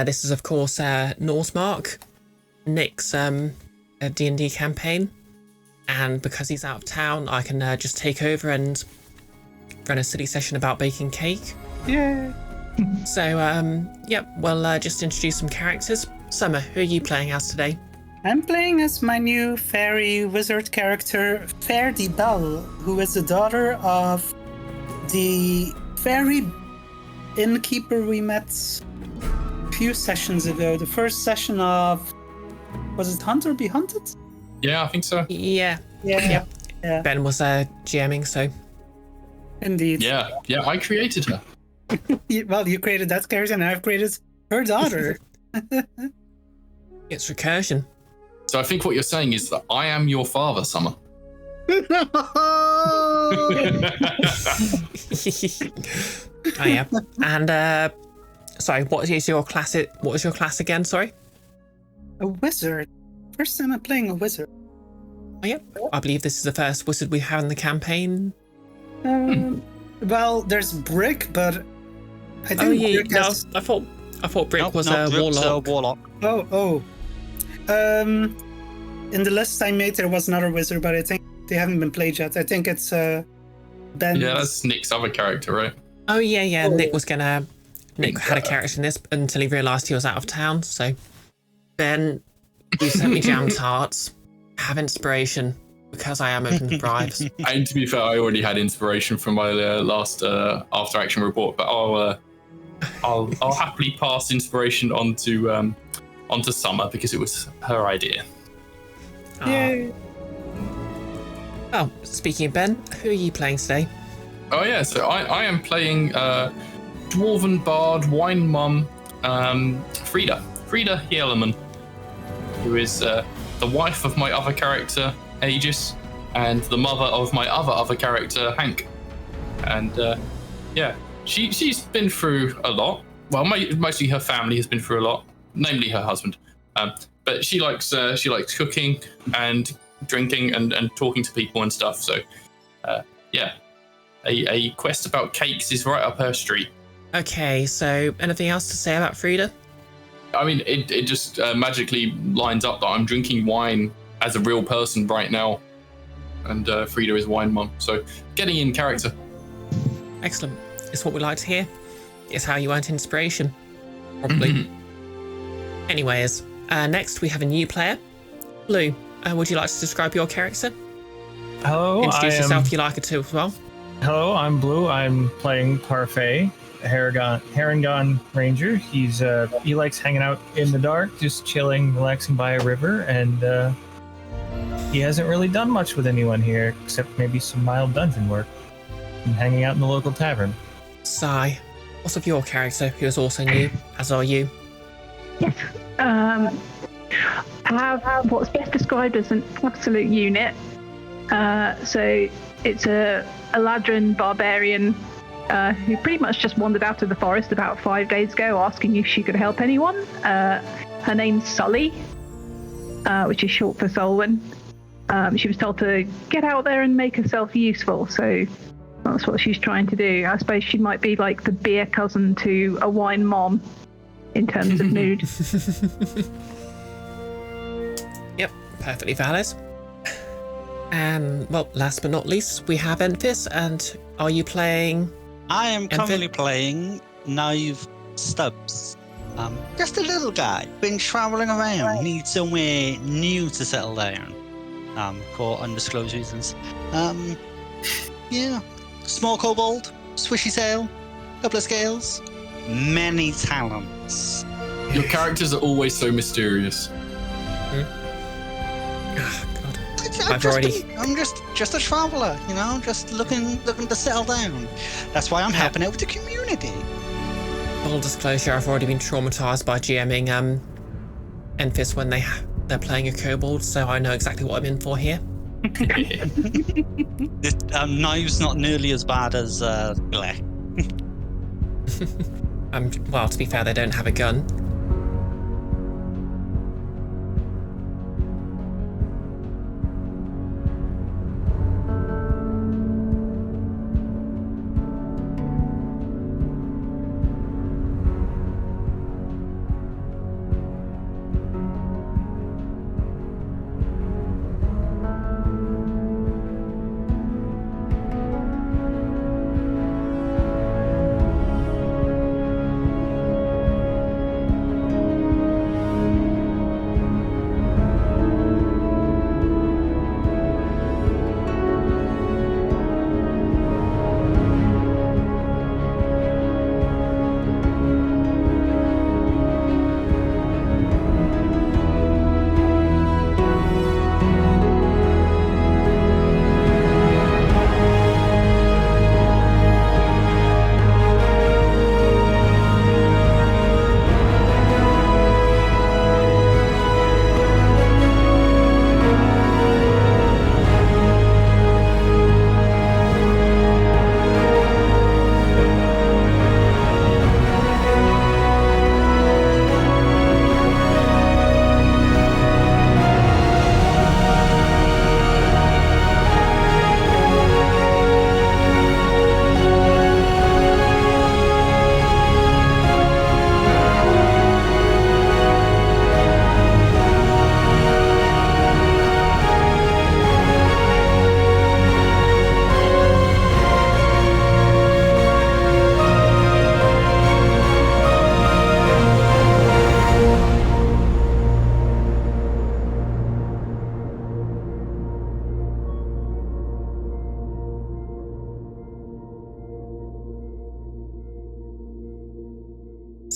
This is, of course, Nordmark, Nick's D&D campaign. And because he's out of town, I can just take over and run a silly session about baking cake. Yeah. So, we'll just introduce some characters. Summer, who are you playing as today? I'm playing as my new fairy wizard character, Faerdibelle, who is the daughter of the fairy innkeeper we met a few sessions ago. The first session of... Was it Hunt or Be Hunted? Yeah, I think so. Yeah. Yeah. Ben was GMing, so... Indeed. Yeah, I created her. Well, you created that character and I've created her daughter. It's recursion. So I think what you're saying is that I am your father, Summer. Oh yeah. And sorry, what is your class again, sorry? A wizard. First time I'm playing a wizard. Oh yeah. I believe this is the first wizard we have in the campaign. Well, there's Brick, but I think Brick has... I thought Brick was a warlock. Oh. In the list I made, there was another wizard, but I think they haven't been played yet. I think it's Ben. Yeah, that's Nick's other character, right? Oh yeah. Nick had a character in this until he realised he was out of town. So, Ben, you sent me jam tarts. Have inspiration because I am open to bribes. And to be fair, I already had inspiration from my last after action report, but I'll happily pass inspiration onto Summer because it was her idea. Yay. Oh, speaking of Ben, who are you playing today? Oh yeah, so I am playing Dwarven Bard Wine Mum Frida Hielerman, who is the wife of my other character Aegis and the mother of my other character Hank. And she's been through a lot. Well, mostly her family has been through a lot, namely her husband. But she likes cooking and drinking and talking to people and stuff. So, a quest about cakes is right up her street. Okay, so anything else to say about Frida? I mean, it just magically lines up that I'm drinking wine as a real person right now, and Frida is wine mum. So, getting in character. Excellent. It's what we like to hear. It's how you earned inspiration, probably. Anyways. Next, we have a new player. Blue, would you like to describe your character? Hello, Introduce yourself if you like it too as well. Hello, I'm Blue. I'm playing Parfait, Harengon Ranger. He likes hanging out in the dark, just chilling, relaxing by a river, and he hasn't really done much with anyone here, except maybe some mild dungeon work and hanging out in the local tavern. Sigh. What's of your character, who is also new, as are you? Yes. I have what's best described as an absolute unit. So it's a Eladrin barbarian who pretty much just wandered out of the forest about 5 days ago asking if she could help anyone. Her name's Sully, which is short for Solwyn. She was told to get out there and make herself useful, so that's what she's trying to do. I suppose she might be like the beer cousin to a wine mom in terms of mood. Yep, perfectly valid. And, well, last but not least, we have Enfys, and are you playing... I am currently playing Naeve Stubbs. Just a little guy, been travelling around, needs somewhere new to settle down, for undisclosed reasons. Small kobold, swishy tail, couple of scales, many talents. Your characters are always so mysterious. Oh, God. I'm just a traveller, just looking to settle down. That's why I'm helping out with the community. Full disclosure, I've already been traumatised by GMing Enfys when they're playing a kobold, so I know exactly what I'm in for here. Naeve's not nearly as bad as Black. Well, to be fair, they don't have a gun.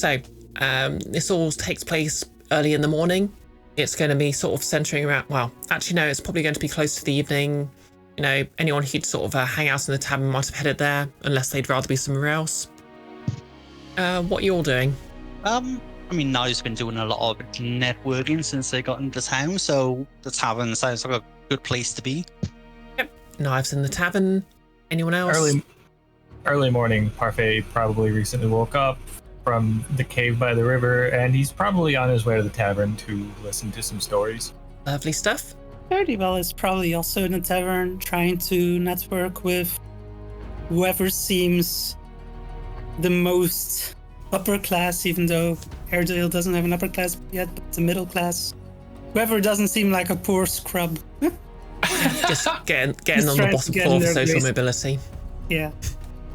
So, this all takes place early in the morning. It's going to be sort of centering around, well, actually no, it's probably going to be close to the evening. You know, anyone who'd sort of hang out in the tavern might have headed there, unless they'd rather be somewhere else. What are you all doing? I mean, Naeve's been doing a lot of networking since they got into town, so the tavern sounds like a good place to be. Yep, Naeve's in the tavern. Anyone else? Early morning. Parfait probably recently woke up from the cave by the river, and he's probably on his way to the tavern to listen to some stories. Lovely stuff. Faerdibelle is probably also in the tavern, trying to network with whoever seems the most upper class, even though Airedale doesn't have an upper class yet, but the middle class. Whoever doesn't seem like a poor scrub. Just getting Just on the trying to bottom get floor in for their social place. mobility. Yeah.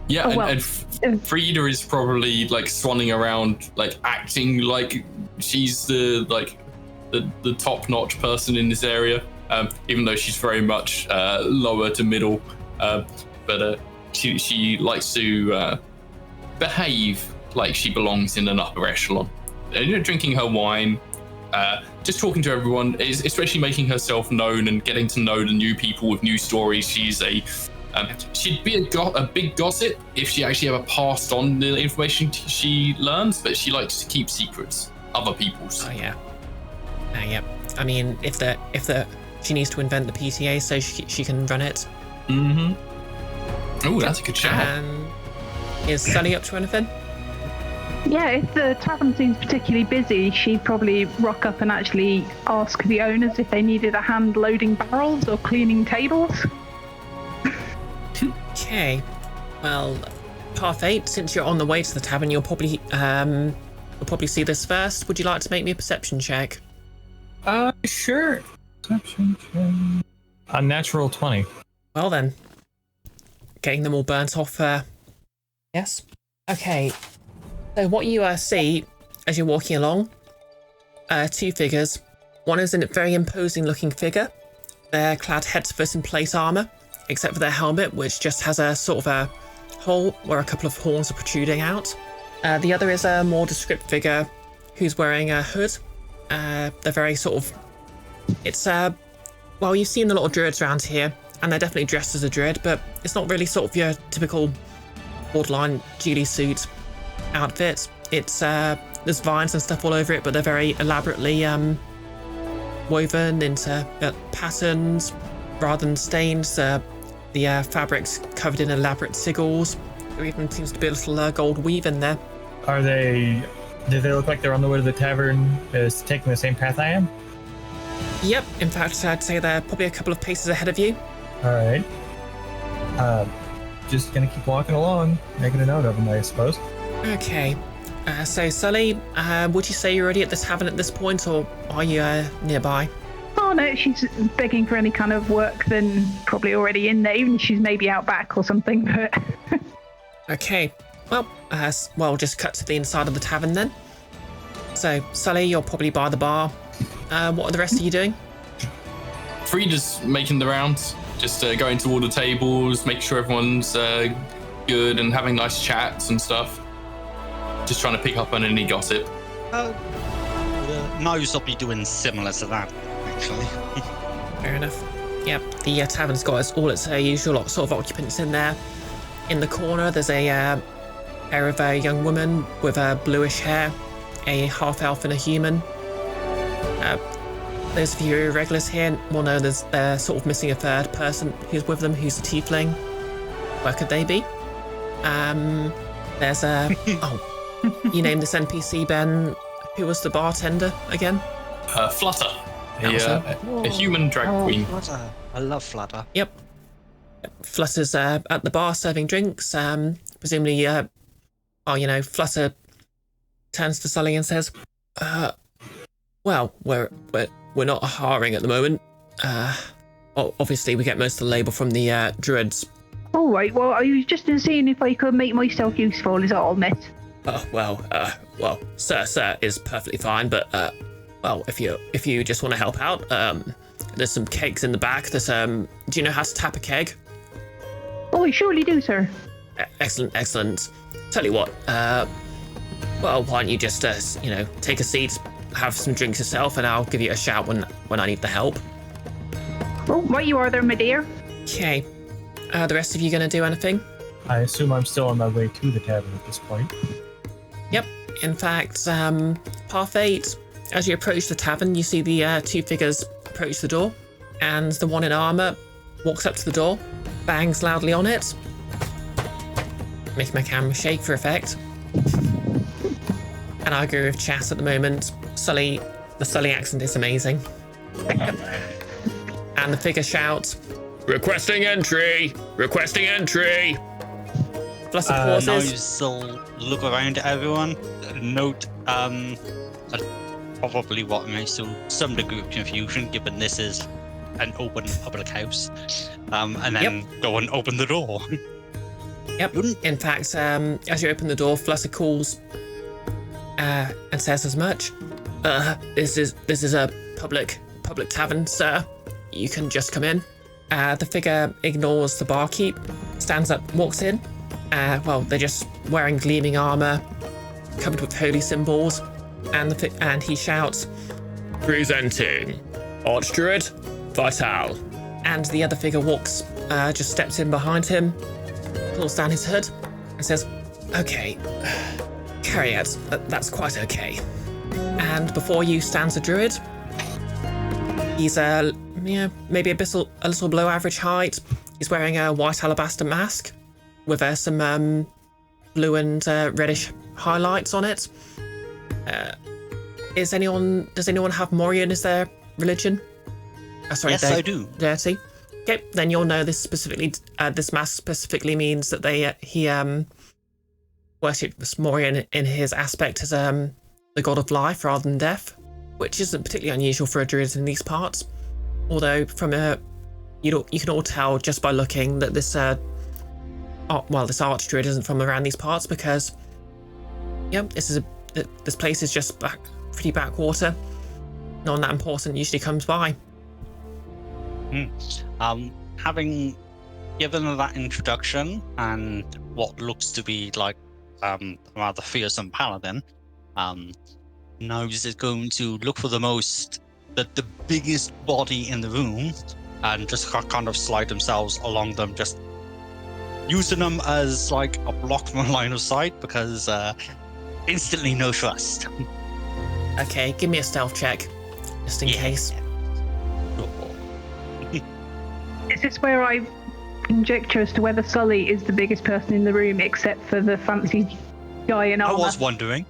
Yeah, Oh, well. and Frida is probably like swanning around, like acting like she's the top-notch person in this area, even though she's very much lower to middle. But she likes to behave like she belongs in an upper echelon. Drinking her wine, just talking to everyone, especially making herself known and getting to know the new people with new stories. She's she'd be a big gossip if she actually ever passed on the information she learns, but she likes to keep secrets, other people's. Oh yeah. Yep. I mean, if she needs to invent the PTA so she can run it. Mm-hmm. Oh, that's a good shout. And is Sully up to anything? Yeah, if the tavern seems particularly busy, she'd probably rock up and actually ask the owners if they needed a hand loading barrels or cleaning tables. Okay. Well, Parfait, since you're on the way to the tavern, you'll probably see this first. Would you like to make me a perception check? Sure. Perception check. A natural 20. Well then. Getting them all burnt off, yes. Okay. So what you see as you're walking along, two figures. One is a very imposing looking figure. They're clad head to foot in plate armour, except for their helmet, which just has a sort of a hole where a couple of horns are protruding out. The other is a more descript figure who's wearing a hood. They're very sort of... It's, well, you've seen a lot of druids around here, and they're definitely dressed as a druid, but it's not really sort of your typical borderline ghillie suit outfit. It's, there's vines and stuff all over it, but they're very elaborately woven into patterns rather than stains. The fabric's covered in elaborate sigils. There even seems to be a little gold weave in there. Do they look like they're on the way to the tavern, taking the same path I am? Yep, in fact, I'd say they're probably a couple of paces ahead of you. Alright. Just gonna keep walking along, making a note of them, I suppose. Okay. So, Sully, would you say you're already at the tavern at this point, or are you nearby? Oh no, she's begging for any kind of work, then probably already in there, even if she's maybe out back or something, but... Okay. Well, just cut to the inside of the tavern then. So, Sully, you're probably by the bar. What are the rest of you doing? Frida's making the rounds, just going to all the tables, making sure everyone's good and having nice chats and stuff. Just trying to pick up on any gossip. Naeve's will be doing similar to that, actually. Fair enough. Yep, the tavern's got all its usual sort of occupants in there. In the corner, there's a pair of young women with bluish hair, a half-elf and a human. There's a few irregulars here. Well, no, they're sort of missing a third person who's with them, who's a tiefling. Where could they be? There's a... Oh, you named this NPC, Ben. Who was the bartender again? Flutter, a human drag queen. Flutter. I love Flutter. Yep. Flutter's at the bar serving drinks. Presumably, Flutter turns to Sully and says, well, we're not hiring at the moment. Obviously, we get most of the labour from the druids. All right, well, I was just seeing if I could make myself useful, is all, miss. Well, sir is perfectly fine, but, if you just want to help out, there's some kegs in the back. There's, do you know how to tap a keg? Oh, I surely do, sir. Excellent. Tell you what, Well, why don't you just, take a seat, have some drinks yourself, and I'll give you a shout when I need the help. Oh, right you are there, my dear. Okay. The rest of you gonna do anything? I assume I'm still on my way to the tavern at this point. Yep. In fact, Parfait, as you approach the tavern, you see the two figures approach the door, and the one in armour walks up to the door, bangs loudly on it, making my camera shake for effect. And I agree with chat at the moment. Sully, the Sully accent is amazing. And the figure shouts, "Requesting entry! Requesting entry!" Fluster pauses. I'll look around at everyone. Note, probably what makes some degree of confusion, given this is an open public house. And then go and open the door. Yep. In fact, as you open the door, Fluster calls and says as much. This is a public tavern, sir. You can just come in. The figure ignores the barkeep, stands up, walks in. They're just wearing gleaming armor, covered with holy symbols, and he shouts, "Presenting archdruid, Tattle." And the other figure walks, just steps in behind him, pulls down his hood, and says, "Okay, carry it. That's quite okay." And before you stands a druid. He's maybe a little below average height. He's wearing a white alabaster mask with some blue and reddish highlights on it. Does anyone have Morian as their religion? Yes, I do. Dirty. Okay, then you'll know this specifically. This mask specifically means that he worships Morian in his aspect as the god of life rather than death, which isn't particularly unusual for a druid in these parts. Although you can all tell just by looking that this this archdruid isn't from around these parts, because this place is just pretty backwater. No one that important usually comes by. Having given that introduction and what looks to be like a rather fearsome paladin, Naeve is going to look for the biggest body in the room and just kind of slide themselves along them, just using them as like a block from a line of sight, because instantly no trust. Okay, give me a stealth check, just in case. Is this where I conjecture as to whether Sully is the biggest person in the room, except for the fancy guy in armor? I was wondering.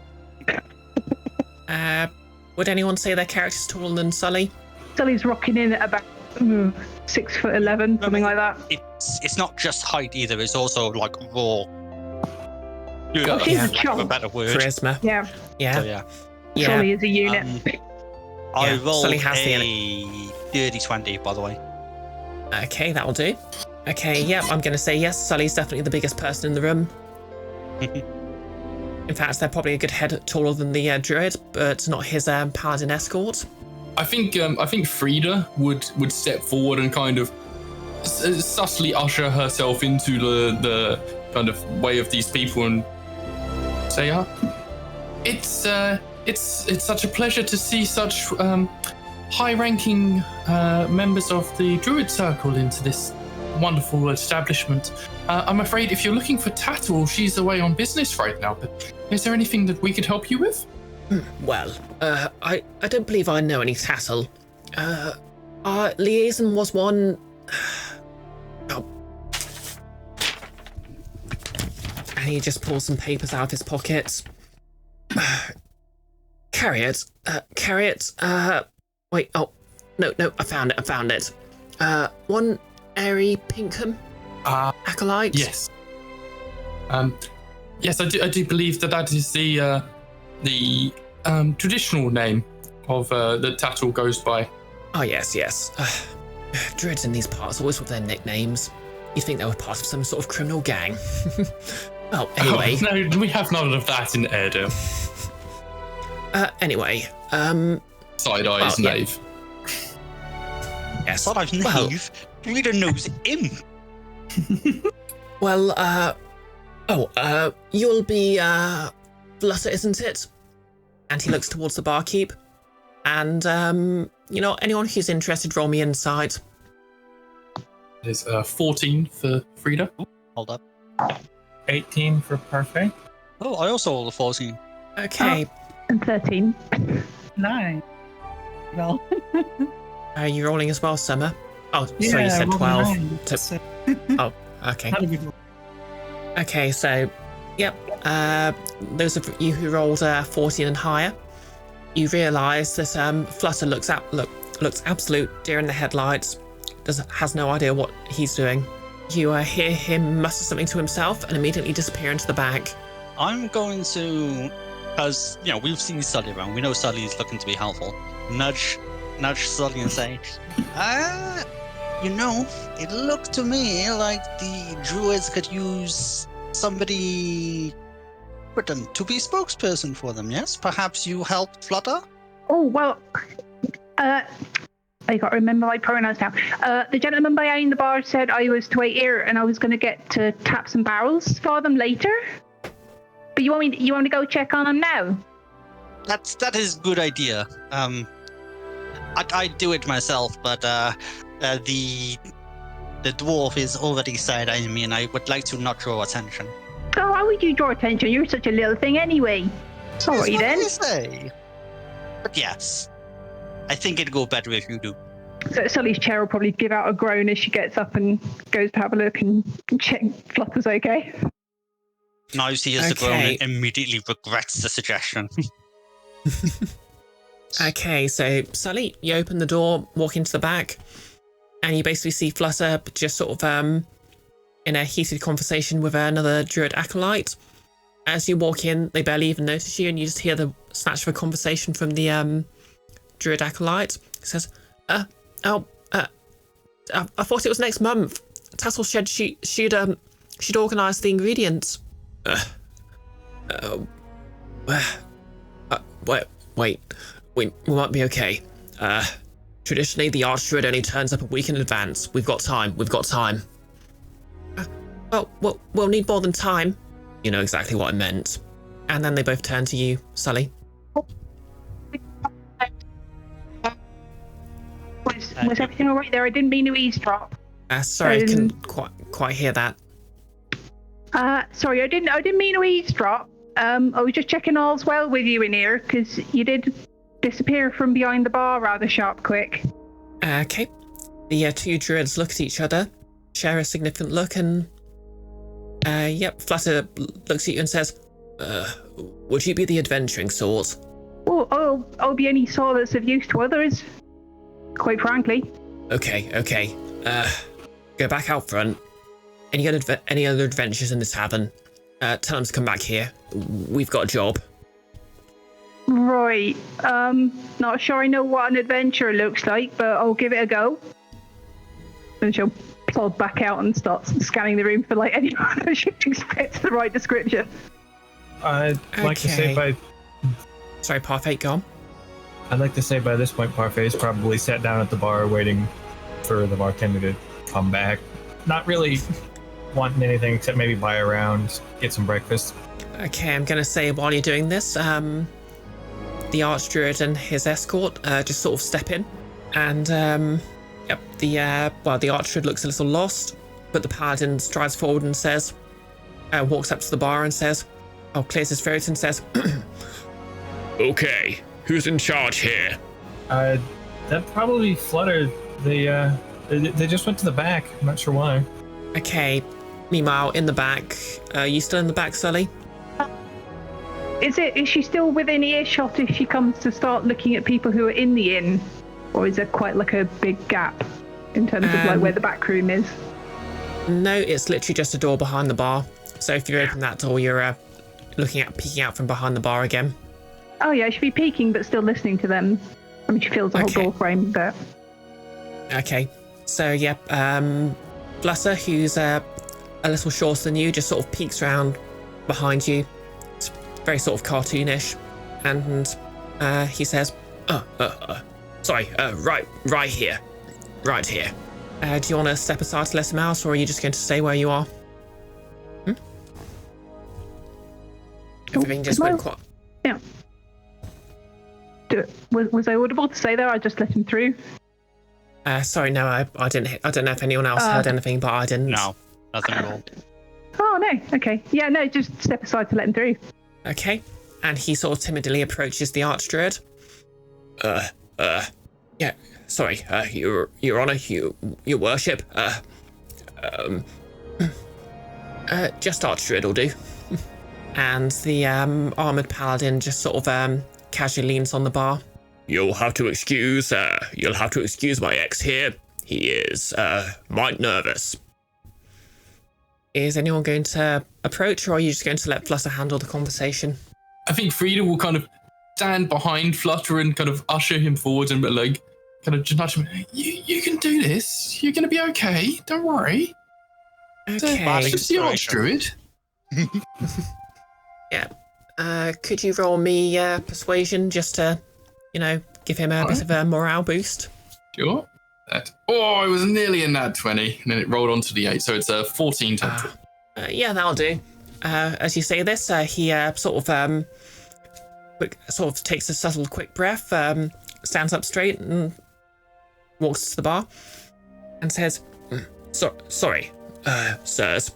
Would anyone say their character's taller than Sully? Sully's rocking in at about 6'11", something like that. It's not just height either. It's also like raw. She's a lack of a better word. Charisma. Yeah. Yeah. Sully is a unit. I rolled Sully has a dirty 20, by the way. Okay, that'll do. Okay, I'm going to say yes, Sully's definitely the biggest person in the room. In fact, they're probably a good head taller than the druid, but not his paladin escort. I think Frida would step forward and kind of subtly usher herself into the kind of way of these people and say, it's such a pleasure to see such high-ranking members of the druid circle into this wonderful establishment. I'm afraid if you're looking for Tattle, she's away on business right now, but is there anything that we could help you with? Well, I don't believe I know any Tattle. Our liaison was one... And he just pulls some papers out of his pockets. Carrot. Wait, no, I found it. One Airy Pinkham? Acolyte? Yes. Yes, I do believe that is the traditional name of that Tattle goes by. Oh, yes. Druids in these parts always with their nicknames. You'd think they were part of some sort of criminal gang. Well, anyway. Oh, no, we have none of that in Airedale. Anyway, Side eyes, Naeve. Yes. Side eyes, Naeve? Frida knows him. Well, you'll be Flutter, isn't it? And he looks towards the barkeep. And, anyone who's interested, roll me insight. It is 14 for Frida. Hold up. 18 for Parfait. Oh, I also rolled a 14. Okay. And 13. 9. Well, Are you rolling as well, Summer? Oh, yeah, sorry, you said rolled 12. 9. So- So, Oh, okay. not a good roll. Okay, so, yep. Those of you who rolled 14 and higher, you realise that Flutter looks absolute deer in the headlights. Has no idea what he's doing. You hear him mutter something to himself and immediately disappear into the back. I'm going to, because, we've seen Sully around. We know Sully's looking to be helpful. Nudge Sully and say, it looked to me like the druids could use somebody written to be spokesperson for them, yes? Perhaps you help Flutter? Oh, well, I got to remember my pronouns now. The gentleman behind the bar said I was to wait here and I was going to get to tap some barrels for them later. But you want to go check on them now? That is a good idea. I'd do it myself, but the dwarf is already side-eyeing me and I would like to not draw attention. Oh, why would you draw attention? You're such a little thing anyway. Sorry then. That's what I say. But yes, I think it'd go better if you do. So Sully's chair will probably give out a groan as she gets up and goes to have a look and check Flutter's okay. Now he hears the groan Okay. and immediately regrets the suggestion. Okay, so Sully, you open the door, walk into the back, and you basically see Flutter just sort of in a heated conversation with another druid acolyte. As you walk in, they barely even notice you, and you just hear the snatch of a conversation from the druid acolyte. He says, I thought it was next month. Tattle said she'd organised the ingredients. Wait, we might be okay. Traditionally, the archdruid only turns up a week in advance. We've got time. We'll need more than time. You know exactly what I meant. And then they both turn to you, Sully. Was everything all right there? I didn't mean to eavesdrop. Sorry, I couldn't quite hear that. Sorry, I didn't mean to eavesdrop. I was just checking all's well with you in here, because you did disappear from behind the bar rather sharp quick. Okay. The two druids look at each other, share a significant look, and Flutter looks at you and says, would you be the adventuring sort? Oh, I'll be any solace of use to others, quite frankly. Okay. Go back out front. Any other adventures in the tavern? Tell them to come back here. We've got a job. Right. Not sure I know what an adventure looks like, but I'll give it a go. And she'll plod back out and start scanning the room for anyone who she thinks fits the right description. I'd like to say Okay. Sorry, Parfait, go on. I'd like to say by this point, Parfait is probably sat down at the bar waiting for the bartender to come back. Not really wanting anything except maybe buy a round, get some breakfast. Okay, I'm going to say while you're doing this, the archdruid and his escort just sort of step in. And, the archdruid looks a little lost, but the paladin strides forward and says, walks up to the bar and says, clears his throat and says, okay, who's in charge here? That'd probably be Flutter. They just went to the back. I'm not sure why. Okay, meanwhile, in the back, you still in the back, Sully? Is she still within earshot if she comes to start looking at people who are in the inn? Or is there quite a big gap in terms of where the back room is? No, it's literally just a door behind the bar. So if you open that door, you're peeking out from behind the bar again. Oh yeah, I should be peeking but still listening to them. I mean, she feels the whole door frame, but... Okay, so Flutter, who's a little shorter than you, just sort of peeks around behind you. It's very sort of cartoonish, and he says, sorry, right here. Do you want to step aside to let him out, or are you just going to stay where you are? Everything just went quite. Yeah. Was I audible to say there? I just let him through. Sorry, no, I didn't. I don't know if anyone else heard anything, but I didn't. No, nothing at all. Oh no. Okay. Yeah. No. Just step aside to let him through. Okay. And he sort of timidly approaches the archdruid. Yeah. Sorry. Your Honor, your worship. Just archdruid will do. And the armored paladin just sort of casually leans on the bar. You'll have to excuse my ex here. He is might nervous. Is anyone going to approach, or are you just going to let Flutter handle the conversation? I think Frida will kind of stand behind Flutter and kind of usher him forward and like kind of just nudge him. You can do this. You're going to be okay. Don't worry. Okay. It's just the archdruid. Yeah. Could you roll me persuasion just to, give him a bit of a morale boost? Sure. It was nearly in that 20, and then it rolled onto the 8, so it's a 14 total. Yeah, that'll do. As you say this, he sort of takes a subtle, quick breath, stands up straight, and walks to the bar, and says, "Sorry, sirs.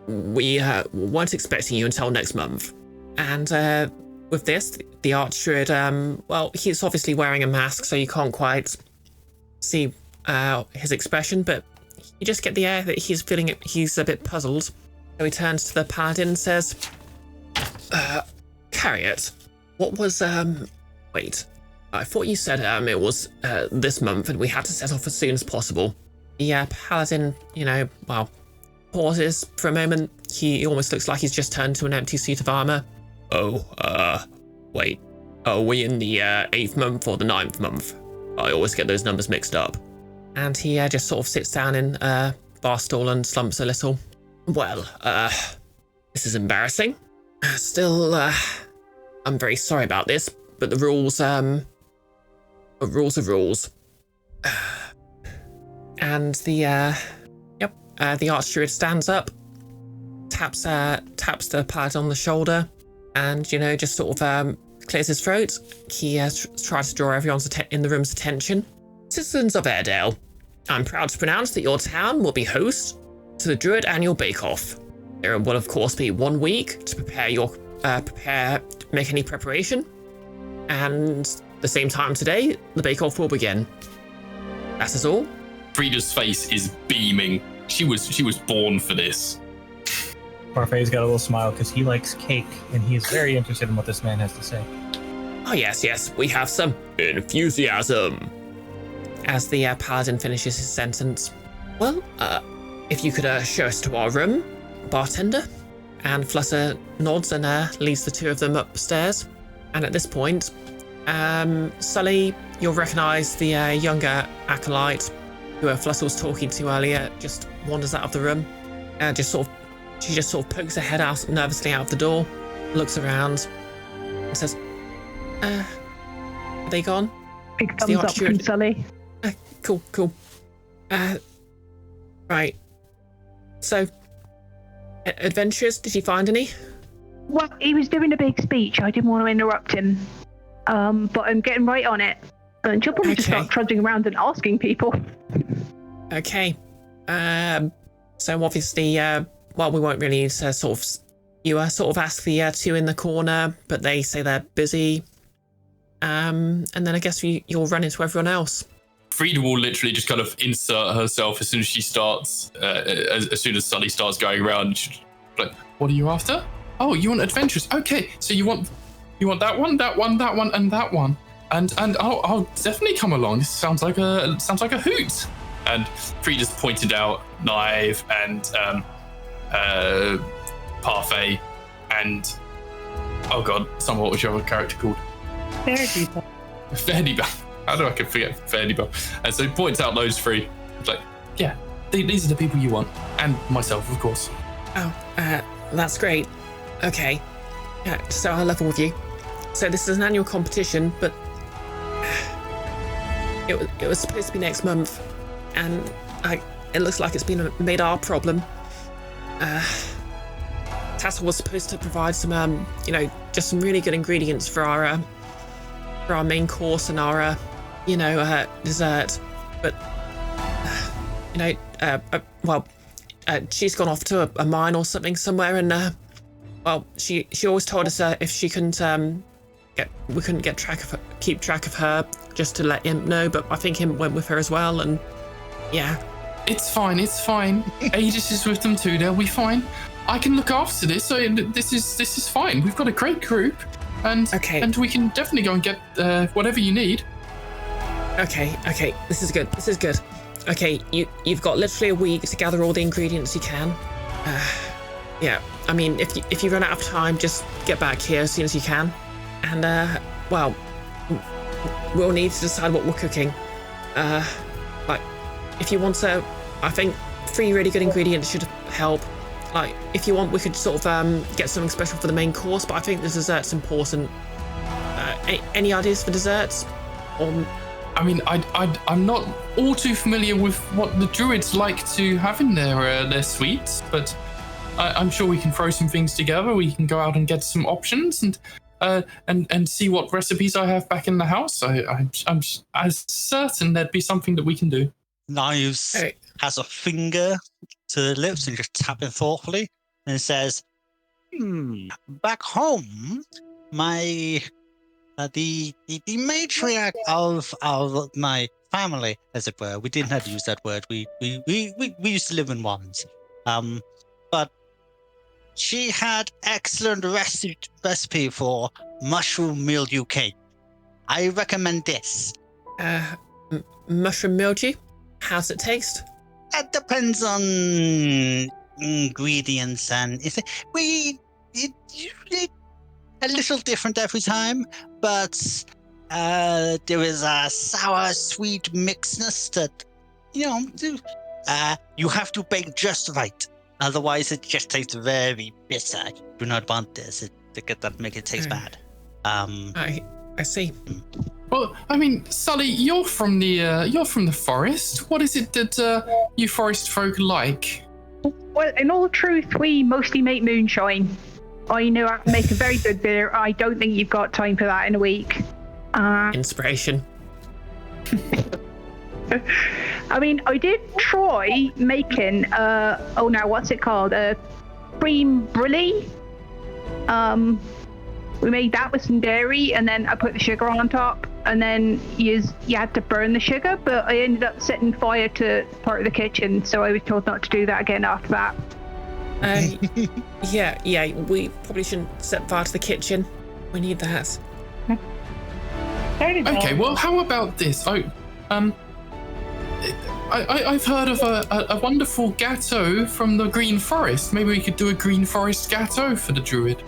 We weren't expecting you until next month." And with this, the archdruid, he's obviously wearing a mask, so you can't quite see his expression, but you just get the air that he's a bit puzzled. So he turns to the paladin and says, Carriot, what was, wait, I thought you said it was this month and we had to set off as soon as possible. The paladin, pauses for a moment. He almost looks like he's just turned to an empty suit of armor. Wait, are we in the 8th month or the 9th month? I always get those numbers mixed up. And he just sort of sits down in a bar stool and slumps a little. Well, this is embarrassing. Still, I'm very sorry about this, but the rules are rules. And the archdruid stands up, taps the paladin on the shoulder, and, just sort of clears his throat. He tries to draw everyone's in the room's attention. Citizens of Faerdibelle, I'm proud to pronounce that your town will be host to the Druid Annual Bake-Off. There will, of course, be 1 week to make any preparation, and the same time today, the Bake-Off will begin. That is all. Frida's face is beaming. She was born for this. Parfait's got a little smile because he likes cake and he is very interested in what this man has to say. Oh, yes, we have some enthusiasm. As the paladin finishes his sentence. Well, if you could show us to our room, bartender. And Flutter nods and leads the two of them upstairs. And at this point, Sully, you'll recognise the younger acolyte who Flutter was talking to earlier, just wanders out of the room. She just sort of pokes her head out nervously out of the door, looks around, and says, "Are they gone?" Big thumbs up from Sully. Cool. Right. So, adventurers, did you find any? Well, he was doing a big speech. I didn't want to interrupt him. But I'm getting right on it. And you'll probably just start trudging around and asking people. Okay. So obviously, we won't really need to sort of ask the two in the corner, but they say they're busy. And then I guess you'll run into everyone else. Frida will literally just kind of insert herself as soon as she starts, as soon as Sully starts going around. She's like, what are you after? Oh, you want adventures? Okay, so you want that one, and that one. And I'll definitely come along. This sounds like a hoot. And Frida's pointed out Naeve and Parfait and what was your other character called? Faerdibelle. How do I forget Faerdibelle? And so he points out those three. It's like, yeah, these are the people you want, and myself, of course. Oh, that's great. Okay, so I'll level with you. So this is an annual competition, but it was supposed to be next month, and it looks like it's been made our problem. Tattle was supposed to provide some, just some really good ingredients for our main course and our, dessert. But, she's gone off to a mine or something somewhere, and she always told us if she couldn't we couldn't keep track of her, just to let him know. But I think him went with her as well, and yeah. It's fine. Aegis is with them too. They'll be fine. I can look after this. So this is fine. We've got a great group, and we can definitely go and get whatever you need. Okay. This is good. Okay, you've got literally a week to gather all the ingredients you can. Yeah. I mean, if you run out of time, just get back here as soon as you can, and we'll need to decide what we're cooking. If you want to, I think 3 really good ingredients should help. Like, if you want, we could sort of get something special for the main course, but I think the dessert's important. Any ideas for desserts? I mean, I'm not all too familiar with what the druids like to have in their sweets, but I'm sure we can throw some things together. We can go out and get some options and see what recipes I have back in the house. I'm as certain there'd be something that we can do. Naeve has a finger to the lips and just tapping thoughtfully and says, back home, my the matriarch of my family, as it were, we didn't have to use that word. We used to live in ones. But she had excellent recipe for mushroom mildew cake. I recommend this. Mushroom mildew? How's it taste? That depends on ingredients, and it's usually a little different every time, but there is a sour sweet mixedness that you have to bake just right, otherwise it just tastes very bitter. You do not want this to make it taste bad. I see. Well, I mean, Sully, you're from the forest. What is it that you forest folk like? Well, in all truth, we mostly make moonshine. I know how to make a very good beer. I don't think you've got time for that in a week. Inspiration. I mean, I did try making what's it called? A cream brulee. We made that with some dairy, and then I put the sugar on top, and then you had to burn the sugar, but I ended up setting fire to part of the kitchen, so I was told not to do that again after that. Yeah, we probably shouldn't set fire to the kitchen. We need that. Okay, well, how about this? I've heard of a wonderful gâteau from the Green Forest. Maybe we could do a Green Forest gâteau for the druid.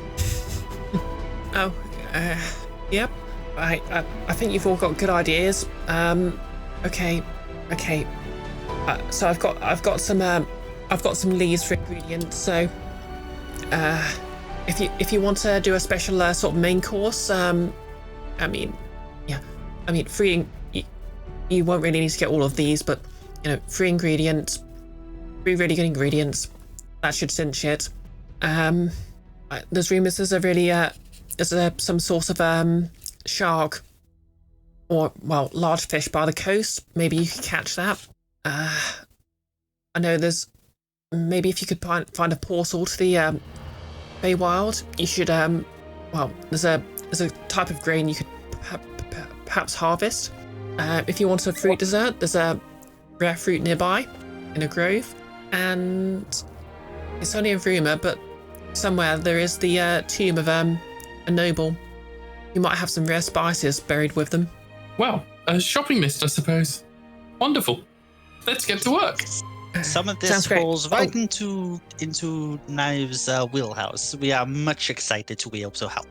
Yep. I think you've all got good ideas. Okay. So I've got some leaves for ingredients. So, if you want to do a special sort of main course, free. You won't really need to get all of these, but 3 ingredients, 3 really good ingredients. That should cinch it. There's rumours there's some sort of shark or large fish by the coast. Maybe you could catch that. I know there's maybe if you could find a portal to the Feywild, you should there's a type of grain you could perhaps harvest. If you want a fruit dessert, there's a rare fruit nearby in a grove, and it's only a rumour, but somewhere there is the tomb of a noble. You might have some rare spices buried with them. Well, a shopping list, I suppose. Wonderful. Let's get to work. Some of this falls right into Naeve's wheelhouse. We are much excited to be able to help.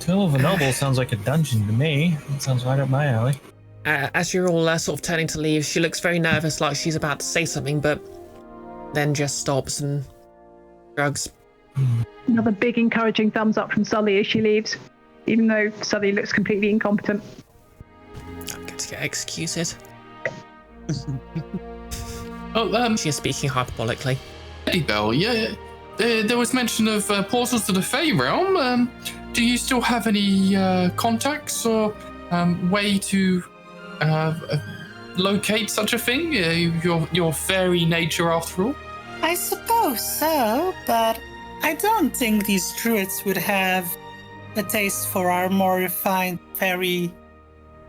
Tomb of a Noble sounds like a dungeon to me. It sounds right up my alley. As you're all sort of turning to leave, she looks very nervous, like she's about to say something, but then just stops and shrugs. Another big encouraging thumbs up from Sully as she leaves, even though Sully looks completely incompetent. I'm going to get executed. Oh, She is speaking hyperbolically. Faerdibelle, yeah. there was mention of portals to the Fey realm. Do you still have any contacts or way to locate such a thing? Your fairy nature, after all. I suppose so, but I don't think these druids would have a taste for our more refined fairy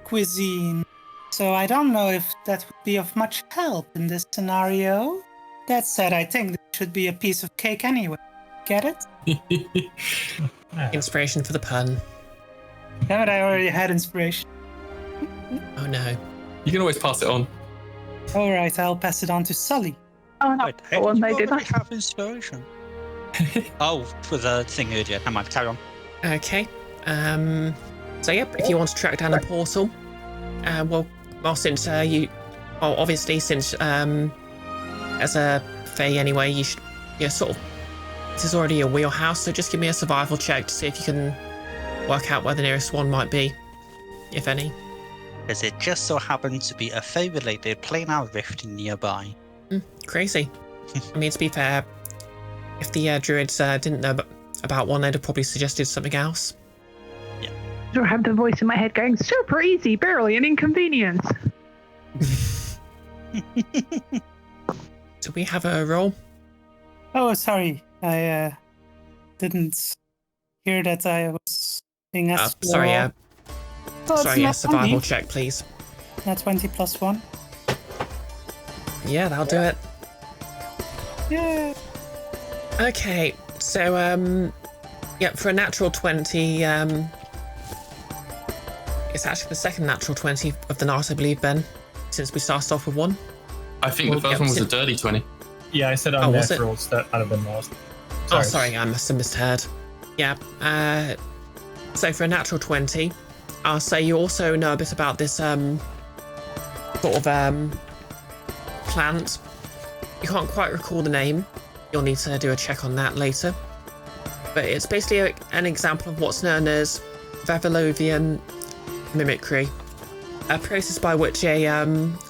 cuisine. So I don't know if that would be of much help in this scenario. That said, I think there should be a piece of cake anyway. Get it? Inspiration for the pun. Damn it, I already had inspiration. Oh no. You can always pass it on. Alright, I'll pass it on to Sully. Oh no, Wait, that one they you did. already have inspiration. Oh, for the thing earlier. Never mind, carry on. Okay. So yep, if you want to track down a portal, since obviously since as a Fae anyway, you're sort of, this is already a wheelhouse, so just give me a survival check to see if you can work out where the nearest one might be, if any. Does it just so happen to be a Fae-related planar rift nearby? Crazy. I mean, to be fair, if the druids didn't know about one, they'd have probably suggested something else. I have the voice in my head going, super easy, barely an inconvenience. Do we have a roll? Oh, sorry. I didn't hear that I was being asked for. Sorry, Oh, it's sorry, not survival 20. check, please. Not 20 plus 1. Yeah, that'll do it. Yeah. Okay, so for a natural 20, it's actually the second natural 20 of the night, I believe, Ben, since we started off with one. I think the first one was a dirty 20. Yeah, I said was it? unnatural, so that might have been lost. Oh, sorry, I must have misheard. Yeah, so for a natural 20, I'll say you also know a bit about this plant. You can't quite recall the name. You'll need to do a check on that later. But it's basically an example of what's known as Vavilovian mimicry, a process by which a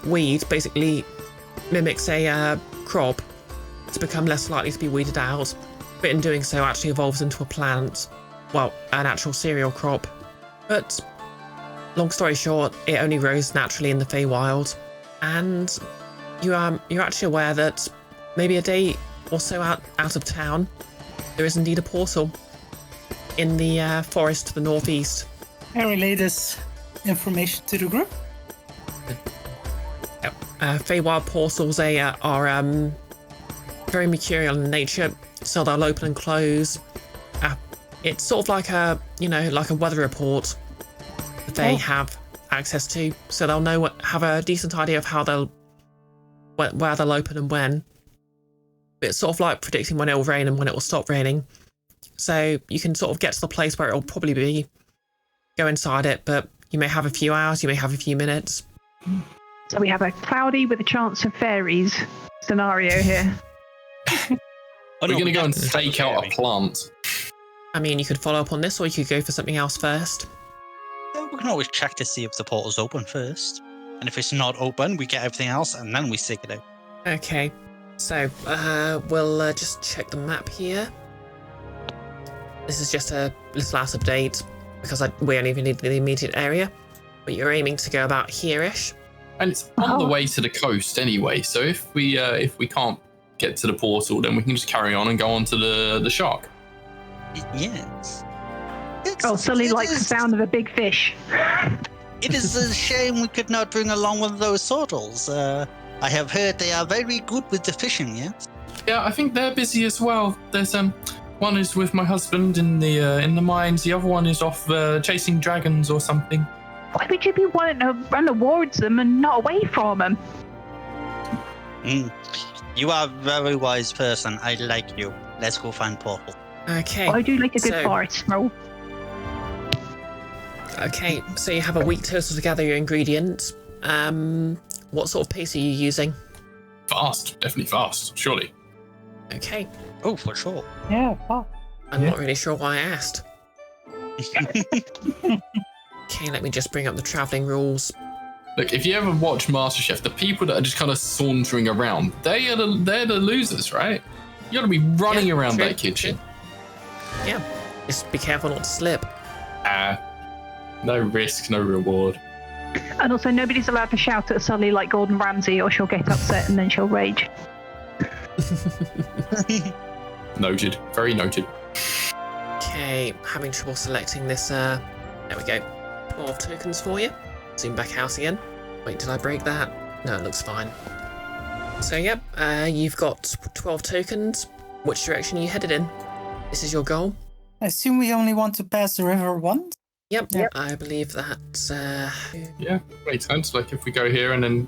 weed basically mimics a crop to become less likely to be weeded out, but in doing so actually evolves into a plant, well, an actual cereal crop. But long story short, it only grows naturally in the Feywild, and you're actually aware that maybe a day or so out of town, there is indeed a portal in the forest to the northeast. I relay this information to the group. Feywild portals are very mercurial in nature, so they'll open and close. It's sort of like a weather report that they have access to, so they'll have a decent idea of where they'll open and when. It's sort of like predicting when it will rain and when it will stop raining. So you can sort of get to the place where it will probably be, go inside it, but you may have a few hours, you may have a few minutes. So we have a cloudy with a chance of fairies scenario here. We're going to go and stake out a plant. I mean, you could follow up on this, or you could go for something else first. We can always check to see if the portal's open first. And if it's not open, we get everything else and then we stick it out. Okay, so we'll just check the map here. This is just a little out of date because we only need the immediate area, but you're aiming to go about here-ish. And it's on the way to the coast anyway, so if we can't get to the portal, then we can just carry on and go on to the shark. Yes. Sully likes the sound of a big fish. It is a shame we could not bring along one of those sortles. I have heard they are very good with the fishing, yes? Yeah, I think they're busy as well. There's one is with my husband in the mines, the other one is off chasing dragons or something. Why would you be wanting to run towards them and not away from them? You are a very wise person. I like you. Let's go find portal. Okay. I do like a good forest roll. Okay, so you have a week total to gather your ingredients. What sort of pace are you using? Fast, definitely fast, surely. Okay. Oh, for sure. Yeah, fast. I'm not really sure why I asked. Okay, let me just bring up the travelling rules. Look, if you ever watch MasterChef, the people that are just kind of sauntering around, they're the losers, right? You gotta be running Yeah, around true, that kitchen. true. Yeah, just be careful not to slip. No risk, no reward. And also, nobody's allowed to shout at Sully like Gordon Ramsay, or she'll get upset and then she'll rage. Noted. Very noted. Okay, having trouble selecting this. There we go. 12 tokens for you. Zoom back out again. Wait, did I break that? No, it looks fine. So, yep, you've got 12 tokens. Which direction are you headed in? This is your goal? I assume we only want to pass the river once? Yep, I believe that's. Yeah, makes sense. Like if we go here and then.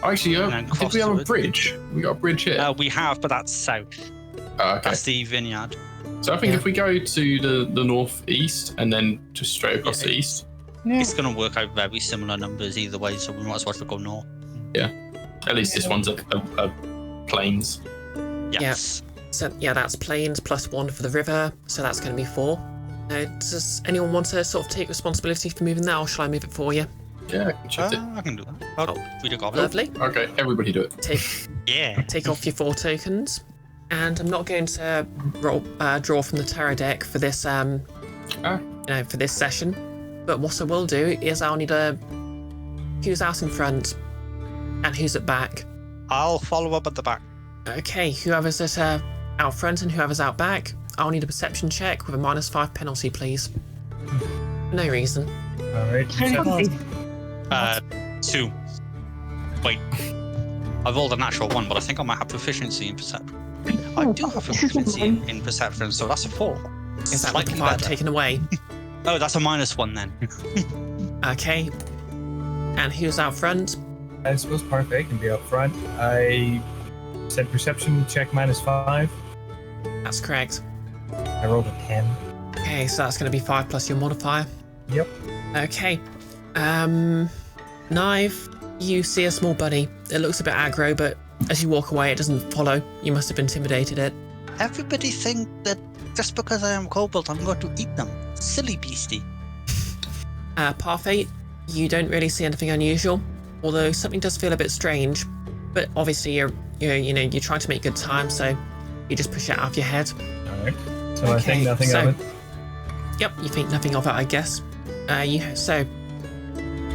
Actually, And then did cross we have to a it. bridge? We got a bridge here. We have, but that's south. Oh, okay. That's the vineyard. So I think Yeah. if we go to the northeast and then just straight across the east. Yeah. It's going to work out very similar numbers either way, so we might as well go north. At least this one's a plains. Yes. So, yeah, that's plains plus 1 for the river, so that's going to be 4. Does anyone want to sort of take responsibility for moving that, or shall I move it for you? Yeah, I can shift it. I can do that. Oh, we got it. Lovely. Okay, everybody do it. Take off your 4 tokens. And I'm not going to draw from the tarot deck for this, for this session. But what I will do is I'll need who's out in front and who's at back. I'll follow up at the back. Okay, whoever's at out front and whoever's out back, I'll need a perception check with a -5 penalty, please. For no reason. All right. Very So, good. 2. Wait. I rolled a natural 1, but I think I might have proficiency in perception. I do have This is proficiency mine. in perception, so that's a 4. Is that Slightly modifier better. taken away? Oh, that's a -1 then. Okay. And who's out front? I suppose Parfait can be up front. I said perception check -5. That's correct. I rolled a 10. Okay, so that's going to be 5 plus your modifier. Yep. Okay. Naeve, you see a small bunny. It looks a bit aggro, but as you walk away, it doesn't follow. You must have intimidated it. Everybody think that just because I am kobold, I'm going to eat them. Silly beastie. Parfait, you don't really see anything unusual, although something does feel a bit strange. But obviously, you're trying to make good time, so you just push it out of your head. All right. So I think nothing so- of it. Yep, you think nothing of it, I guess. So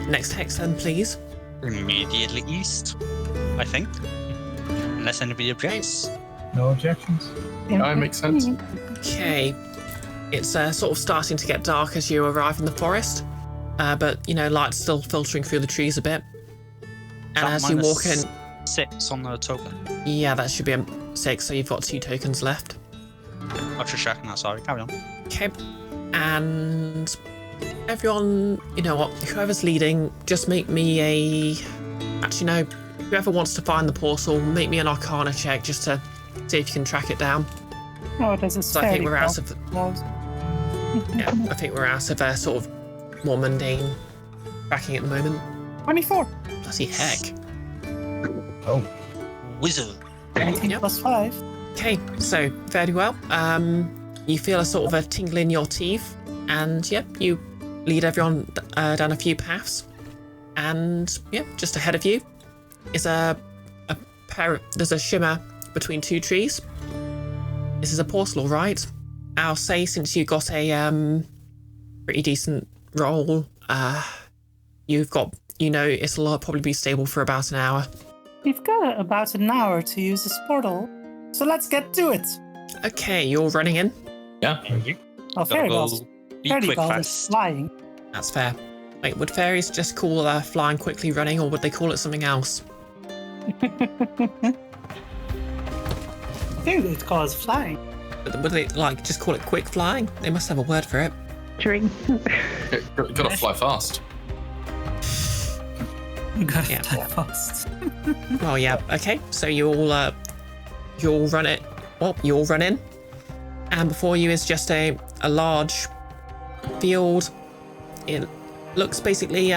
next hex then, please. Immediately east, I think. Unless anybody objects. No objections. Yeah, it makes sense. Okay. It's sort of starting to get dark as you arrive in the forest, but light's still filtering through the trees a bit. And as you walk in, -6 on the token. yeah, that should be a 6. So you've got 2 tokens left. I'm just checking that. Sorry, carry on. Okay. And everyone, you know what? Whoever's leading, just make me a. Actually, no. Whoever wants to find the portal, make me an Arcana check just to see if you can track it down. Oh, this is So I think we're out of. close. Yeah, I think we're out of sort of more mundane tracking at the moment. 24. Bloody heck. Oh. Wizard. 18 Yep. plus 5. Okay, so very well. You feel a sort of a tingle in your teeth, and yep, you lead everyone down a few paths, and yep, just ahead of you is there's a shimmer between 2 trees. This is a portal, all right. I'll say since you got a pretty decent roll, you've got it'll probably be stable for about an hour. We've got about an hour to use this portal, so let's get to it. Okay, you're running in. Yeah. Oh, Gotta go Faerdibelle be quick is fast. flying. That's fair. Wait, would fairies just call flying quickly running, or would they call it something else? I think they'd call us flying. Would they just call it quick flying? They must have a word for it. Drink. Gotta fly fast. We gotta Yeah. fly fast. Well, yeah. Okay, so you all run it. Well, you all run in, and before you is just a large field. It looks basically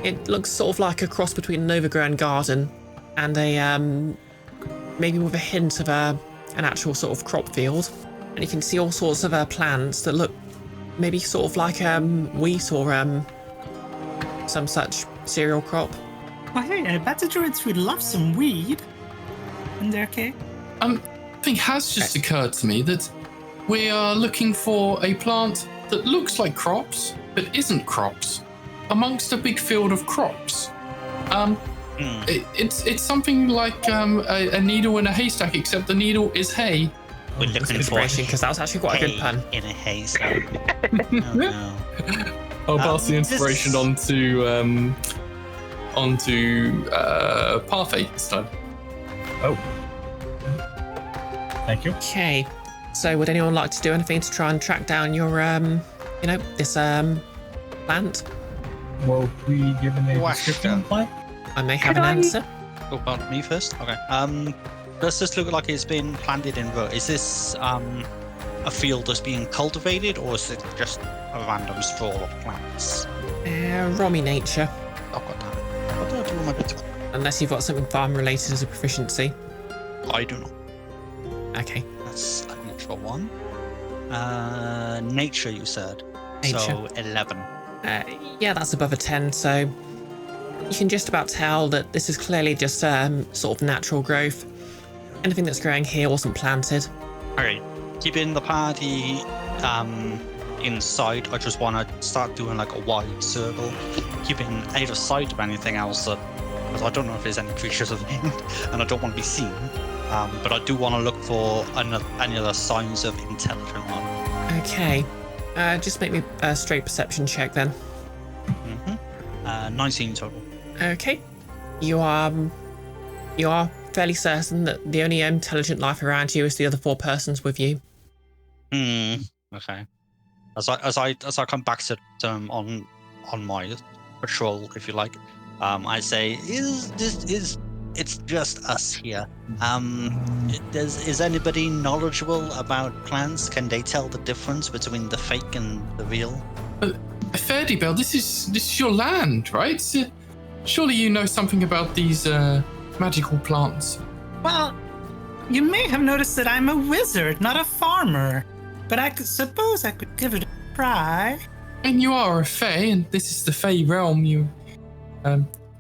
it looks sort of like a cross between an overgrown garden and a maybe with a hint of an actual sort of crop field. And you can see all sorts of plants that look maybe sort of like wheat or some such cereal crop. Oh, hey, I bet the druids would love some weed in their cake. Something has just occurred to me that we are looking for a plant that looks like crops, but isn't crops, amongst a big field of crops. It's something like a needle in a haystack, except the needle is hay. We're looking for Inspiration, because that was actually quite a good pun. in a haystack. Oh, no. I'll pass the inspiration onto Parfait this time. Oh. Thank you. Okay. So would anyone like to do anything to try and track down your, this plant? Were we given a Wash description of the plant? I may have Could an I- answer. Oh, pardon me first? Okay. Does this look like it's been planted in row? Is this a field that's being cultivated, or is it just a random sprawl of plants? Romy nature. Oh, god damn it. What do I do with my bits? Unless you've got something farm related as a proficiency. I do not. Okay. That's a natural one. Nature, you said. Nature. So 11. Yeah, that's above a 10, so you can just about tell that this is clearly just sort of natural growth. Anything that's growing here wasn't planted. Alright. Keeping the party inside, I just want to start doing like a wide circle, keeping out of sight of anything else because I don't know if there's any creatures of the wind, and I don't want to be seen. But I do want to look for any other signs of intelligent life. Okay. Just make me a straight perception check then. 19 total. Okay. You are fairly certain that the only intelligent life around you is the other 4 persons with you. Okay. As I come back to on my patrol, if you like, I say, it's just us here. Is anybody knowledgeable about plants? Can they tell the difference between the fake and the real? Faerdibelle, this is your land, right? Surely you know something about these magical plants. Well, you may have noticed that I'm a wizard, not a farmer. But I suppose I could give it a try. And you are a fae, and this is the fae realm. You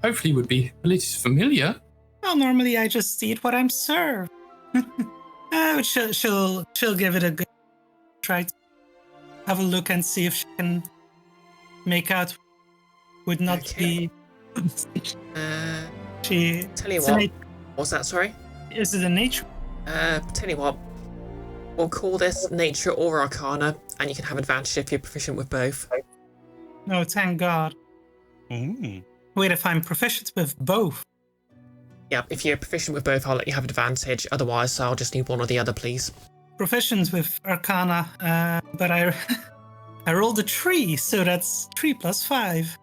hopefully would be a little familiar. Well, normally I just eat what I'm served. She'll give it a good try. To have a look and see if she can make out. Would not Okay. be. She. Tell you it's a what. nat- What's that, sorry? Is it a nature? Tell you what. We'll call this nature or arcana, and you can have advantage if you're proficient with both. No, thank God. Wait, if I'm proficient with both. Yeah, if you're proficient with both, I'll let you have advantage. Otherwise, I'll just need one or the other, please. Proficient with arcana, but I rolled a 3, so that's 3 plus 5.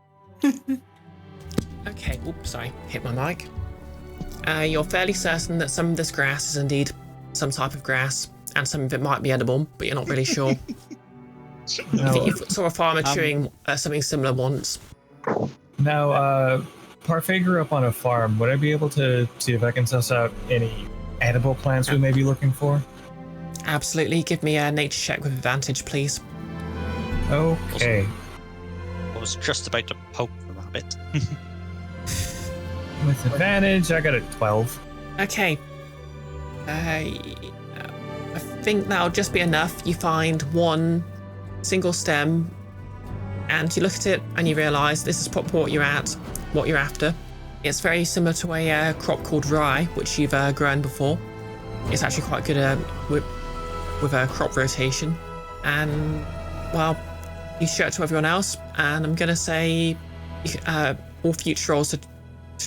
Okay, oops, sorry, hit my mic. You're fairly certain that some of this grass is indeed some type of grass, and some of it might be edible, but you're not really sure. I think you saw a farmer chewing something similar once. Now, Parfait grew up on a farm. Would I be able to see if I can suss out any edible plants we may be looking for? Absolutely. Give me a nature check with advantage, please. Okay. I was just about to poke the rabbit. With advantage, I got a 12. Okay. I think that'll just be enough. You find one single stem, and you look at it and you realise this is proper what you're after. It's very similar to a crop called rye, which you've grown before. It's actually quite good with a crop rotation. And, well, you show it to everyone else, and I'm going to say all future rolls to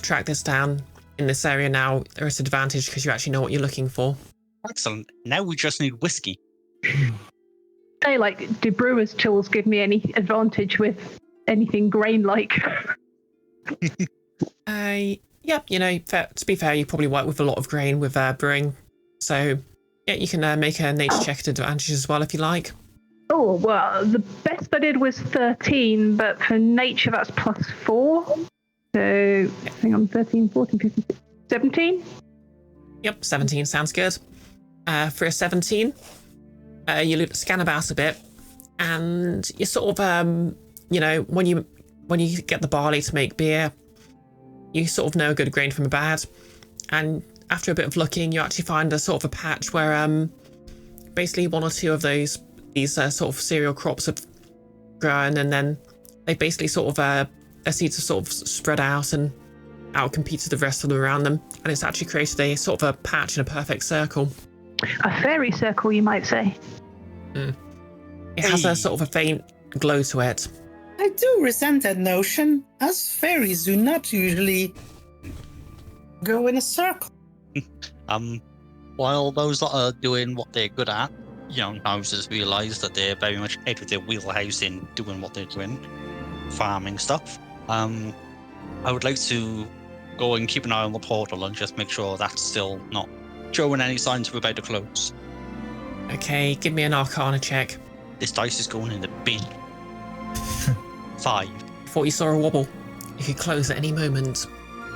track this down in this area now, there is an advantage because you actually know what you're looking for. Excellent. Now we just need whiskey. Say, like, do brewers' tools give me any advantage with anything grain-like? Yeah, to be fair, you probably work with a lot of grain with brewing. So, yeah, you can make a nature check at advantage as well if you like. Oh, well, the best I did was 13, but for nature, that's plus 4. So, hang on, 13, 14, 15, 17? Yep, 17 sounds good. For a 17, you scan about a bit, and you sort of, when you get the barley to make beer, you sort of know a good grain from a bad, and after a bit of looking, you actually find a sort of a patch where basically one or two of these sort of cereal crops have grown, and then they basically sort of their seeds have sort of spread out and outcompeted the rest of them around them, and it's actually created a sort of a patch in a perfect circle. A fairy circle, you might say. It has a sort of a faint glow to it. I do resent that notion, as fairies do not usually go in a circle. While those that are doing what they're good at, houses realise that they're very much out of their wheelhouse in doing what they're doing, farming stuff. I would like to go and keep an eye on the portal and just make sure that's still not showing any signs of about to close. Okay, give me an Arcana check. This dice is going in the bin. 5. Thought you saw a wobble. It could close at any moment.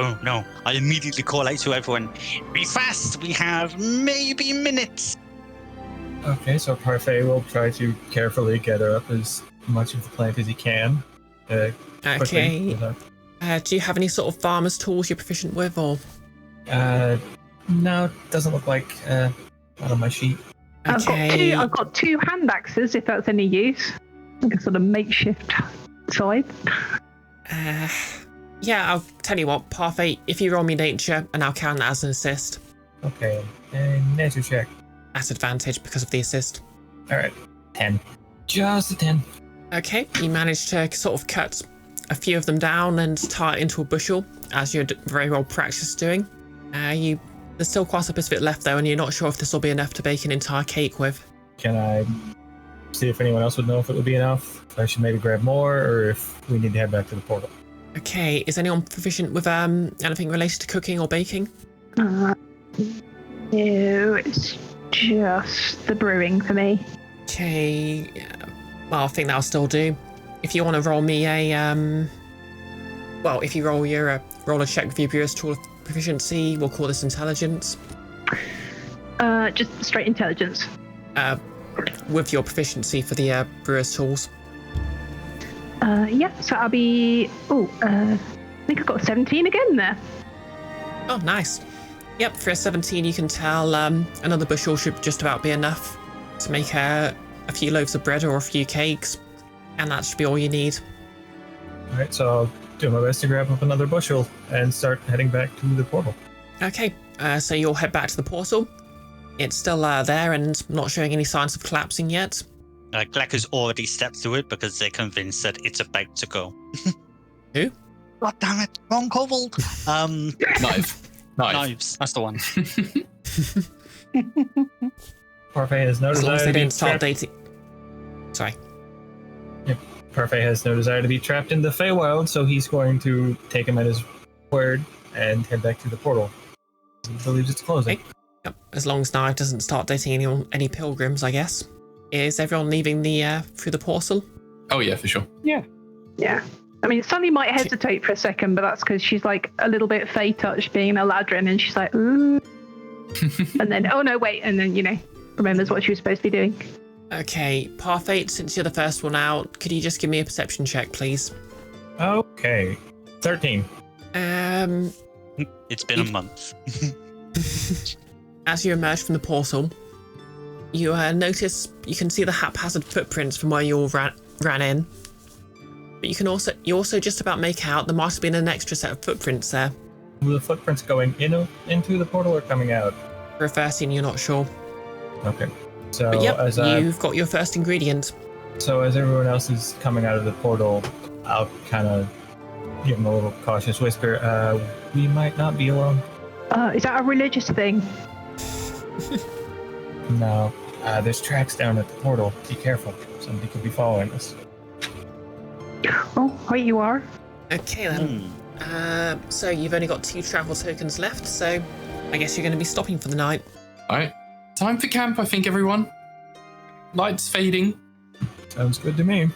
Oh no, I immediately call out to everyone, be fast, we have maybe minutes. Okay, so Parfait will try to carefully gather up as much of the plant as he can. Okay. Do you have any sort of farmer's tools you're proficient with, or? No, doesn't look like not on my sheet. Okay. I've got 2 hand axes, if that's any use. Like a sort of makeshift side. Yeah, I'll tell you what, Parfait, if you roll me nature, and I'll count that as an assist. Okay, nature check. At advantage because of the assist. Alright, 10. Just a 10. Okay, you managed to sort of cut a few of them down and tie it into a bushel, as you're very well practiced doing. There's still quite a bit of it left though, and you're not sure if this will be enough to bake an entire cake with. Can I see if anyone else would know if it would be enough? If I should maybe grab more, or if we need to head back to the portal? Okay, is anyone proficient with anything related to cooking or baking? No, it's just the brewing for me. Okay, well, I think that'll still do. If you want to roll me if you roll a check with your brewer's tool of proficiency, we'll call this intelligence. Just straight intelligence. With your proficiency for the brewer's tools. Yeah, so I'll be... I think I've got 17 again there. Oh, nice. Yep, for a 17 you can tell another bushel should just about be enough to make a few loaves of bread or a few cakes, and that should be all you need. Alright, so I'll do my best to grab up another bushel and start heading back to the portal. Okay, so you'll head back to the portal. It's still there and not showing any signs of collapsing yet. Gleck has already stepped through it because they're convinced that it's about to go. Who? God damn it, wrong kobold. Naeve. Knives, that's the one. Parfait has no As long desire as they to be didn't start trapped. dating. Sorry. Parfait has no desire to be trapped in the Feywild, so he's going to take him at his word and head back to the portal. He believes it's closing. Okay. Yep. As long as Naeve doesn't start dating any pilgrims, I guess. Is everyone leaving through the portal? Oh yeah, for sure. Yeah. I mean, Sully might hesitate for a second, but that's because she's like a little bit Fey touched being a Ladrin, and she's like, ooh. And then, oh no, wait, and then, remembers what she was supposed to be doing. Okay, Parfait, since you're the first one out, could you just give me a perception check, please? Okay. 13. It's been a month. As you emerge from the portal, you notice you can see the haphazard footprints from where you all ran in. But you also just about make out there must have been an extra set of footprints there. Were the footprints going into the portal or coming out? For a first scene, you're not sure. Okay. So But yep, as you've got your first ingredient. So as everyone else is coming out of the portal, I'll kind of give them a little cautious whisper. We might not be alone. Is that a religious thing? No. There's tracks down at the portal. Be careful. Somebody could be following us. Oh, right you are. Okay then. So you've only got 2 travel tokens left, so I guess you're going to be stopping for the night. Alright. Time for camp, I think, everyone. Lights fading. Sounds good to me.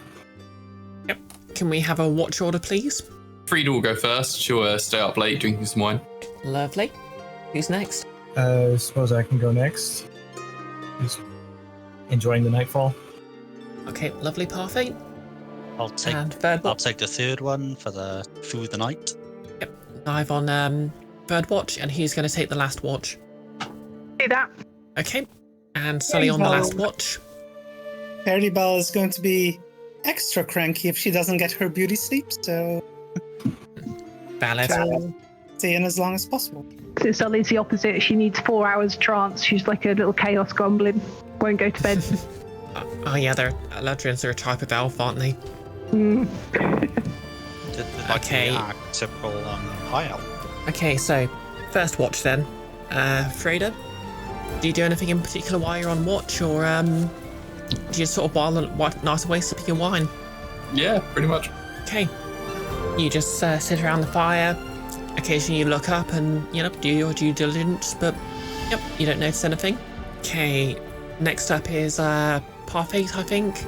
Yep. Can we have a watch order, please? Frida will go first. She'll stay up late drinking some wine. Lovely. Who's next? I suppose I can go next. Just enjoying the nightfall. Okay, lovely, Parfait. I'll take And third I'll one. take the third one for the through the night. Naeve on third watch, and who's going to take the last watch? Do that. Okay. And Sully on the last watch. Faerdibelle is going to be extra cranky if she doesn't get her beauty sleep, so Valid. stay in as long as possible. So Sully's the opposite. She needs 4 hours trance. She's like a little chaos goblin. Won't go to bed. Oh yeah, Eladrians are a type of elf, aren't they? Okay. Typical high elf. Okay, so first watch then. Frida, do you do anything in particular while you're on watch, or do you just sort of while a nice away sipping your wine? Yeah, pretty much. Okay. You just sit around the fire. Occasionally you look up and, do your due diligence, but, you don't notice anything. Okay, next up is Parfait, I think.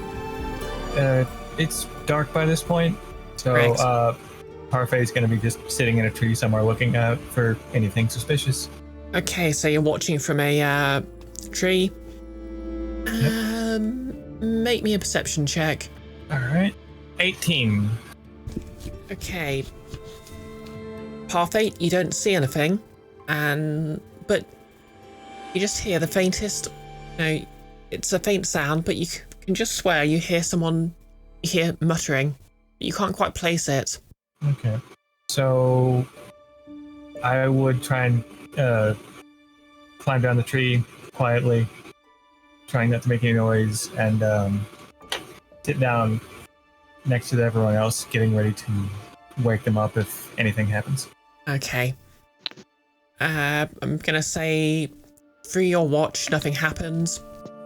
It's dark by this point, so Correct. Parfait's going to be just sitting in a tree somewhere looking out for anything suspicious. Okay, so you're watching from a tree. Make me a perception check. All right. 18. Okay. Parfait, you don't see anything, but you just hear the faintest, it's a faint sound, but you can just swear you hear someone, muttering, but you can't quite place it. Okay. So I would try and climb down the tree quietly, trying not to make any noise, and sit down next to everyone else, getting ready to wake them up if anything happens. Okay. I'm gonna say through your watch, nothing happens.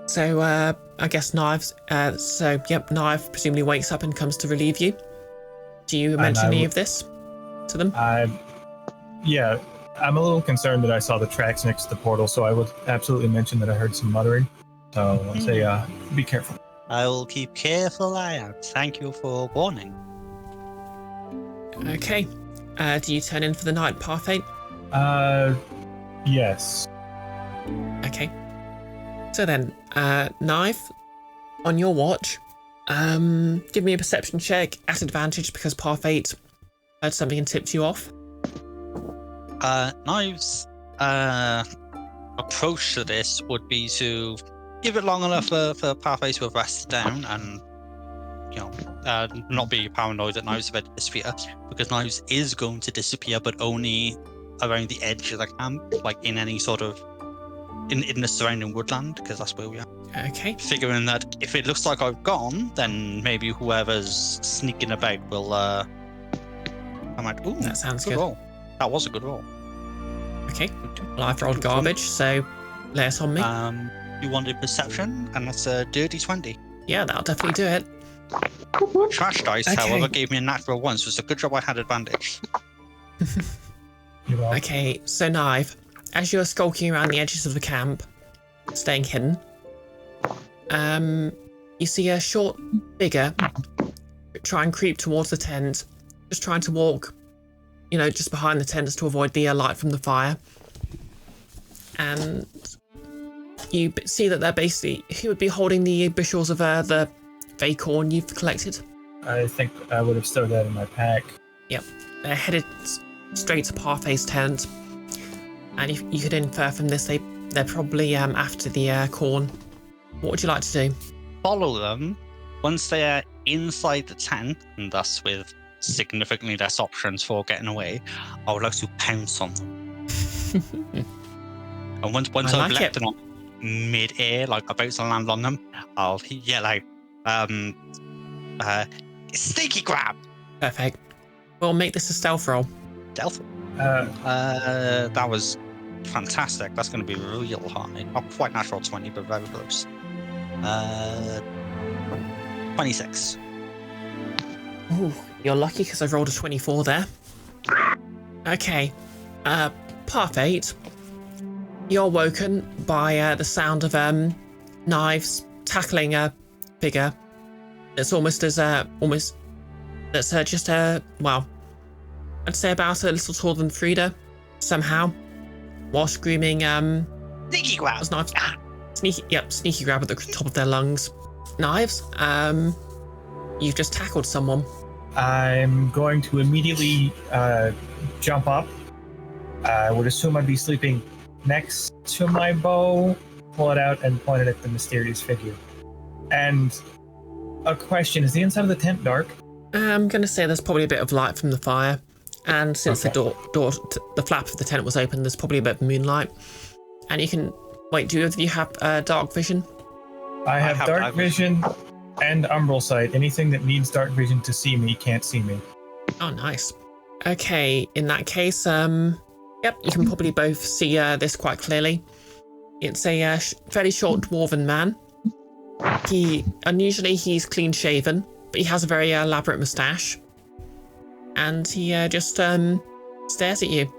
So I guess Naeve, Naeve presumably wakes up and comes to relieve you. Do you mention any of this to them? Yeah, I'm a little concerned that I saw the tracks next to the portal, so I would absolutely mention that I heard some muttering. So I'll say, be careful. I will keep careful eye out. Thank you for warning. Okay. Do you turn in for the night, Parfait? Yes. Okay. So then, Naeve, on your watch, give me a perception check at advantage because Parfait heard something and tipped you off. Naeve's approach to this would be to give it long enough for Parfait to have rested down and, not be paranoid that Naeve's about to disappear, because Naeve's is going to disappear, but only around the edge of the camp, like in any sort of in the surrounding woodland, because that's where we are. Okay. Figuring that if it looks like I've gone, then maybe whoever's sneaking about will I'm like, ooh, That sounds good. roll. That was a good roll. Okay. Well, I've rolled garbage, so lay it on me. You wanted perception, and that's a dirty 20. Yeah, that'll definitely do it. Trash dice, Okay. however, gave me a natural one, so it's a good job I had advantage. You're welcome. Okay, so Naeve, as you're skulking around the edges of the camp, staying hidden, you see a short figure try and creep towards the tent, just trying to walk, just behind the tent to avoid the light from the fire. And you see that they're basically, he would be holding the bushels of the fey corn you've collected. I think I would have stowed that in my pack. Yep, they're headed straight to Parfait's tent, and you could infer from this they're probably after the corn. What would you like to do? Follow them. Once they are inside the tent, and thus with significantly less options for getting away, I would like to pounce on them. And once I've left them on mid-air, like about to land on them, I'll yell out, sneaky grab! Perfect. Well, make this a stealth roll. Stealth. That was fantastic. That's going to be real high. Not quite natural 20, but very close. 26. Ooh, you're lucky because I've rolled a 24 there. Okay. Parfait, you're woken by the sound of knives tackling a figure. It's almost as that's just well, I'd say about a little taller than Frida, somehow, while screaming Sneaky grab! as knives, sneaky grab at the top of their lungs. Knives, you've just tackled someone. I'm going to immediately jump up I would assume I'd be sleeping next to my bow, pull it out, and point it at the mysterious figure. And a question, is the inside of the tent dark? I'm going to say there's probably a bit of light from the fire. And since the flap of the tent was open, there's probably a bit of moonlight. And you can... Wait, do you have dark vision? I have dark vision and umbral sight. Anything that needs dark vision to see me can't see me. Oh, nice. Okay, in that case, yep, you can probably both see this quite clearly. It's a fairly short dwarven man. Unusually he's clean shaven, but he has a very elaborate moustache. And he just stares at you.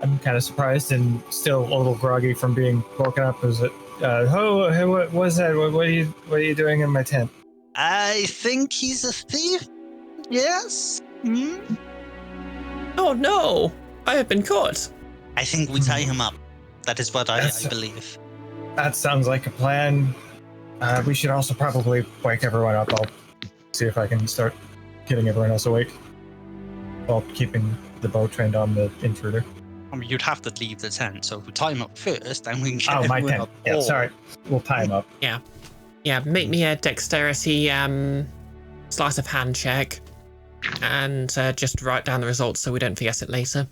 I'm kind of surprised and still a little groggy from being woken up. Is it? Hey, what was that? What are you doing in my tent? I think he's a thief. Yes. Hmm? Oh no! I have been caught. I think we tie him up. That is what I believe. That sounds like a plan. We should also probably wake everyone up. I'll see if I can start getting everyone else awake while keeping the bow trained on the intruder. I mean, you'd have to leave the tent, so if we tie him up first, then we can get Oh, my everyone tent. up. Yeah, sorry. We'll tie him up. Yeah, make me a dexterity sleight of hand check. And just write down the results so we don't forget it later.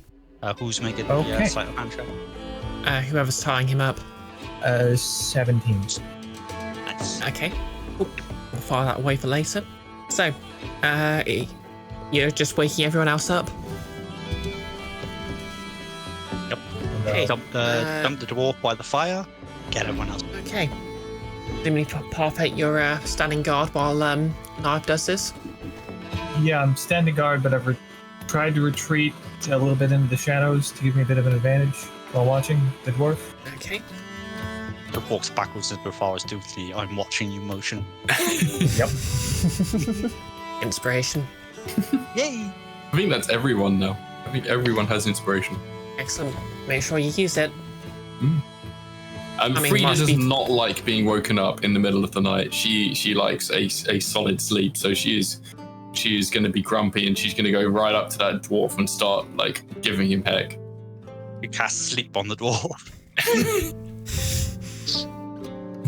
Who's making Okay. the sleight of hand check? Whoever's tying him up. 17. Nice. Okay. Cool. We'll file that away for later. So, you're just waking everyone else up. Yep. Okay. Dump the dwarf by the fire. Get everyone else. Okay. Presumably, Parfait, you're standing guard while Naeve does this. Yeah, I'm standing guard, but I've tried to retreat a little bit into the shadows to give me a bit of an advantage while watching the dwarf. Okay. The walks backwards as far as do the I'm watching you motion. Yep. Inspiration. Yay! I think that's everyone now. I think everyone has inspiration. Excellent. Make sure you use it. Frida must does be- not like being woken up in the middle of the night. She likes a solid sleep, so she's going to be grumpy and she's going to go right up to that dwarf and start giving him heck. You cast sleep on the dwarf.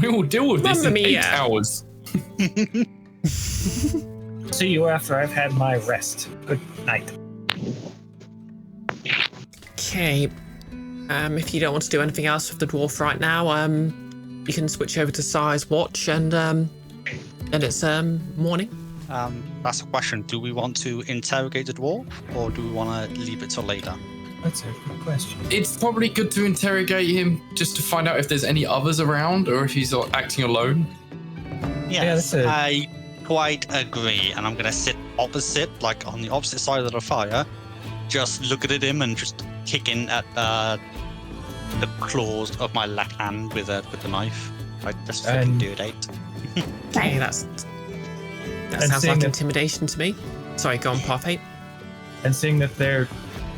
We will deal with this Mamma in 8 mia. hours. See you after I've had my rest. Good night. Okay. If you don't want to do anything else with the dwarf right now, you can switch over to Size Watch and then it's morning. That's a question. Do we want to interrogate the dwarf, or do we want to leave it till later? That's a good question. It's probably good to interrogate him just to find out if there's any others around or if he's acting alone. Yes, that's I quite agree. And I'm going to sit opposite, on the opposite side of the fire, just looking at him and just kicking at the claws of my left hand with the knife. I just fucking do it, 8. Okay, that And sounds seeing like that- intimidation to me. Sorry, go on, Parfait. And seeing that they're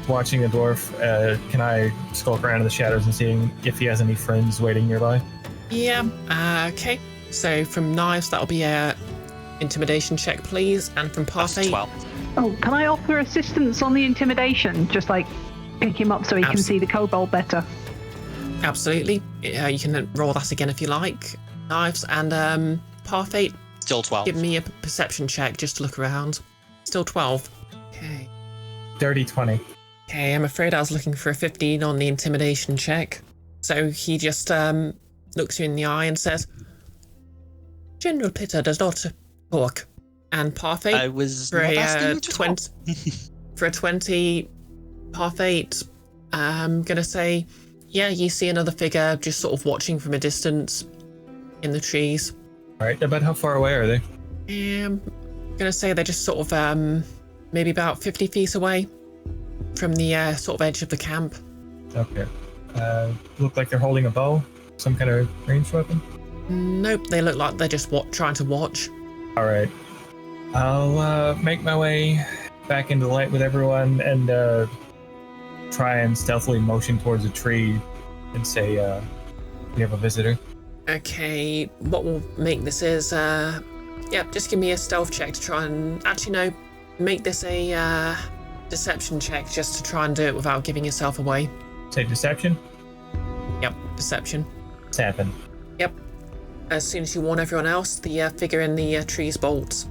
watching the dwarf, can I skulk around in the shadows and seeing if he has any friends waiting nearby? Yeah, okay. So from Knives, that'll be a intimidation check, please. And from That's Parfait, 12. Oh, can I offer assistance on the intimidation? Just pick him up so he can see the kobold better. absolutely. You can roll that again if you like. Knives and Parfait, Still 12. give me a perception check just to look around. Still 12. Okay. Dirty 20. Okay, I'm afraid I was looking for a 15 on the intimidation check. So he just looks you in the eye and says, General Pitter does not talk. And Parfait, I was for not a asking you to 20, for a 20, Parfait, I'm gonna say, yeah, you see another figure just sort of watching from a distance in the trees. Alright, about how far away are they? I'm gonna say they're just sort of maybe about 50 feet away from the sort of edge of the camp. Okay. Look like they're holding a bow? Some kind of ranged weapon? Nope, they look like they're just trying to watch. Alright. I'll make my way back into the light with everyone and try and stealthily motion towards a tree and say, we have a visitor. Okay, what will make this is, just give me a stealth check to try and, actually no, make this a deception check just to try and do it without giving yourself away. Say deception. Yep, deception. 7. Yep. As soon as you warn everyone else, the figure in the trees bolts.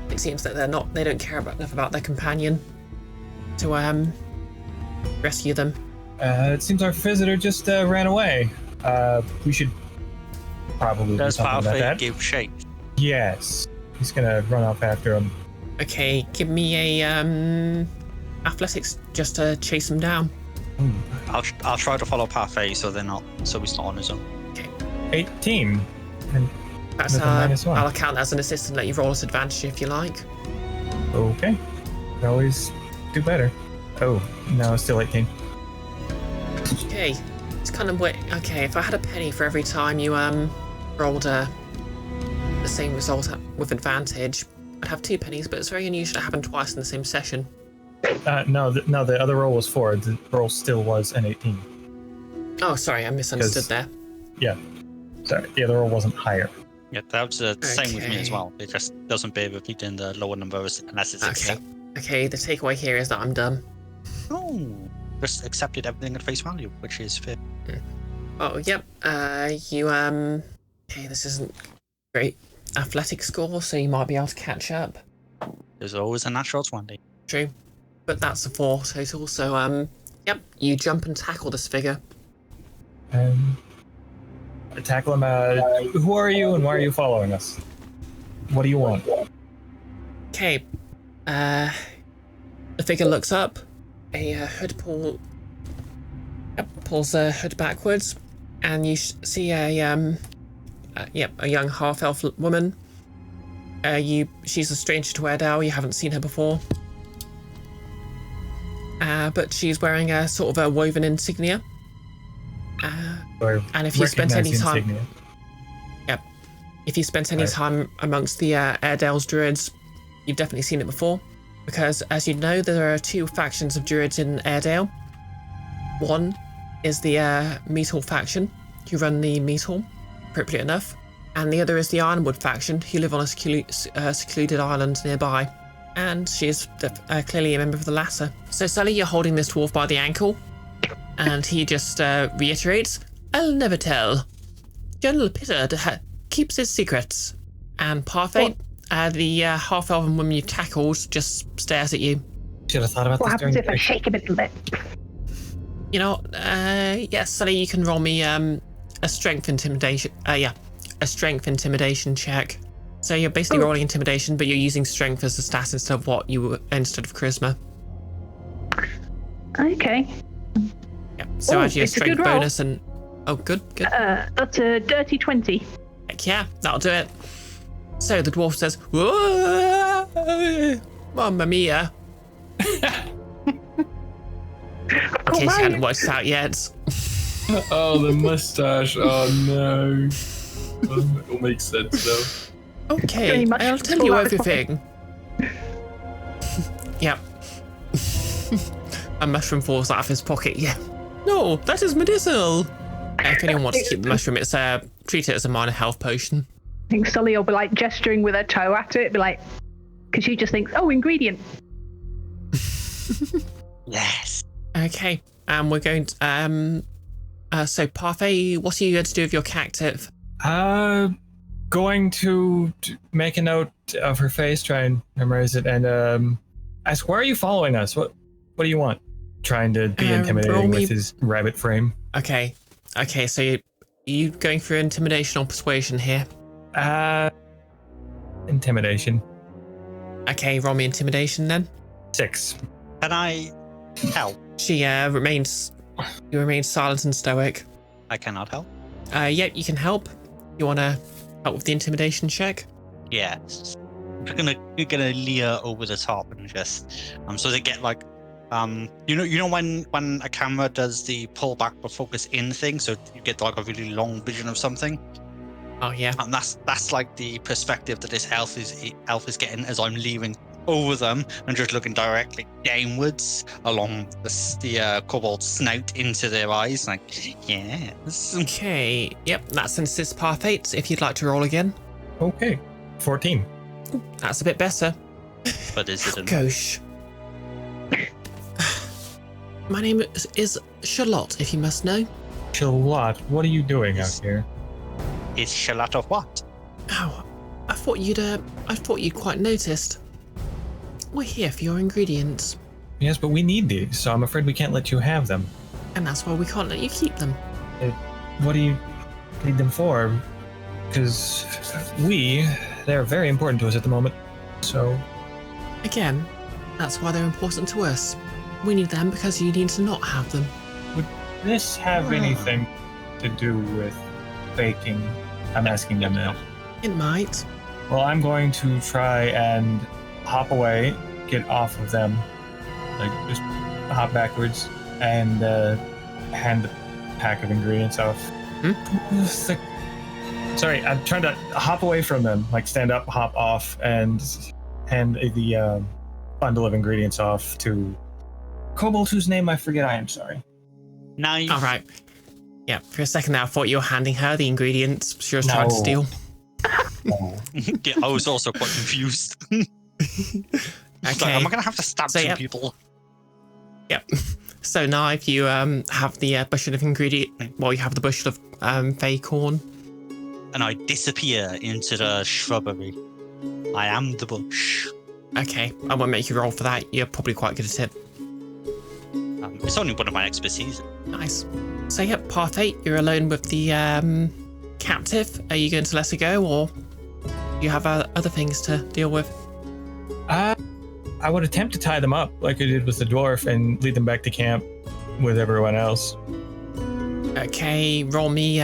It seems that they don't care enough about their companion to rescue them. It seems our visitor just ran away. We should probably do Does something about Parfait that. give shape? Yes. He's gonna run off after him. Okay, give me a athletics just to chase him down. I'll try to follow Parfait so he's not on his own. 18. And That's with a -1. I'll count that as an assist and let you roll at advantage if you like. Okay. Can always do better. Oh, no, it's still 18. Okay, it's kind of okay. If I had a penny for every time you rolled the same result with advantage, I'd have 2 pennies. But it's very unusual to happen twice in the same session. No, the other roll was 4. The roll still was an 18. Oh, sorry, I misunderstood there. Yeah. Sorry, the other roll wasn't higher. Yeah, that was the same with me as Okay. well. It just doesn't bear repeating the lower numbers unless it's Okay. accepted. Okay, the takeaway here is that I'm done. Oh, just accepted everything at face value, which is fair. Oh, yep. You okay, this isn't great athletic score, so you might be able to catch up. There's always a natural 20. True. But that's a 4 total, so yep, you jump and tackle this figure. Tackle him. Who are you and why are you following us? What do you want? Okay. The figure looks up. A hood pulls a hood backwards, and you see a young half-elf woman. She's a stranger to Faerdibelle. You haven't seen her before. But she's wearing a sort of a woven insignia. And if you spent any time, if you spent any time amongst the Airedale's druids, you've definitely seen it before. Because, as you know, there are 2 factions of druids in Airedale. One is the Meadhall faction, who run the Meadhall, appropriate enough. And the other is the Ironwood faction, who live on a secluded island nearby. And she is clearly a member of the latter. So, Sully, you're holding this dwarf by the ankle. And he just reiterates, "I'll never tell. General Pitter keeps his secrets." And Parfait, the half-elven woman you tackled, just stares at you. Should have thought about What this happens during if I shake him a little bit? You know, yes, Sully, you can roll me a strength intimidation. A strength intimidation check. So you're basically rolling intimidation, but you're using strength as a stat instead of charisma. Okay. Yeah. So add your it's a strength good roll. bonus and good. That's a dirty 20. Heck yeah, that'll do it. So the dwarf says, "Whoa, Mamma mia!" In case you hadn't watched that yet. Oh, the mustache. Oh, no. It all makes sense, though. Okay, Very much I'll tell fall you out of everything. Yep. A mushroom falls out of his pocket, yeah. No, that is medicinal. If anyone wants to keep the mushroom, treat it as a minor health potion. I think Sully will be like gesturing with her toe at it, be like, because she just thinks, oh, ingredient. Yes. Okay, and we're going to, so Parfait, what are you going to do with your cactive? Going to make a note of her face, try and memorize it, and ask, why are you following us? What do you want? Trying to be roll intimidating me- with his rabbit frame. Okay, so you going for intimidation or persuasion here? Intimidation. Okay, roll me intimidation then. 6. Can I help? She remains silent and stoic. I cannot help. Yep, you can help. You want to help with the intimidation check? Yeah. You're gonna leer over the top and just so they get like you know when a camera does the pull back but focus in thing, so you get like a really long vision of something. Oh yeah. And that's like the perspective that this elf is getting as I'm leering over them and just looking directly downwards along the kobold snout into their eyes, like yes. Okay, yep, that's an assist Parfait, if you'd like to roll again. Okay. 14. That's a bit better. But is it enough? Gosh. My name is Charlotte, if you must know. Charlotte, what are you doing out here? Is Charlotte of what? Oh, I thought you'd quite noticed. We're here for your ingredients. Yes, but we need these, so I'm afraid we can't let you have them. And that's why we can't let you keep them. What do you need them for? Because they're very important to us at the moment, so... Again, that's why they're important to us. We need them because you need to not have them. Would this have anything to do with baking? I'm asking them that. It might. Well, I'm going to try and hop away, get off of them, like just hop backwards, and hand the pack of ingredients off. Sorry, I'm trying to hop away from them, like stand up, hop off, and hand the bundle of ingredients off to Kobold, whose name I forget. I am sorry. Naeve. All right. Yeah, for a second there, I thought you were handing her the ingredients she was trying to steal. Yeah, I was also quite confused. Okay. Like, am I going to have to stab some people? Yep. So now if you have the bushel of you have the bushel of fey corn. And I disappear into the shrubbery. I am the bush. Okay, I won't make you roll for that. You're probably quite good at it. It's only one of my expertise. Nice. So yep, Parfait, you're alone with the captive. Are you going to let her go, or you have other things to deal with? I would attempt to tie them up like I did with the dwarf and lead them back to camp with everyone else. Okay, roll me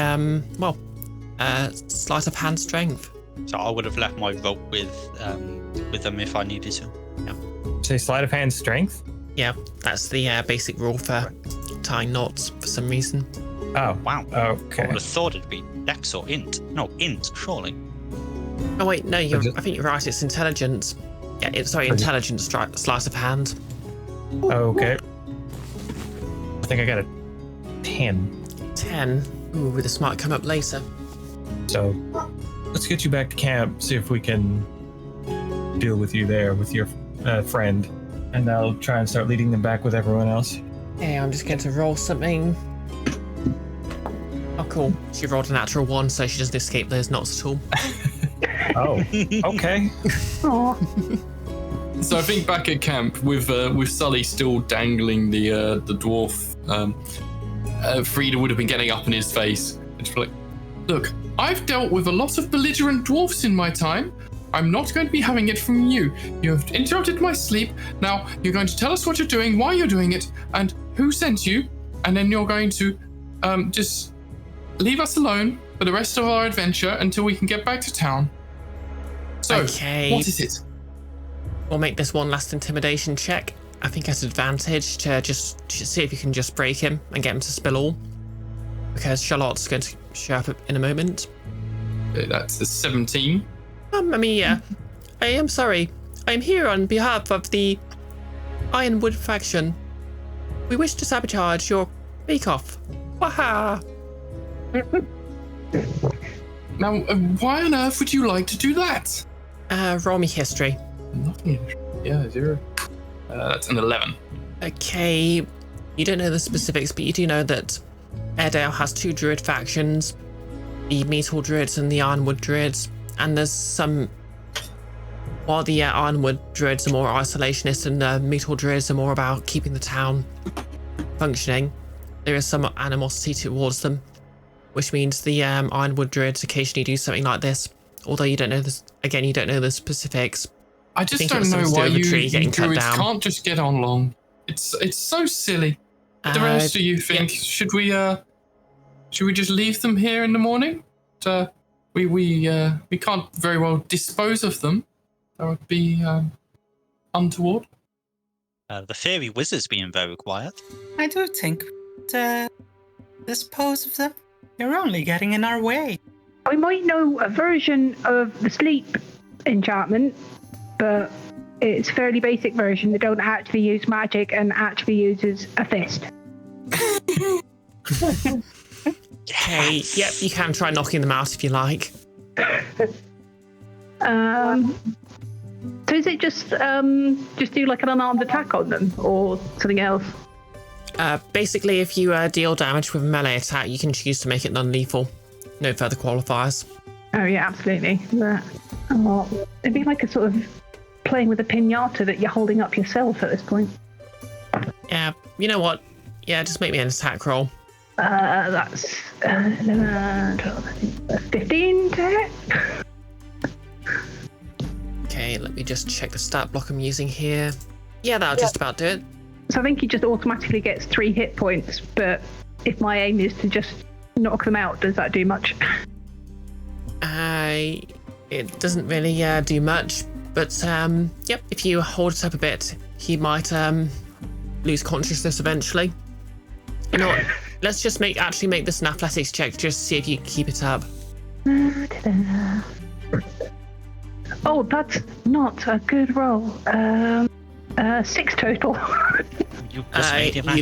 sleight of hand strength. So I would have left my rope with them if I needed to. Yeah. Say sleight of hand strength? Yeah, that's the basic rule for tying knots for some reason. Oh, Wow. okay. I would have thought it'd be Dex or Int. No, Int, surely. Oh wait, no, I think you're right. It's intelligence. Yeah, intelligence sleight of hand. Okay. I think I got a 10. 10. Ooh, this might come up later. So let's get you back to camp, see if we can deal with you there with your friend. And I'll try and start leading them back with everyone else. Okay, I'm just going to roll something. Oh, cool. She rolled a natural 1, so she doesn't escape those knots at all. Oh, okay. So I think back at camp with Sully still dangling the dwarf, Frida would have been getting up in his face and just be like, "Look, I've dealt with a lot of belligerent dwarfs in my time. I'm not going to be having it from you. You have interrupted my sleep. Now you're going to tell us what you're doing, why you're doing it, and who sent you, and then you're going to just leave us alone for the rest of our adventure until we can get back to town. So, Okay. what is it?" We'll make this one last intimidation check. I think at advantage to just see if you can just break him and get him to spill all. Because Charlotte's going to show up in a moment. That's a 17. I am sorry. I am here on behalf of the Ironwood faction. We wish to sabotage your bake-off. Waha! Now, why on earth would you like to do that? Roll me history. Nothing. Yeah, 0. That's an 11. Okay, you don't know the specifics, but you do know that Airedale has 2 druid factions, the Meadhall druids and the Ironwood druids, and there's some... While the Ironwood druids are more isolationist and the Meadhall druids are more about keeping the town functioning, there is some animosity towards them, which means the Ironwood druids occasionally do something like this, although you don't know this. Again, you don't know the specifics. I just think it don't was know something to do why with a you tree getting cut druids down. can't just get on along. It's so silly. What the rest do you think? Should we just leave them here in the morning? We can't very well dispose of them. That would be untoward. The fairy wizard's being very quiet. I do think dispose of them. You're only getting in our way. I might know a version of the sleep enchantment, but it's a fairly basic version that don't actually use magic and actually uses a fist. Okay, yep, you can try knocking them out if you like. So is it just do like an unarmed attack on them or something else? Basically, if you deal damage with a melee attack, you can choose to make it non-lethal. No further qualifiers. Oh yeah, absolutely. It'd be like a sort of playing with a pinata that you're holding up yourself at this point. Yeah, you know what? Yeah, just make me an attack roll. That's 11, 12, 15 to hit. Okay, let me just check the stat block I'm using here. Yeah, that'll just about do it. So I think he just automatically gets 3 hit points, but if my aim is to just knock them out, does that do much? It doesn't really do much, but yep, if you hold it up a bit, he might lose consciousness eventually. You know what? Let's just make this an athletics check just to see if you can keep it up. Oh, that's not a good roll. 6 total. You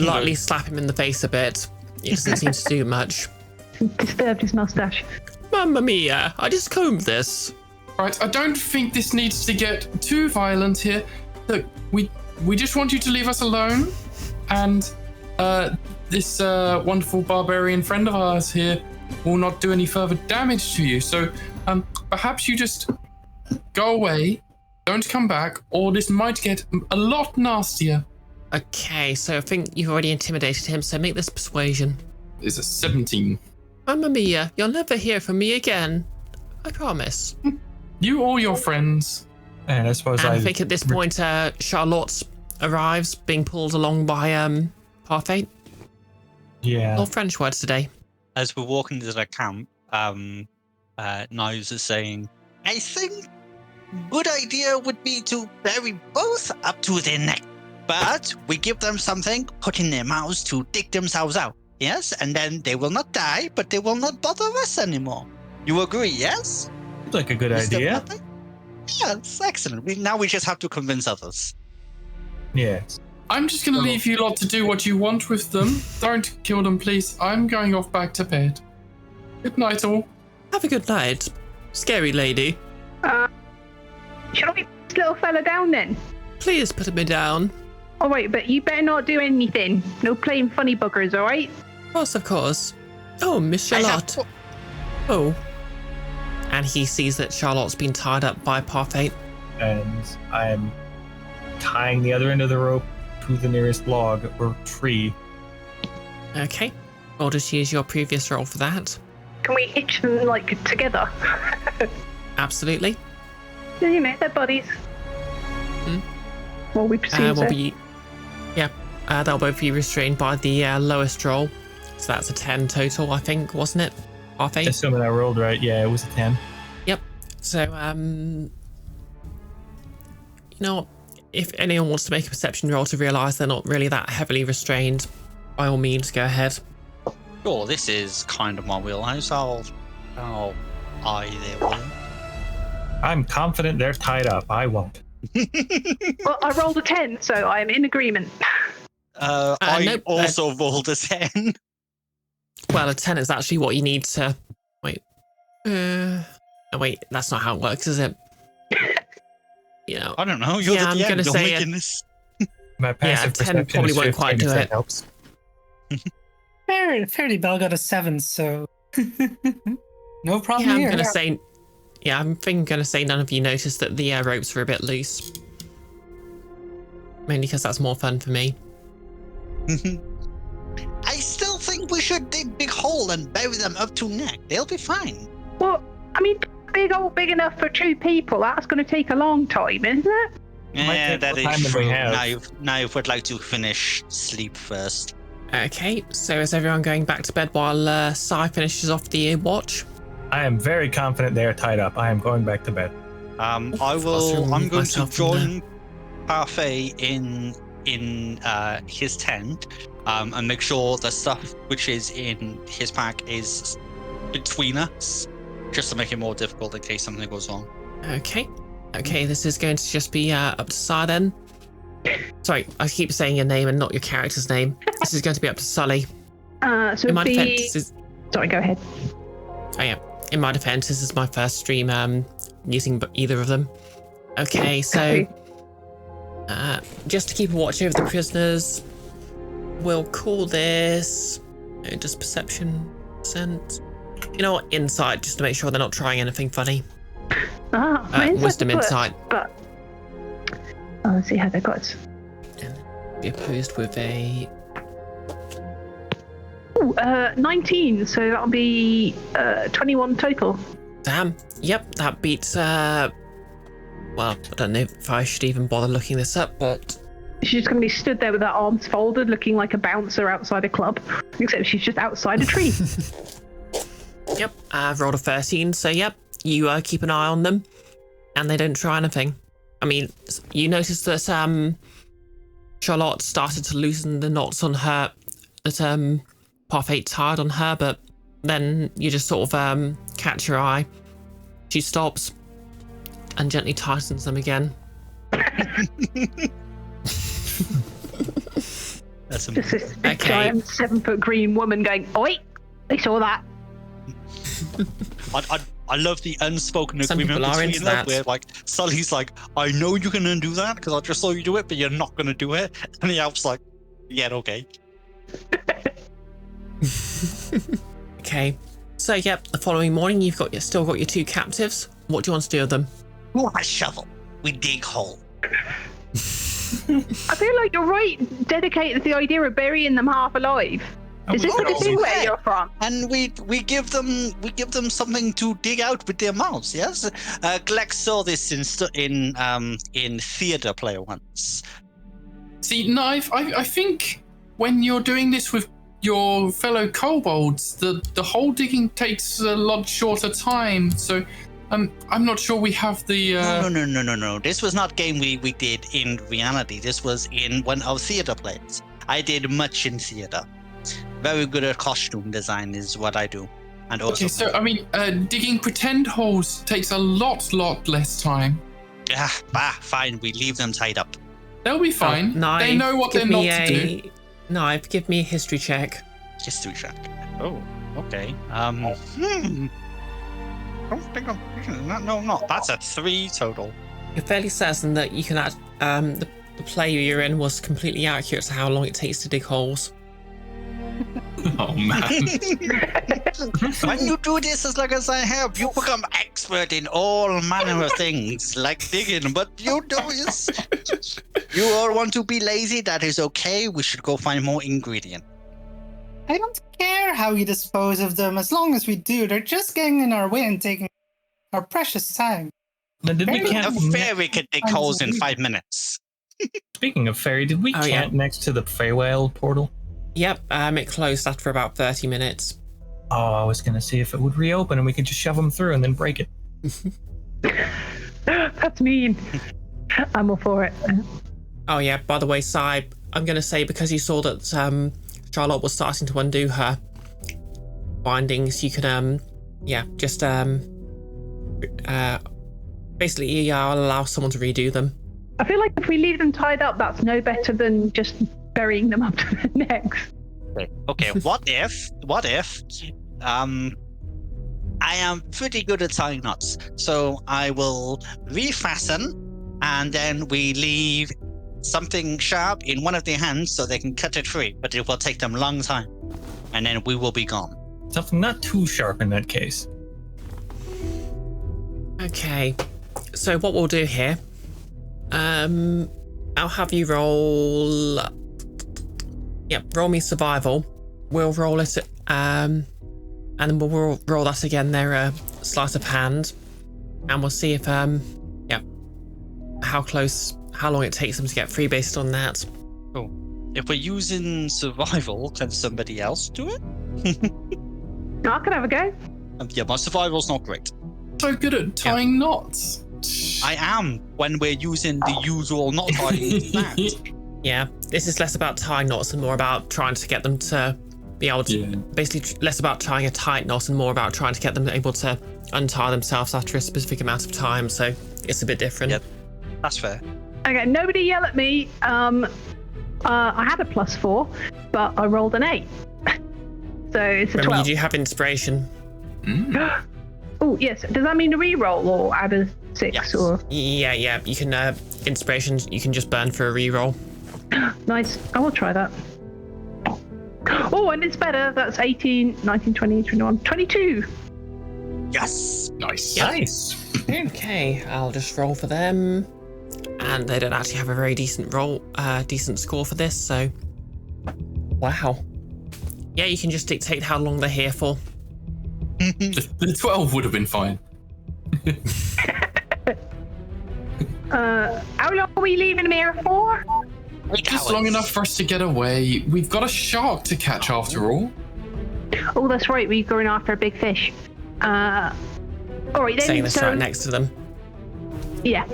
lightly slap him in the face a bit. It doesn't seem to do much. Disturbed his mustache. Mamma mia, I just combed this. Right, I don't think this needs to get too violent here. Look, we just want you to leave us alone, and this wonderful barbarian friend of ours here will not do any further damage to you. So perhaps you just go away, don't come back, or this might get a lot nastier. Okay, so I think you've already intimidated him, so make this persuasion. It's a 17. Mamma mia, you'll never hear from me again. I promise. You or your friends. And I suppose I think at this point, Charlotte arrives, being pulled along by Parfait. Yeah. All French words today. As we're walking to the camp, Naeve is saying, I think good idea would be to bury both up to their neck. But we give them something, put in their mouths to dig themselves out. Yes, and then they will not die, but they will not bother us anymore. You agree, yes? Seems like a good idea. Yes, excellent. Now we just have to convince others. Yes. I'm just going to leave you lot to do what you want with them. Don't kill them, please. I'm going off back to bed. Good night, all. Have a good night, scary lady. Shall we put this little fella down then? Please put me down. Oh wait, but you better not do anything. No playing funny buggers, alright? Of course. Oh, Miss Charlotte. Oh. And he sees that Charlotte's been tied up by Parfait. And I am tying the other end of the rope to the nearest log or tree. Okay. I'll just use your previous roll for that. Can we hitch them, like, together? Absolutely. You know, they're buddies. Well, we proceed they'll both be restrained by the lowest roll. So that's a 10 total, I think, wasn't it? Parfait? Assuming I rolled right, yeah, it was a 10. Yep. So, you know, if anyone wants to make a perception roll to realise they're not really that heavily restrained, by all means, go ahead. Sure, this is kind of my wheelhouse. I'll eye their will. I'm confident they're tied up. I won't. Well, I rolled a 10, so I am in agreement. I also rolled a 10. Well, a 10 is actually what you need to... Wait. Oh, wait, that's not how it works, is it? You know. I don't know. You're I'm going to say My passive 10 probably won't quite do it. Helps. Faerdibelle got a 7, so no problem I'm here. going to say... Yeah, I'm going to say none of you noticed that the ropes were a bit loose. Mainly because that's more fun for me. I still think we should dig a big hole and bury them up to neck. They'll be fine. Well, I mean, big enough for 2 people. That's going to take a long time, isn't it? Yeah, that is true. Naeve would like to finish sleep first. Okay, so is everyone going back to bed while Sai finishes off the watch? I am very confident they are tied up. I am going back to bed. I'm going to join Parfait in his tent and make sure the stuff which is in his pack is between us, just to make it more difficult in case something goes wrong. Okay, this is going to just be up to Sai then. Sorry, I keep saying your name and not your character's name. This is going to be up to Sully. So in my the... defense, this is... Sorry, go ahead. Oh yeah, in my defense, this is my first stream using either of them. Okay, so just to keep a watch over the prisoners, We'll call this just perception percent. You know what? Insight, just to make sure they're not trying anything funny. Wisdom insight. But let's see how they got. And be opposed with a 19. So that'll be 21 total. damn. Yep, that beats. Well, I don't know if I should even bother looking this up, but She's just going to be stood there with her arms folded, looking like a bouncer outside a club, except she's just outside a tree. Yep, I've rolled a 13, so yep, you keep an eye on them, and they don't try anything. I mean, you notice that Charlotte started to loosen the knots on her, that Parfait tied on her, but then you just sort of catch your eye. She stops and gently tightens them again. That's Just this big Okay. giant 7-foot green woman going, "Oi, they saw that." I love the unspoken Some agreement people are between into them, that. where like Sully's like, I know you're gonna do that because I just saw you do it, but you're not gonna do it, and the elf's like, yeah, okay. Okay, so yep, the following morning you've still got your 2 captives. What do you want to do with them? Who has a shovel? We dig hole. I feel like you're right, dedicated to the idea of burying them half alive. Is this the thing where you're from? And we give them something to dig out with their mouths. Yes, Glex saw this in theatre play once. See, Naeve, I think when you're doing this with your fellow kobolds, the hole digging takes a lot shorter time. So, I'm not sure we have the. No. This was not game we did in reality. This was in one of theatre plays. I did much in theatre. Very good at costume design is what I do. And also, Okay, so I mean, digging pretend holes takes a lot less time. yeah, fine. We leave them tied up. They'll be fine. Naeve, They know what they're give not me to do. Naeve, give me a history check. History check. Oh, okay. I don't think I'm. No. That's a 3 total. You're fairly certain that you can add, the play you're in was completely accurate to how long it takes to dig holes. Oh man. When you do this as long as I have, you become expert in all manner of things, like digging. But you do is, you all want to be lazy. That is okay. We should go find more ingredient. I don't care how you dispose of them as long as we do. They're just getting in our way and taking our precious time. Then did we Very camp? A fairy can dig holes in 5 minutes. Speaking of fairy, did we Oh, camp next to the Feywild portal? Yep, it closed after about 30 minutes. Oh, I was gonna see if it would reopen and we could just shove them through and then break it. That's mean. I'm all for it. Oh yeah, by the way, Sai, I'm going to say because you saw that Charlotte was starting to undo her bindings, you could, just, basically allow someone to redo them. I feel like if we leave them tied up, that's no better than just burying them up to their necks. Okay. What if? I am pretty good at tying knots, so I will refasten, and then we leave something sharp in one of their hands so they can cut it free. But it will take them a long time, and then we will be gone. Something not too sharp in that case. Okay, so what we'll do here, I'll have you roll. Roll me survival. We'll roll it, and then we'll roll that again. They're a sleight of hand, and we'll see if how long it takes them to get free based on that. Oh, if we're using survival, can somebody else do it? I can have a go. Yeah, my survival's not great. So good at tying knots. I am when we're using the usual knot tying that. Yeah, this is less about tying knots and more about trying to get them to be able to, basically less about tying a tight knot and more about trying to get them able to untie themselves after a specific amount of time, so it's a bit different. Yep, that's fair. Okay, nobody yell at me. I had a +4, but I rolled an 8. So it's a Remember, 12. you do have inspiration. Oh, yes. Does that mean a reroll or add a 6? Yes. Or Yeah, you can, inspiration, you can just burn for a reroll. Nice. I will try that. Oh, and it's better. That's 18, 19, 20, 21, 22. Yes. Nice. Nice. Okay, I'll just roll for them. And they don't actually have a very decent decent score for this, so... Wow. Yeah, you can just dictate how long they're here for. The 12 would have been fine. How long are we leaving them here for? Just long enough for us to get away. We've got a shark to catch after all. Oh, that's right. We're going after a big fish. All right then. Saying this so, right next to them. Yeah.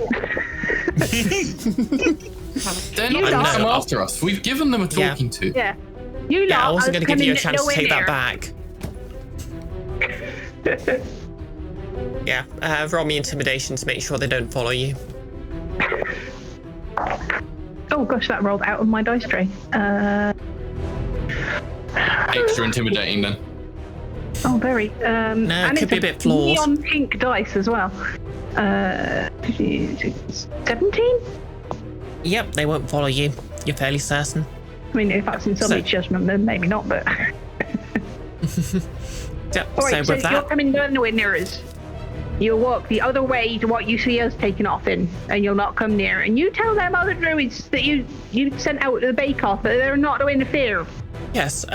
They're You not going to lot- come after us. We've given them a Yeah. talking to. Yeah. You Yeah, I lot wasn't are going to give you a coming chance to nowhere take that near. back. Yeah, roll me intimidation to make sure they don't follow you. Oh gosh, that rolled out of my dice tray. Extra intimidating then. Oh, very. No, and it could it's be a bit flawed. Neon pink dice as well. 17? Yep, they won't follow you. You're fairly certain. I mean, if that's in Sully's judgment, then maybe not, but... Yep, Alright, so so with you're that, coming nowhere near us. You'll walk the other way to what you see us taking off in, and you'll not come near. And you tell them other druids that you sent out to the bake-off that they're not to interfere. yes,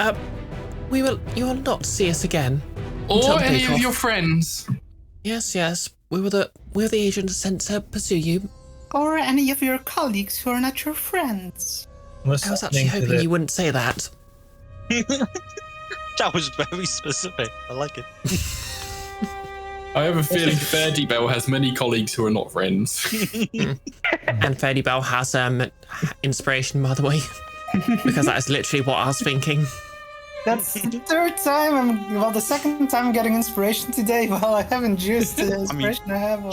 you will not see us again. Or Until any takeoff. of your friends. Yes, we were the agents sent to pursue you. Or any of your colleagues who are not your friends. I was actually hoping you wouldn't say that. That was very specific. I like it. I have a feeling Faerdibelle has many colleagues who are not friends. And Faerdibelle has inspiration, by the way, because that is literally what I was thinking. That's the third time the second time I'm getting inspiration today. Well, I haven't used the inspiration I have.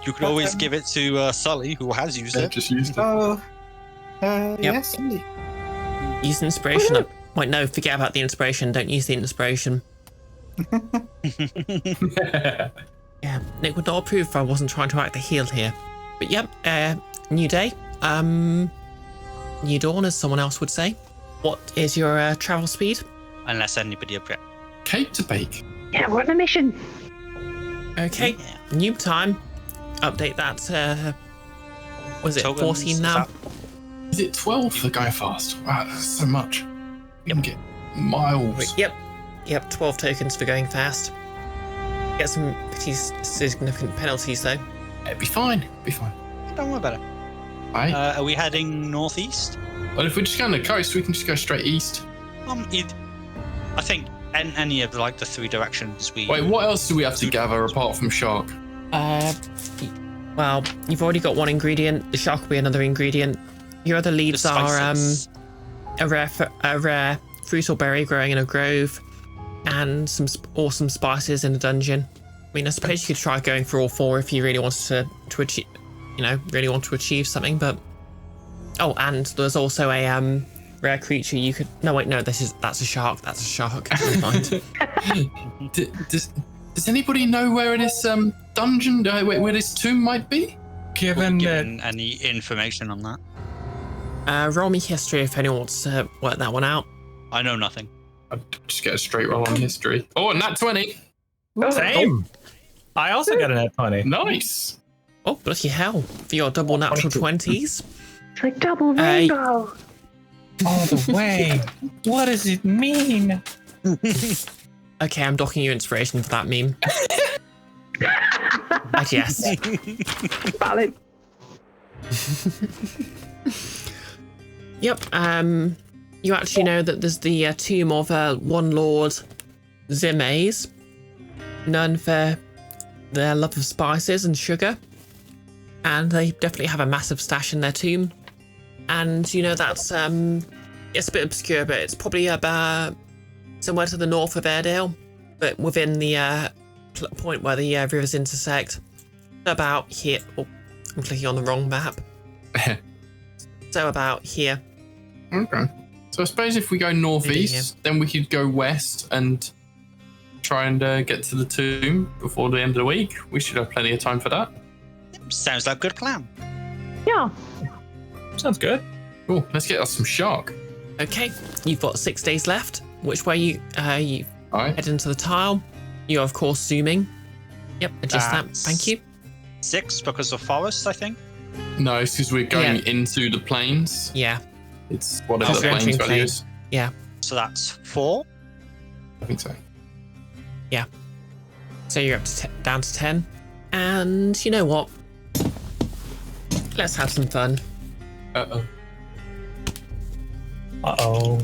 You could always give it to Sully, who has used it. Just used it. Oh, yes, indeed. Use inspiration. Wait, no, forget about the inspiration. Don't use the inspiration. Yeah, Nick would not approve if I wasn't trying to act the heel here. But yep, new day. New dawn, as someone else would say. What is your travel speed? Unless anybody objects. Cake to bake. Yeah, we're on a mission. Okay, Yeah. new time. Update that. Was it Tokens, 14 now? Is it 12 for Go Fast? Wow, that's so much. You can get miles. Yep, 12 tokens for going fast. Get some pretty significant penalties though. It'd be fine. Don't worry about it. Right? Are we heading northeast? Well, if we just go on the coast, we can just go straight east. I think any of the 3 directions we. Wait, what else do we have to gather apart from shark? Well, you've already got one ingredient. The shark will be another ingredient. Your other leads The are spices. a rare fruit or berry growing in a grove, and some awesome spices in a dungeon. I mean, I suppose you could try going for all 4 if you really wanted to achieve, really want to achieve something. But and there's also a rare creature you could. No, wait, no, that's a shark. That's a shark. Never mind. Does anybody know where this dungeon, where this tomb might be? Given that any information on that? Roll me history if anyone wants to work that one out. I know nothing. I'd just get a straight roll on history. Oh, and nat 20. same. I also got a net 20. Nice. Oh, bloody hell! For your double natural 20s. It's like double rainbow. All the way. What does it mean? Okay, I'm docking you inspiration for that meme. But yes. Valid. Yep. You actually know that there's the tomb of one Lord Zimays, known for their love of spices and sugar, and they definitely have a massive stash in their tomb. And you know that's it's a bit obscure, but it's probably about somewhere to the north of Airedale, but within the point where the rivers intersect. About here. Oh, I'm clicking on the wrong map. So about here. Okay. So I suppose if we go northeast, then we could go west and try and get to the tomb before the end of the week. We should have plenty of time for that. Sounds like a good plan. Yeah. Sounds good. Cool. Let's get us some shark. Okay, you've got 6 days left. which way you head into the tile. You're of course zooming. Yep, adjust that. Thank you. 6 because of forest, I think. No, it's because we're going into the plains. Yeah. It's whatever the Because we're plains entering value is. Yeah. So that's 4. I think so. So you're up to down to 10. And you know what? Let's have some fun. Uh-oh. Uh-oh.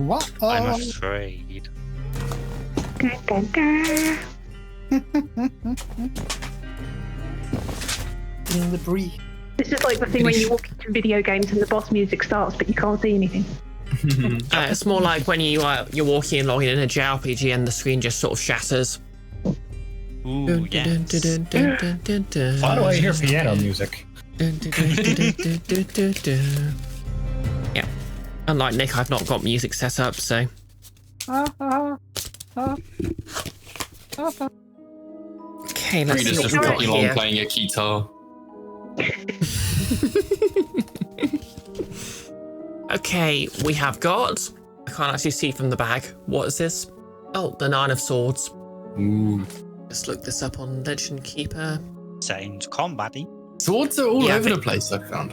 What? I'm afraid. In the breeze. This is like the thing when you walk into video games and the boss music starts, but you can't see anything. It's more like when you're walking along in a JRPG and the screen just sort of shatters. Ooh, yes. Why do I hear piano music? Yeah. Unlike Nick, I've not got music set up, so. Okay, let's Frida's see just what we've got copying along here. playing a guitar. Okay, we have got. I can't actually see from the bag. What is this? Oh, the 9 of Swords. Ooh. Let's look this up on Legend Keeper. Sounds combat-y. Swords are all Yeah, over but- the place, I've found.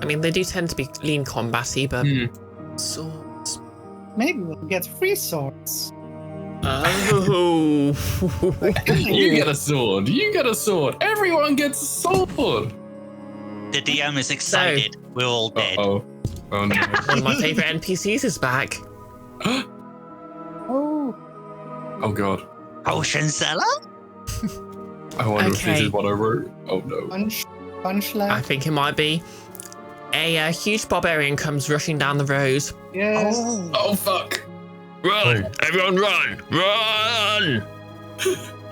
I mean, they do tend to be lean combat-y, but swords. Maybe we'll get free swords. Oh. You get a sword. You get a sword. Everyone gets a sword. The DM is excited. We're all dead. Uh-oh. Oh, no. One of my favourite NPCs is back. Oh, Oh, God. Potion seller? I wonder if this Okay. is what I wrote. Oh, no. punch I lag. think it might be. A huge barbarian comes rushing down the road. Yes. Oh, fuck. Run! Everyone run! Run!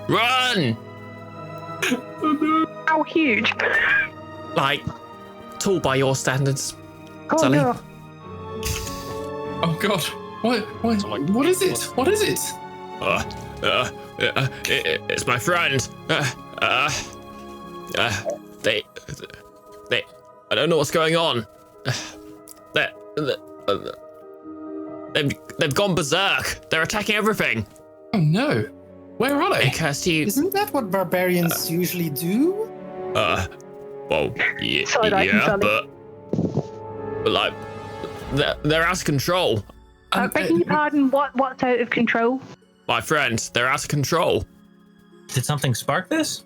Run! How huge? Like, tall by your standards. Oh Sully? no. Oh, God. What is it? What is it? It's my friend. They, I don't know what's going on. They've gone berserk. They're attacking everything. Oh, no. Where are They they? cursed you. Isn't that what barbarians usually do? Well, Side-eye from yeah, Sully. but like, they're out of control. Begging your pardon, what's out of control? My friend, they're out of control. Did something spark this?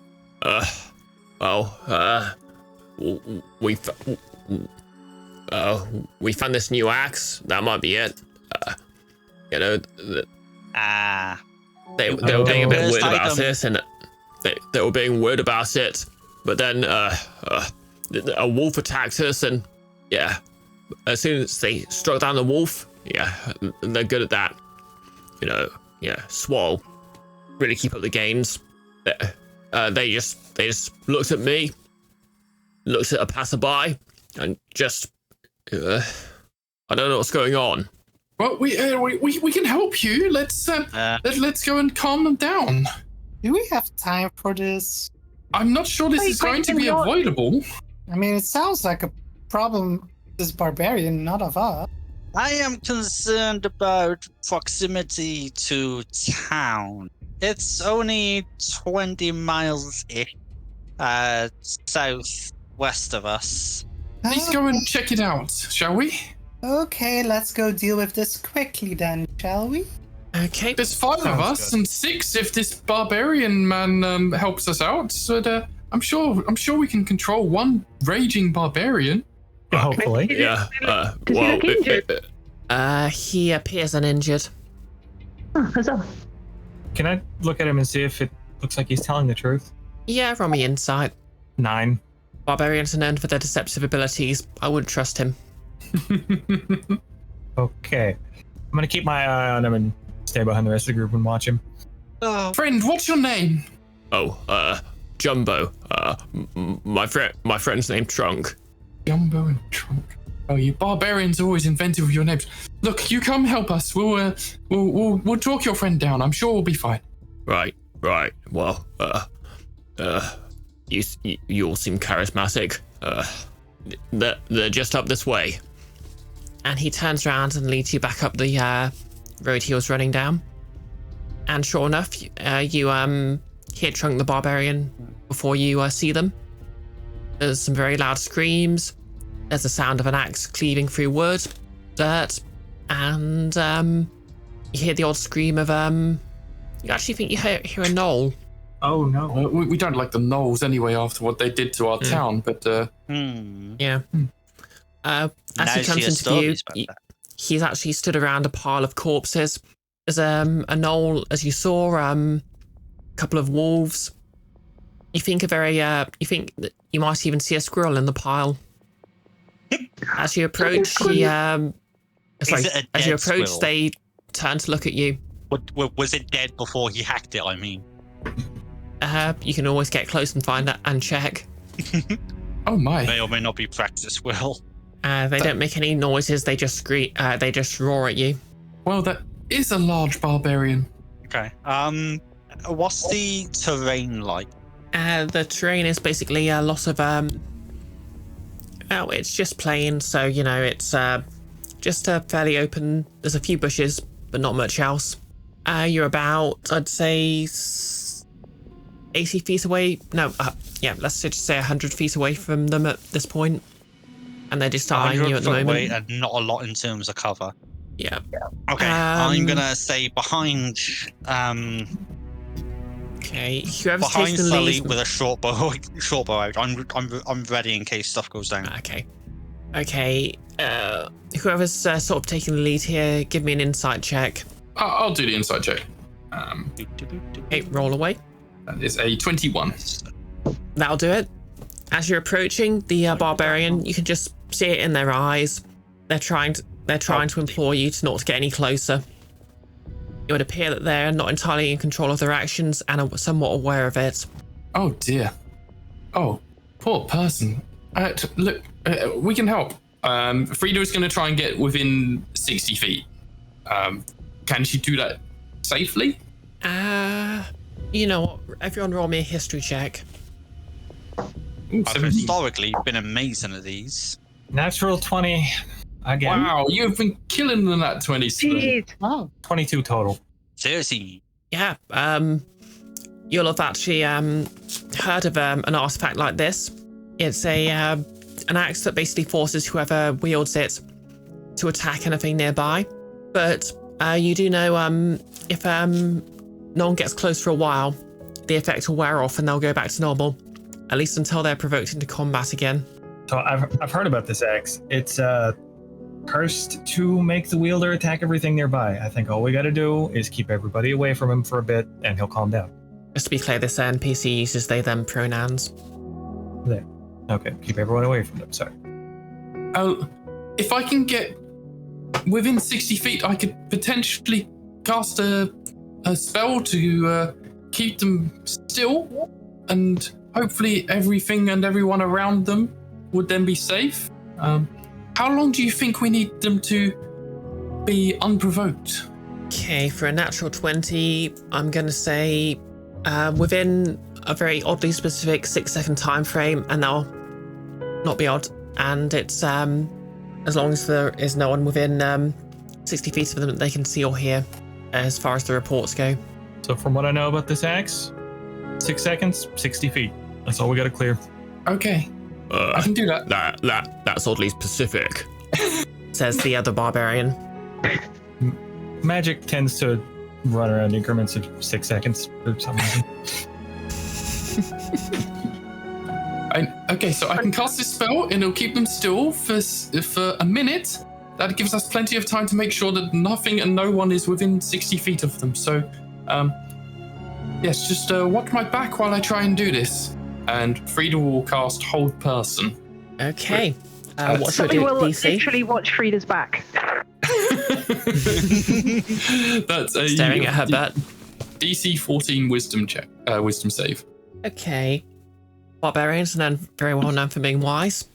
We found this new axe. That might be it. You know, they were being a bit First weird about item. it, and they were being weird about it. But then a wolf attacked us, and yeah, as soon as they struck down the wolf, yeah, they're good at that. You know, yeah, swole. Really keep up the gains. They just looked at me, looked at a passerby, and just I don't know what's going on. Well, we can help you. Let's go and calm them down. Do we have time for this? I'm not sure this Wait, is going to wait, be what? avoidable. I mean, it sounds like a problem this barbarian, not of us. I am concerned about proximity to town. It's only 20 miles-ish southwest of us. Let's go and check it out, shall we? Okay, let's go deal with this quickly then, shall we? Okay. There's 5 of Sounds us good. and 6 if this barbarian man helps us out. So I'm sure we can control one raging barbarian. Hopefully. Yeah. Does he look injured? He appears uninjured. Oh, huzzah. Can I look at him and see if it looks like he's telling the truth? Yeah, from the inside. 9. Barbarians are known for their deceptive abilities. I wouldn't trust him. Okay. I'm gonna keep my eye on him and stay behind the rest of the group and watch him. Oh, Friend, what's your name? Oh, Jumbo. My friend's named Trunk. Jumbo and Trunk. Oh, you barbarians are always inventive with your names. Look, you come help us. We'll talk your friend down. I'm sure we'll be fine. Right. Well, you all seem charismatic. They're just up this way. And he turns around and leads you back up the road he was running down. And sure enough, you hear Trunk the Barbarian before you see them. There's some very loud screams. There's the sound of an axe cleaving through wood, dirt, and you hear the odd scream of you actually think you hear a gnoll. Oh no. We don't like the gnolls anyway after what they did to our town, but Yeah. As he comes into view, he's actually stood around a pile of corpses. There's a gnoll, as you saw, a couple of wolves. You think that you might even see a squirrel in the pile. As you approach, they turn to look at you. Was it dead before he hacked it, I mean? You can always get close and find that and check. Oh my. May or may not be practiced well. They don't make any noises, they just scream, they just roar at you. Well, that is a large barbarian. Okay. What's the terrain like? The terrain is basically a lot of it's just plain, so it's just a fairly open. There's a few bushes, but not much else. You're about, I'd say, 80 feet away. No, let's just say 100 feet away from them at this point. And they're just eyeing you at the moment. Away and not a lot in terms of cover. Yeah. Okay, I'm gonna say behind. Okay, whoever's behind taking the Sully lead with a short bow out. I'm ready in case stuff goes down. Okay. Whoever's sort of taking the lead here, give me an insight check. I'll do the insight check. Okay, roll away. That is a 21. That'll do it. As you're approaching the barbarian, you can just see it in their eyes. They're trying to implore you to not get any closer. It would appear that they're not entirely in control of their actions and are somewhat aware of it. Oh dear. Oh, poor person. Look, we can help. Frida is going to try and get within 60 feet. Can she do that safely? You know what? Everyone roll me a history check. Ooh, I've 17. historically been amazing at these. Natural 20 again. Wow, you've been killing them at 20. Jeez. Oh, 22 total. Seriously. Yeah. You'll have actually heard of an artifact like this. It's an axe that basically forces whoever wields it to attack anything nearby. But you do know if no one gets close for a while, the effect will wear off and they'll go back to normal. At least until they're provoked into combat again. So I've heard about this axe. It's cursed to make the wielder attack everything nearby. I think all we got to do is keep everybody away from him for a bit, and he'll calm down. Just to be clear, this NPC uses they them pronouns. There. Okay, keep everyone away from them. Sorry. Oh, if I can get within 60 feet, I could potentially cast a spell to keep them still, and hopefully everything and everyone around them would then be safe. How long do you think we need them to be unprovoked? Okay, for a natural 20, I'm going to say within a very oddly specific 6-second time frame, and they'll not be odd. And it's as long as there is no one within 60 feet of them that they can see or hear, as far as the reports go. So from what I know about this axe, 6 seconds, 60 feet. That's all we got to clear. Okay, I can do that. That's oddly specific, says the other barbarian. Magic tends to run around increments of 6 seconds for some reason. Okay, so I can cast this spell and it'll keep them still for a minute. That gives us plenty of time to make sure that nothing and no one is within 60 feet of them. So, yes, just watch my back while I try and do this. And Frida will cast Hold Person. Okay. What should I We do? will DC? literally watch Frida's back. That's a Staring at her butt. DC 14 wisdom check, wisdom save. Okay. Barbarians are known, very well known for being wise.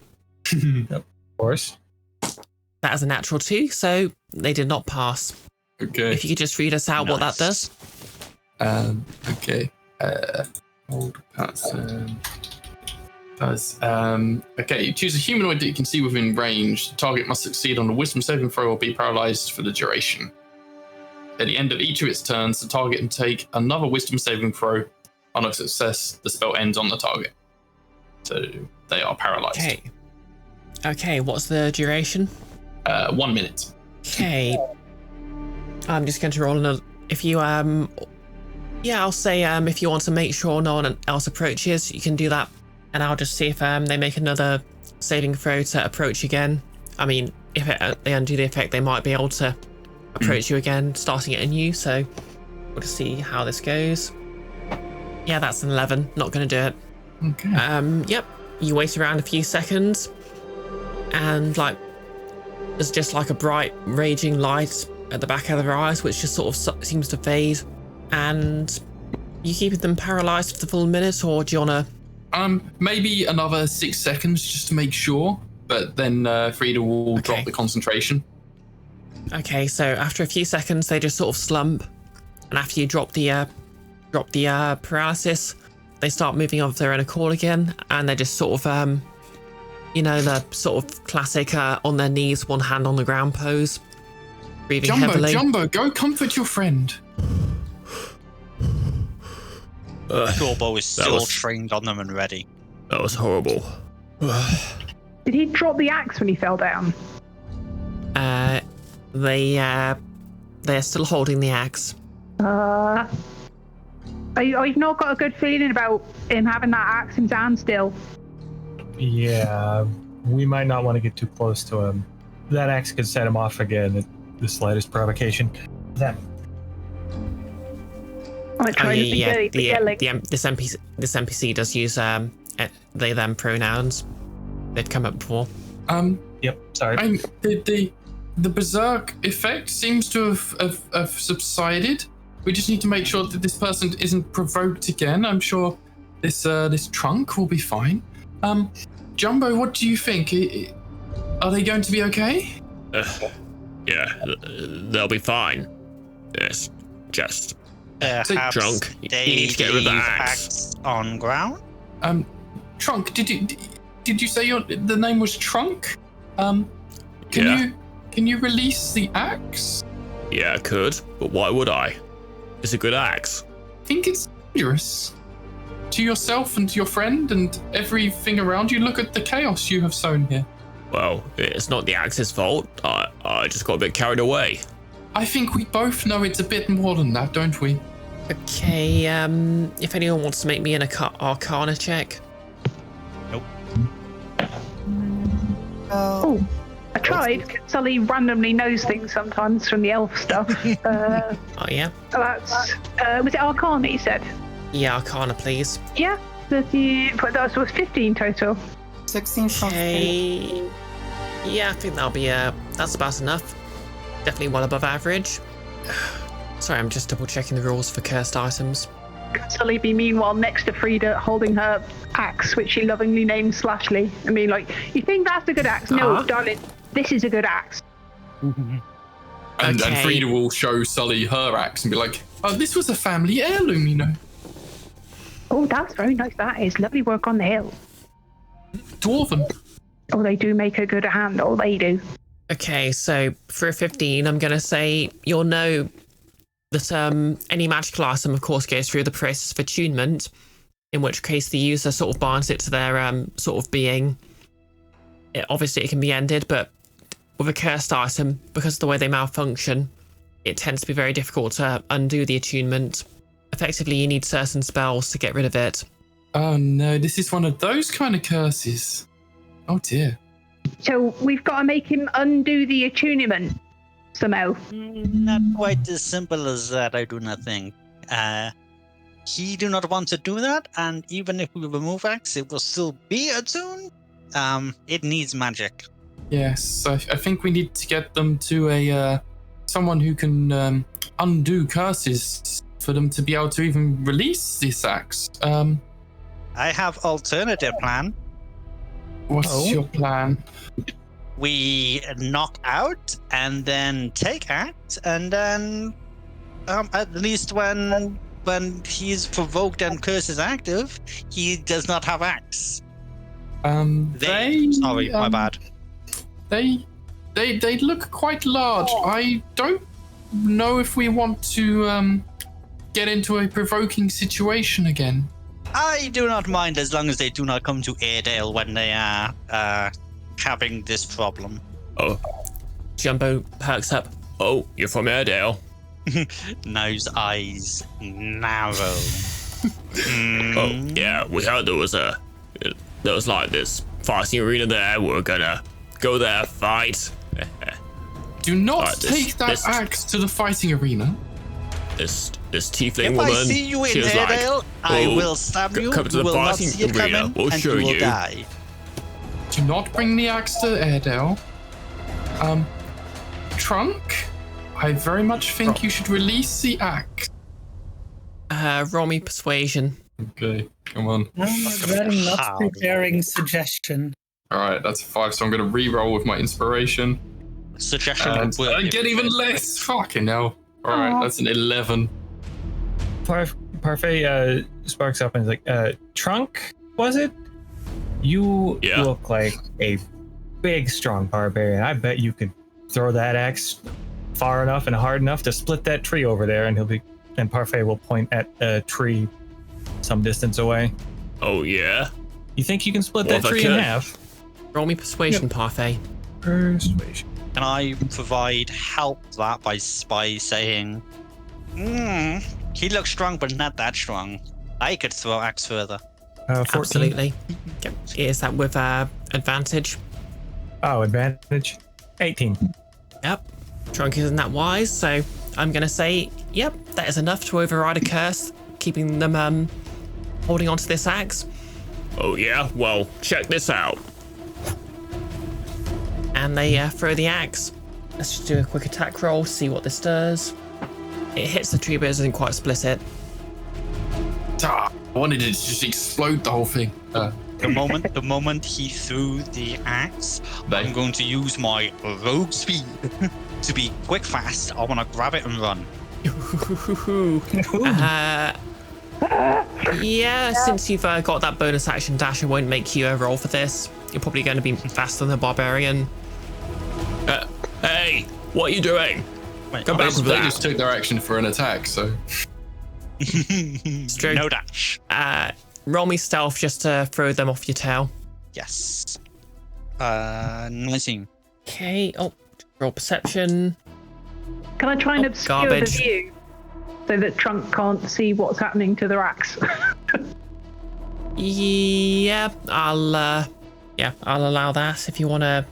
Of course. That is a natural 2, so they did not pass. Okay. If you could just read us out what that does. Okay. Hold person. Does. Okay, you choose a humanoid that you can see within range. The target must succeed on a wisdom saving throw or be paralyzed for the duration. At the end of each of its turns, the target can take another wisdom saving throw. On a success, the spell ends on the target. So they are paralyzed. Okay, what's the duration? 1 minute. Okay. I'm just going to roll another. If you, yeah, I'll say, if you want to make sure no one else approaches, you can do that. And I'll just see if they make another saving throw to approach again. I mean, if they undo the effect, they might be able to approach you again, starting it anew. So we'll just see how this goes. Yeah, that's an 11. Not going to do it. Okay. Yep. You wait around a few seconds, and like there's just like a bright, raging light at the back of their eyes, which just sort of seems to fade. And you keep them paralyzed for the full minute, or do you wanna? Maybe another 6 seconds just to make sure, but then Frida will drop the concentration. Okay, so after a few seconds, they just sort of slump, and after you drop the paralysis, they start moving of their own accord again, and they're just sort of, you know, the sort of classic on their knees, one hand on the ground pose, breathing heavily. Jumbo, go comfort your friend. Corbo is still trained on them and ready. That was horrible. Did he drop the axe when he fell down? They're still holding the axe. I've not got a good feeling about him having that axe in his hand still. Yeah, we might not want to get too close to him. That axe could set him off again at the slightest provocation. That. This NPC does use they them pronouns. They've come up before. Yep. Sorry. The berserk effect seems to have subsided. We just need to make sure that this person isn't provoked again. I'm sure this trunk will be fine. Jumbo, what do you think? Are they going to be okay? Yeah, they'll be fine. Yes, just drunk. You need to get rid of the axe on ground. Trunk. Did you say the name was Trunk? Can you release the axe? Yeah, I could, but why would I? It's a good axe. I think it's dangerous to yourself and to your friend and everything around you. Look at the chaos you have sown here. Well, it's not the axe's fault. I just got a bit carried away. I think we both know it's a bit more than that, don't we? Okay, if anyone wants to make me an Arcana check. Nope. Oh, I tried. Sully randomly knows things sometimes from the elf stuff. Oh, yeah? That's, was it Arcana you said? Yeah, Arcana, please. Yeah, but that was 15 total. 16 Okay. Yeah, I think that'll be, that's about enough. Definitely well above average. Sorry, I'm just double checking the rules for cursed items. Sully be meanwhile next to Frida holding her axe, which she lovingly named Slashly. I mean, like, you think that's a good axe? No, darling, this is a good axe. And Frida will show Sully her axe and be like, oh, this was a family heirloom, you know. Oh, that's very nice. That is lovely work on the hill. Dwarven. Oh, they do make a good hand. Oh, they do. Okay, so for a 15, I'm going to say you'll know that any magical item, of course, goes through the process of attunement, in which case the user sort of binds it to their sort of being. Obviously, it can be ended, but with a cursed item, because of the way they malfunction, it tends to be very difficult to undo the attunement. Effectively, you need certain spells to get rid of it. Oh no, this is one of those kind of curses. Oh dear. So we've got to make him undo the attunement somehow. Not quite as simple as that, I do not think. He do not want to do that, and even if we remove X, it will still be attuned. It needs magic. Yes, I think we need to get them to a someone who can undo curses for them to be able to even release this axe. I have alternative plan. What's your plan? We knock out and then take act, and then at least when he's provoked and curse is active, he does not have axe. Sorry, my bad. They look quite large. I don't know if we want to get into a provoking situation again. I do not mind as long as they do not come to Airedale when they are having this problem. Oh, Jumbo perks up. Oh, you're from Airedale. Nose eyes narrow. Oh, yeah, we heard there was like this fighting arena there. We're gonna go there, fight. Do not Right, take that axe to the fighting arena. This tiefling If woman. I see you in she was like, Airedale, I "Oh, will stab you. come to You the will not fighting see it arena. coming, We'll and show you will you." die. Do not bring the axe to Airedale. Trunk, I very much think you should release the axe. Roll me persuasion. Okay, come on. I'm regretting not preparing suggestion. All right, that's a 5, so I'm going to re-roll with my inspiration. Suggestion And would work. get even less. Fucking hell. All right, that's an 11. Parfait sparks up and is like, Trunk, was it? You look like a big, strong barbarian. I bet you could throw that axe far enough and hard enough to split that tree over there, and Parfait will point at a tree some distance away. Oh, yeah? You think you can split that tree in half? Roll me persuasion, Parfait. Persuasion. Can I provide help that by saying, he looks strong, but not that strong. I could throw axe further. 14. Absolutely. Yep. Is that with advantage? Oh, advantage. 18. Yep. Trunk isn't that wise, so I'm going to say, yep, that is enough to override a curse, keeping them holding onto this axe. Oh, yeah? Well, check this out. And they throw the axe. Let's just do a quick attack roll, see what this does. It hits the tree, but it doesn't quite split it. I wanted it to just explode the whole thing. The moment he threw the axe, I'm going to use my rogue speed to be quick, fast. I want to grab it and run. Yeah, since you've got that bonus action dash, I won't make you roll for this. You're probably going to be faster than the barbarian. Hey, what are you doing? Wait, Go back with They that. just took their action for an attack, so. It's true. No dash. Roll me stealth just to throw them off your tail. Yes. 19. Okay. Oh, roll perception. Can I try and obscure garbage. the view so that Trunk can't see what's happening to their axe? Yeah, I'll allow that if you want to.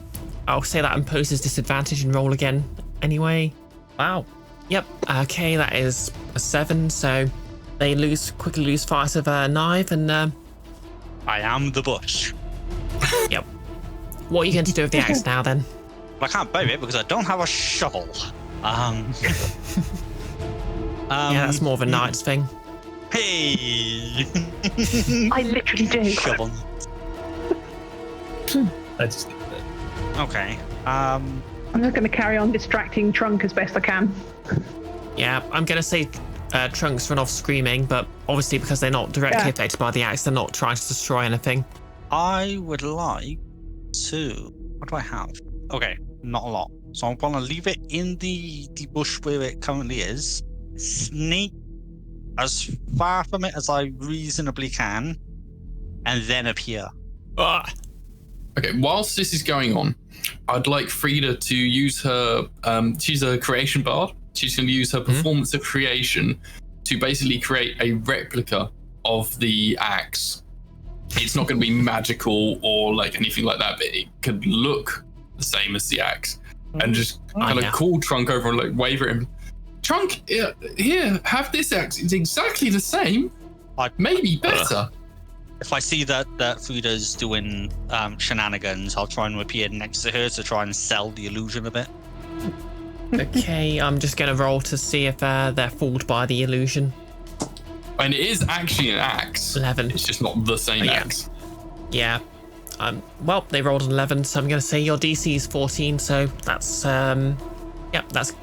I'll say that imposes disadvantage and roll again anyway. Wow. Yep. Okay, that is a 7. So they quickly lose fire of Naeve, and I am the bush. Yep. What are you going to do with the axe now then? I can't bury it because I don't have a shovel. Yeah, that's more of a knight's thing. Hey. I literally do. Shovel. That's Okay. I'm just going to carry on distracting Trunk as best I can. Yeah, I'm going to say Trunks run off screaming, but obviously because they're not directly affected by the axe, they're not trying to destroy anything. I would like to. What do I have? Okay, not a lot. So I'm gonna leave it in the bush where it currently is. Sneak as far from it as I reasonably can, and then appear. Ah. Okay, whilst this is going on, I'd like Frida to use her. She's a creation bard. She's going to use her performance of creation to basically create a replica of the axe. It's not going to be magical or like anything like that, but it could look the same as the axe. And just kind of call Trunk over and like wave at him. Trunk, here, have this axe. It's exactly the same. Maybe better. If I see that Frida's doing shenanigans, I'll try and appear next to her to try and sell the illusion a bit. Okay, I'm just going to roll to see if they're fooled by the illusion. And it is actually an axe. 11. It's just not the same axe. Yeah. Well, they rolled an 11, so I'm going to say your DC is 14, so that's, that's,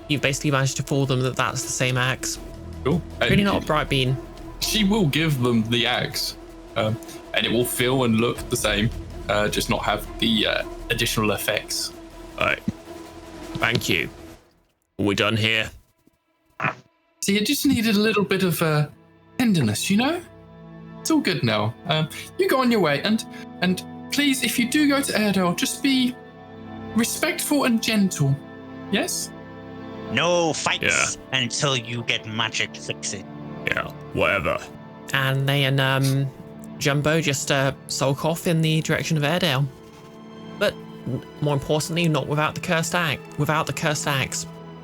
you've basically managed to fool them that that's the same axe. Cool. Really not a bright bean. She will give them the axe, and it will feel and look the same. just not have the additional effects. Alright. Thank you. Are we done here? See, it just needed a little bit of tenderness, you know? It's all good now. You go on your way, and please, if you do go to Airedale, just be respectful and gentle. Yes? No fights until you get magic fixing. Yeah, whatever. And they and Jumbo just sulk off in the direction of Airedale. But more importantly, not without the cursed axe.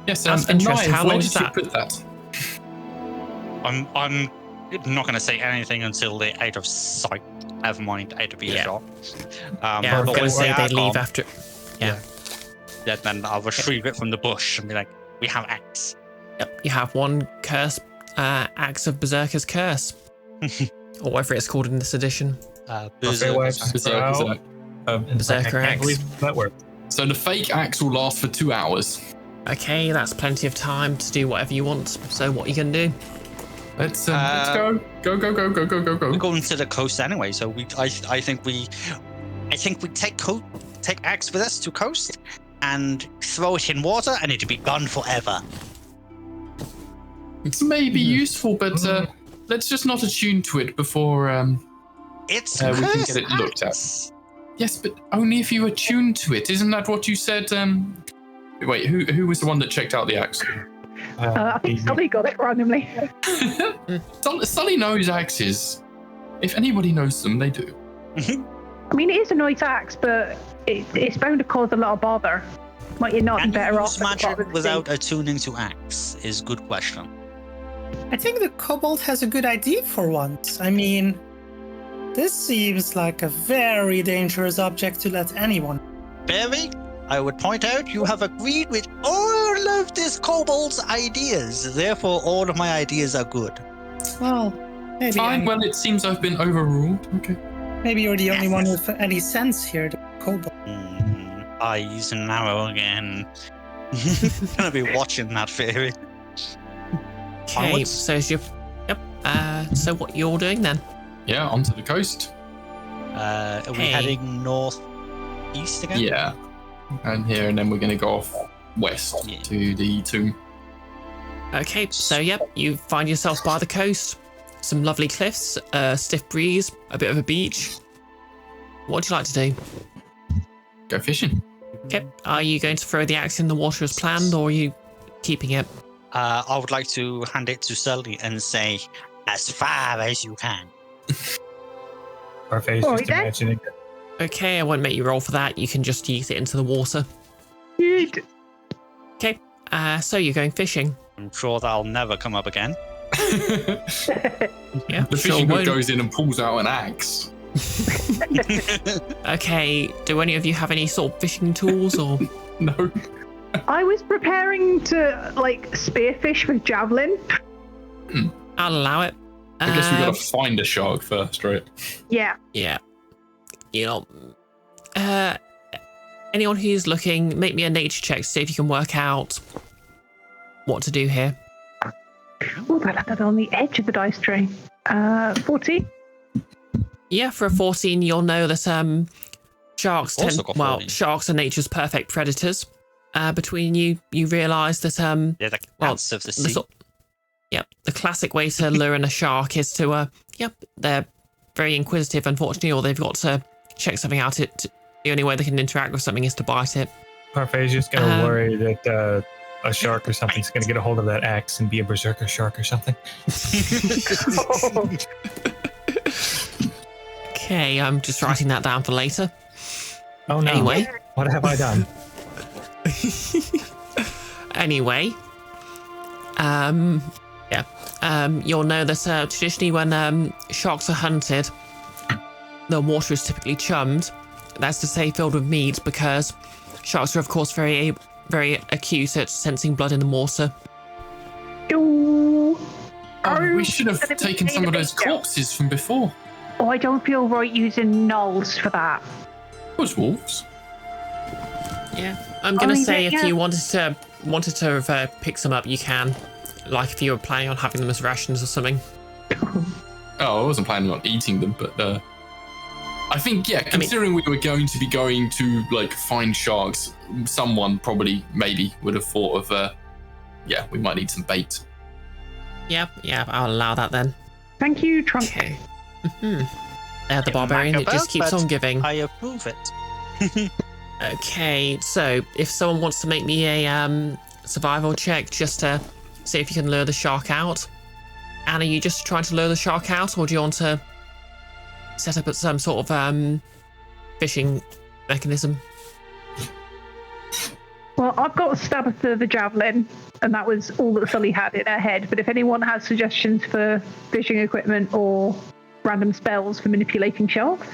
Yes, That's and interesting. Naeve, How long where does did you that- put that? I'm not going to say anything until they're out of sight. Never mind, out of earshot. Yeah, I'm but going to when say we they are leave gone, after. Yeah. Then I'll retrieve it from the bush and be like, we have axe. Yep. You have one curse, axe of Berserker's Curse, or whatever it's called in this edition. Parfait wipes Berserk. Berserker I can't axe. believe that worked. So the fake axe will last for 2 hours. Okay, that's plenty of time to do whatever you want. So what are you going to do? Let's go. Go. We're going to the coast anyway, so I think we take axe with us to coast and throw it in water, and it'll be gone forever. It's maybe useful, but let's just not attune to it before It's we can cursed get it looked at. axe. Yes, but only if you attune to it. Isn't that what you said? Wait, who was the one that checked out the axe? I think Sully got it randomly. Sully knows axes. If anybody knows them, they do. I mean, it is a nice axe, but it's bound to cause a lot of bother. Might you not be Can better you off use at the bottom magic of the without sea? attuning to axe is a good question. I think the kobold has a good idea for once. I mean, this seems like a very dangerous object to let anyone. Barry, I would point out you have agreed with all of this kobold's ideas. Therefore, all of my ideas are good. Well, maybe Fine. Well, it seems I've been overruled. Okay. maybe you're the only one with any sense here, the kobold. Eyes narrow again. Gonna be watching that fairy. Okay, Onwards. so is your so what you're doing then? Yeah, onto the coast. Are we Hey. heading northeast again? Yeah. And here, and then we're going to go off west Yeah. to the tomb. Okay, so yep, you find yourself by the coast, some lovely cliffs, stiff breeze, a bit of a beach. What would you like to do? Go fishing. Okay, are you going to throw the axe in the water as planned, or are you keeping it? I would like to hand it to Sully and say, as far as you can. Parfait's Alright just then. imagining it. Okay, I won't make you roll for that. You can just yeet it into the water. Yeet. Okay, so you're going fishing. I'm sure that'll never come up again. Yeah, The sure fishing boat won't. goes in and pulls out an axe. Okay, do any of you have any sort of fishing tools or? No. I was preparing to spearfish with javelin. I'll allow it. I guess we got to find a shark first, right? Yeah. Yeah. You know, anyone who's looking, make me a nature check to see if you can work out what to do here. Oh, I landed on the edge of the dice tray. 14. Yeah, for a 14, you'll know that sharks Also got 14. sharks are nature's perfect predators. Between you realise that They're the well, cats of the sea. the classic way to lure in a shark is to they're very inquisitive, unfortunately, or they've got to check something out. The only way they can interact with something is to bite it. Parfait's just gonna worry that a shark or something's gonna get a hold of that axe and be a berserker shark or something. Okay, I'm just writing that down for later. Oh no! Anyway. What have I done? Anyway, you'll know that traditionally when sharks are hunted, the water is typically chummed. That's to say, filled with mead, because sharks are, of course, very acute at sensing blood in the water. Ooh. We should have taken some of those corpses from before. Oh, I don't feel right using gnolls for that. Those wolves. Yeah, I'm gonna Oh, say yeah, if yeah. you wanted to pick some up, you can. Like if you were planning on having them as rations or something. Oh, I wasn't planning on eating them, but I think, yeah, considering we were going to like find sharks, someone probably maybe would have thought of, we might need some bait. Yeah, I'll allow that then. Thank you, Trunk. Okay. The barbarian, it just keeps on giving. I approve it. Okay, so if someone wants to make me a survival check just to see if you can lure the shark out. Anne, are you just trying to lure the shark out, or do you want to set up some sort of fishing mechanism? Well, I've got a stab at the javelin, and that was all that Sully had in her head. But if anyone has suggestions for fishing equipment or random spells for manipulating sharks,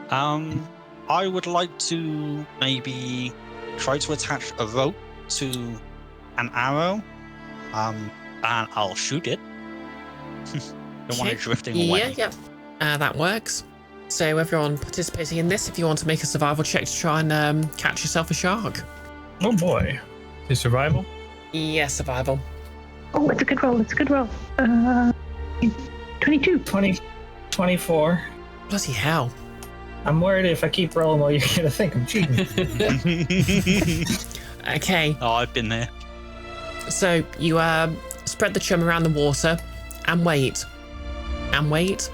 I would like to maybe try to attach a rope to an arrow, and I'll shoot it. Don't want it drifting away. Yeah. That works. So everyone participating in this, if you want to make a survival check to try and catch yourself a shark. Oh boy. Is survival? Yeah, survival. oh, it's a good roll. 22. 24. Bloody hell. I'm worried if I keep rolling well, you're going to think I'm cheating. Okay. Oh, I've been there. So you spread the chum around the water and wait. And wait.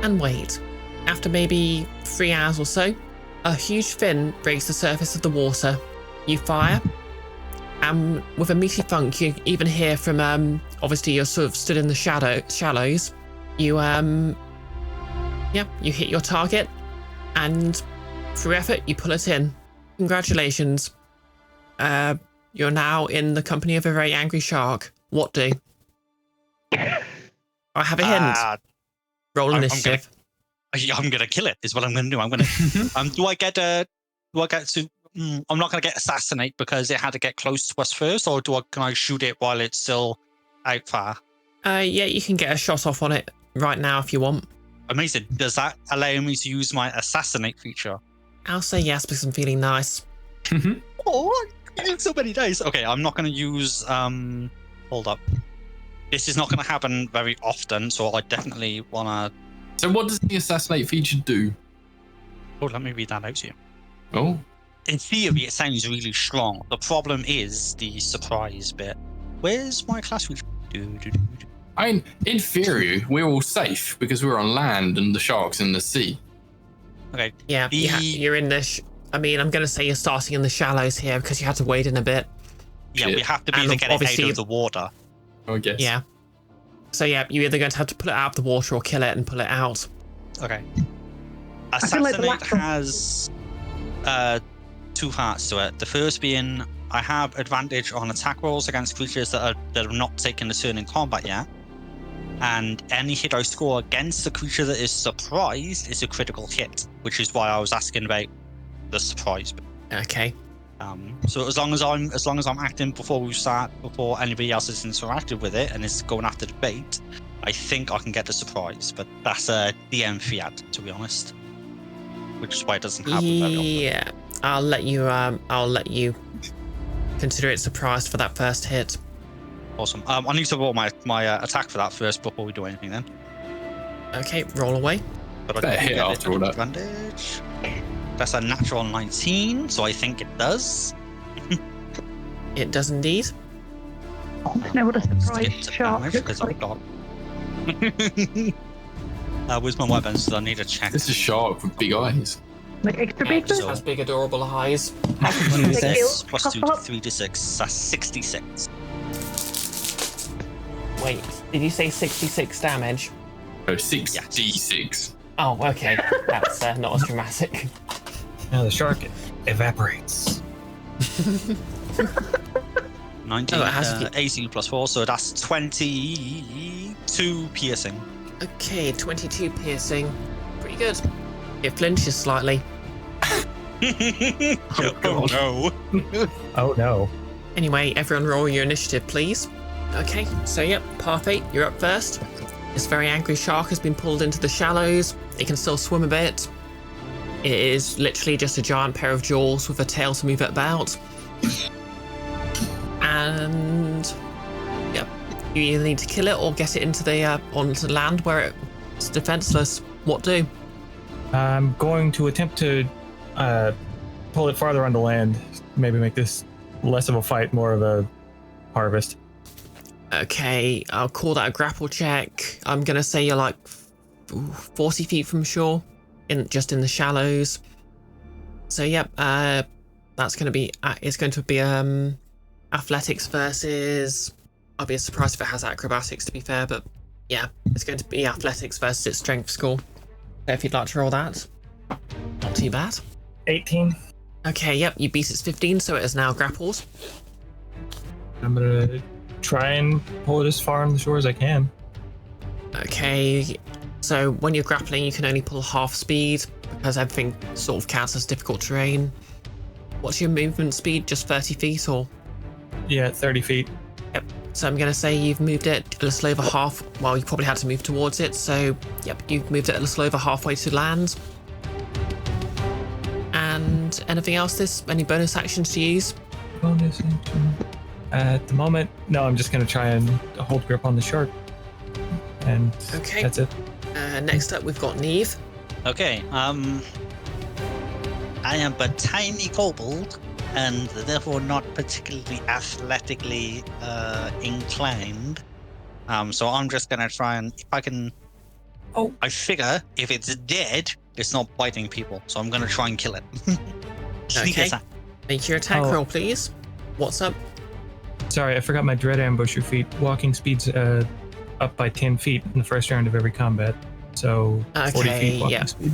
And wait. After maybe 3 hours or so, a huge fin breaks the surface of the water. You fire, and with a meaty thunk, you even hear from obviously you're sort of stood in the shallows. You you hit your target, and through effort you pull it in. Congratulations. You're now in the company of a very angry shark. What do? I have a hint. Roll initiative. I'm gonna kill it. Is what I'm gonna do. I'm gonna. Do I get to? I'm not gonna get assassinate because it had to get close to us first, or can I shoot it while it's still out far? Yeah, you can get a shot off on it right now if you want. Amazing. Does that allow me to use my assassinate feature? I'll say yes because I'm feeling nice. Oh, so many days. Okay, I'm not going to use. Hold up. This is not going to happen very often, so I definitely want to. So, what does the assassinate feature do? Oh, let me read that out to you. Oh. In theory, it sounds really strong. The problem is the surprise bit. Where's my class feature? I mean, in theory, we're all safe because we're on land and the shark's in the sea. Okay. Yeah, you're in the. I'm going to say you're starting in the shallows here because you had to wade in a bit. Yeah, Shit. we have to be able to get it out of the water. I guess. Yeah. So yeah, you're either going to have to pull it out of the water or kill it and pull it out. Okay. feel like the Assassinate last one- has 2 parts to it. The first being I have advantage on attack rolls against creatures that have not taken a turn in combat yet. And any hit I score against the creature that is surprised is a critical hit, which is why I was asking about the surprise bit. Okay. So as long as I'm acting before anybody else has interacted with it and is going after the bait, I think I can get the surprise. But that's a DM fiat, to be honest, which is why it doesn't happen very often. Yeah, I'll let you consider it surprised for that first hit. Awesome. I need to roll my attack for that first before we do anything then. Okay, roll away. But I Better do hit get after all that. advantage. That's a natural 19, so I think it does. It does indeed. I want to know what a surprise Skip to shark damage, looks 'cause I've like. got. Where's my weapons? So I need to check. This is a shark with big eyes. Like extra big. Just So- has big adorable eyes. Big eels. Plus 2 to 3 to 6. That's 66. Wait, did you say 66 damage? Oh, 6d6. Oh, okay. That's not as dramatic. Now the shark evaporates. 19, Oh, it has to be- 18 plus 4, so that's 22 piercing. Okay, 22 piercing. Pretty good. It flinches slightly. Oh no. Oh no. Anyway, everyone roll your initiative, please. Okay, so yep, Parfait, you're up first. This very angry shark has been pulled into the shallows. It can still swim a bit. It is literally just a giant pair of jaws with a tail to move it about. And yep, you either need to kill it or get it into the onto land where it's defenseless. What do? I'm going to attempt to pull it farther onto land. Maybe make this less of a fight, more of a harvest. Okay, I'll call that a grapple check. I'm gonna say you're like 40 feet from shore, just in the shallows. So yep, that's gonna be it's going to be athletics versus. I'll be surprised if it has acrobatics, to be fair, but yeah, it's going to be athletics versus its strength score. So if you'd like to roll that, not too bad. 18. Okay, yep, you beat its 15, so it is now grappled. I'm gonna try and pull it as far on the shore as I can. Okay, so when you're grappling, you can only pull half speed because everything sort of counts as difficult terrain. What's your movement speed? Just 30 feet or? Yeah, 30 feet. Yep. So I'm going to say you've moved it a little over half. Well, you probably had to move towards it. So, yep, you've moved it a little over halfway to land. And anything else? Any bonus actions to use? Bonus action. At the moment, no, I'm just going to try and hold grip on the shark. And okay. That's it. Next up, we've got Naeve. Okay, I am a tiny kobold and therefore not particularly athletically inclined. So I'm just gonna try and if I can. Oh, I figure if it's dead, it's not biting people. So I'm gonna try and kill it. Sneak attack. Make your attack roll, please. What's up? Sorry, I forgot my dread ambusher feat. Walking speed's up by 10 feet in the first round of every combat. So 40 feet walking speed.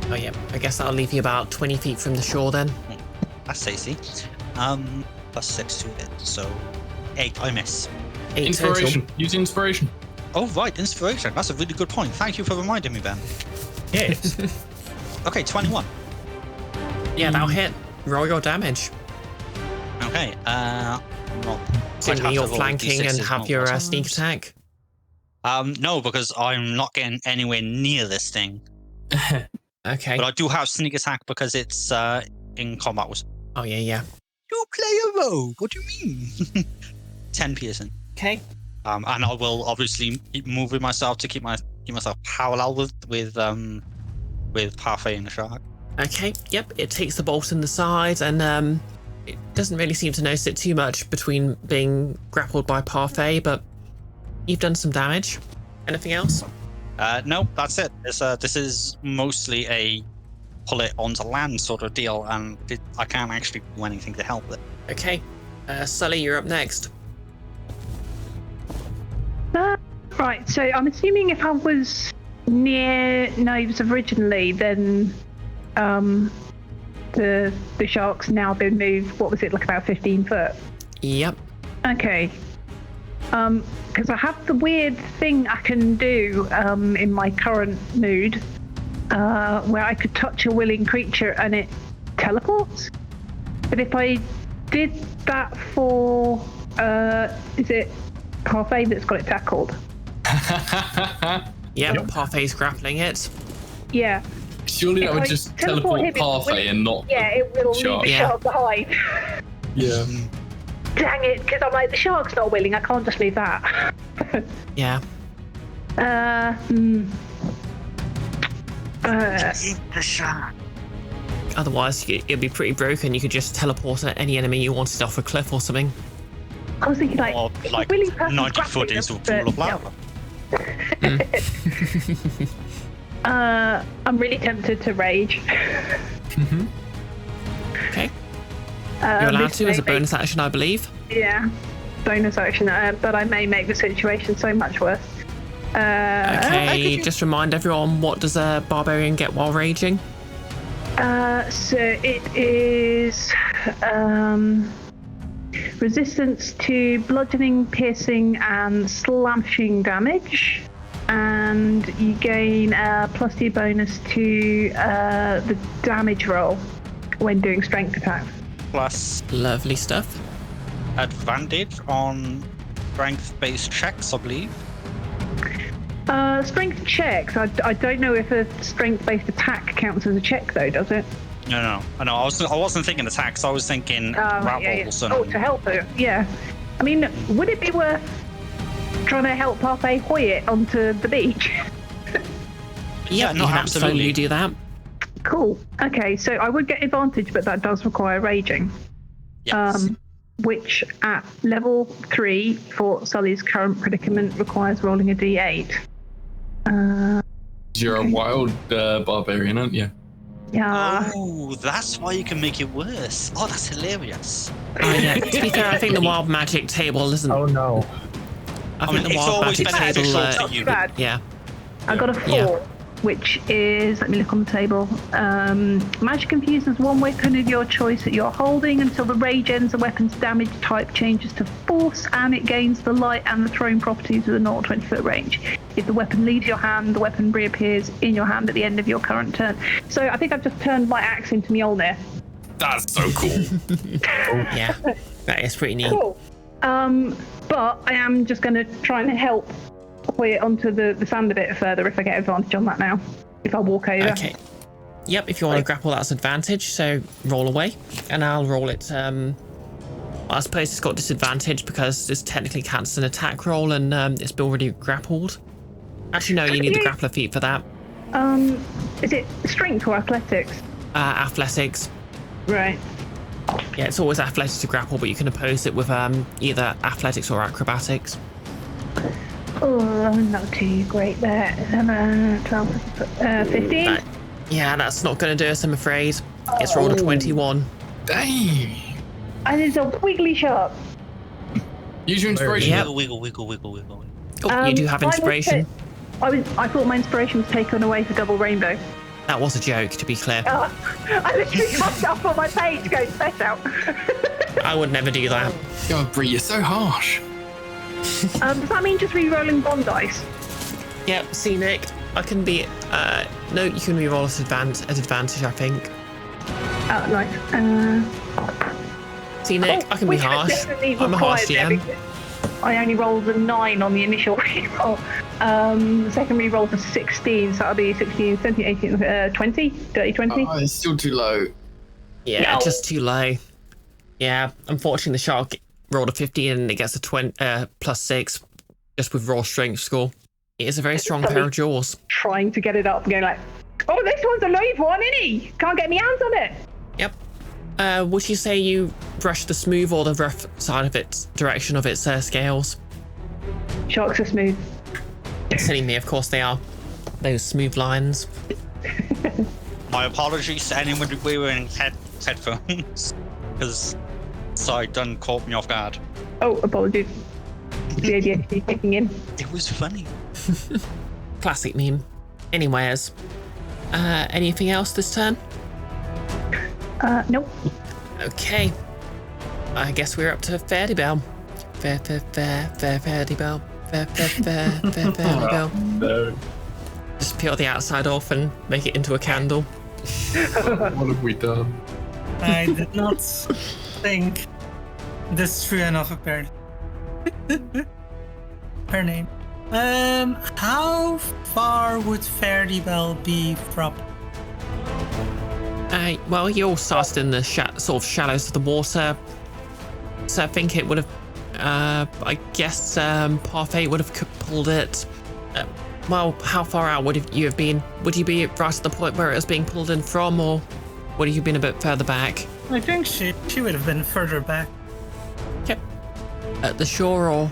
Oh yeah, I guess that'll leave you about 20 feet from the shore then. That's easy. Plus 6 to it, so 8. I miss. 8 inspiration. Total. Use inspiration. Oh right, inspiration. That's a really good point. Thank you for reminding me, Ben. Yes. Okay, 21. Yeah, that'll hit. Roll your damage. Okay. Not. Assuming you're flanking and have your sneak attack. No, because I'm not getting anywhere near this thing. Okay. But I do have sneak attack because it's in combat with. Oh yeah. You play a rogue. What do you mean? 10 piercing. Okay. And I will obviously keep moving myself to keep myself parallel with Parfait and the shark. Okay. Yep. It takes the bolt in the side and it doesn't really seem to notice it too much between being grappled by Parfait, but you've done some damage. Anything else? No, that's it. This is mostly a pull it onto land sort of deal, and I can't actually do anything to help it. Okay. Sully, you're up next. Right, so I'm assuming if I was near Naeve's originally, then the shark's now been moved, what was it, like about 15 foot? Yep. Okay. Because I have the weird thing I can do in my current mood, where I could touch a willing creature and it teleports. But if I did that for, is it Parfait that's got it tackled? Yep, Parfait's grappling it. Yeah. Surely that would just teleport Parfait and not it will leave the shark behind. Yeah. Dang it, because I'm like, the shark's not willing, I can't just leave that. Yeah. Eat the shark. Otherwise, it'd be pretty broken. You could just teleport at any enemy you wanted off a cliff or something. I was thinking Or like 90 foot into a pool of lava. I'm really tempted to rage. Okay. You're allowed to as a bonus action, I believe. Yeah, bonus action, but I may make the situation so much worse. Okay, just remind everyone, what does a barbarian get while raging? So it is resistance to bludgeoning, piercing, and slashing damage. And you gain a +2 bonus to the damage roll when doing strength attacks. Plus Lovely stuff. advantage on strength-based checks, I believe. Strength checks. I don't know if a strength-based attack counts as a check, though, does it? No. I wasn't thinking attacks. I was thinking rabbles. Oh, to help her. Yeah. I mean, would it be worth trying to help Parfait hoy it onto the beach? Yep, no, you can absolutely. absolutely do that. Cool. Okay, so I would get advantage, but that does require raging. Yes. Which at level 3 for Sully's current predicament requires rolling a d8. You're a wild barbarian, aren't you? Yeah. Oh, that's why you can make it worse. Oh, that's hilarious. Yeah, to be fair, I think the wild magic table isn't. Oh no. I think the it's wild always magic beneficial table. to you. Bad. Yeah. I got a 4, Yeah. which is, let me look on the table. Magic infuses one weapon of your choice that you're holding until the rage ends. The weapon's damage type changes to force, and it gains the light and the throwing properties with a 0 to 20-foot range. If the weapon leaves your hand, the weapon reappears in your hand at the end of your current turn. So I think I've just turned my axe into Mjolnir. That's so cool. Yeah. That is pretty neat. Cool. But I am just going to try and help play it onto the sand a bit further if I get advantage on that now. If I walk over. Okay. Yep, if you want to grapple, that's advantage, so roll away. And I'll roll it. I suppose it's got disadvantage because this technically counts as an attack roll and it's already grappled. Actually, no, you need the grappler feat for that. Is it strength or athletics? Athletics. Right. Yeah, it's always athletics to grapple, but you can oppose it with either athletics or acrobatics. Oh, not too great there. 12, 15. Yeah, that's not going to do us, I'm afraid. It's rolled a 21. Dang. And it's a wiggly shark. Use your inspiration. Yep. Wiggle. Oh, you do have mine was inspiration. I thought my inspiration was taken away for double rainbow. That was a joke, to be clear. I literally popped up on my page going special. I would never do that. God, Brie, you're so harsh. Does that mean just re-rolling bond dice? Yep, see, Nick, I can be... no, you can re-roll at advantage, I think. Oh, nice. See, Nick, I can be Which harsh. definitely I'm a harsh requires DM. everything. I only rolled a 9 on the initial re-roll. The second re-roll was 16, so that'll be 16, 17, 18, 20, dirty 20. Oh, it's still too low. Yeah, No. just too low. Yeah, unfortunately, the shark rolled a 15 and it gets a +6 just with raw strength score. It is a very strong pair of jaws. Trying to get it up and going like, oh, this one's a live one, isn't he? Can't get my hands on it. Yep. Would you say you brush the smooth or the rough side of its direction of its scales? Sharks are smooth. Silly me, of course they are. Those smooth lines. My apologies to anyone wearing headphones, because sorry, done caught me off guard. Oh, apologies. The ADHD kicking in. It was funny. Classic meme. Anyways, anything else this turn? Nope. Okay. I guess we're up to Faerdibelle. Faerdibelle. Faerdibelle. No. Just peel the outside off and make it into a candle. What have we done? I did not think this through enough, apparently. Her name. How far would Faerdibelle be from? Well, you all started in the sort of shallows of the water, so I think it would have. I guess Parfait would have pulled it. Well, how far out would you have been? Would you be right at the point where it was being pulled in from, or would you have been a bit further back? I think she would have been further back. Yep. At the shore or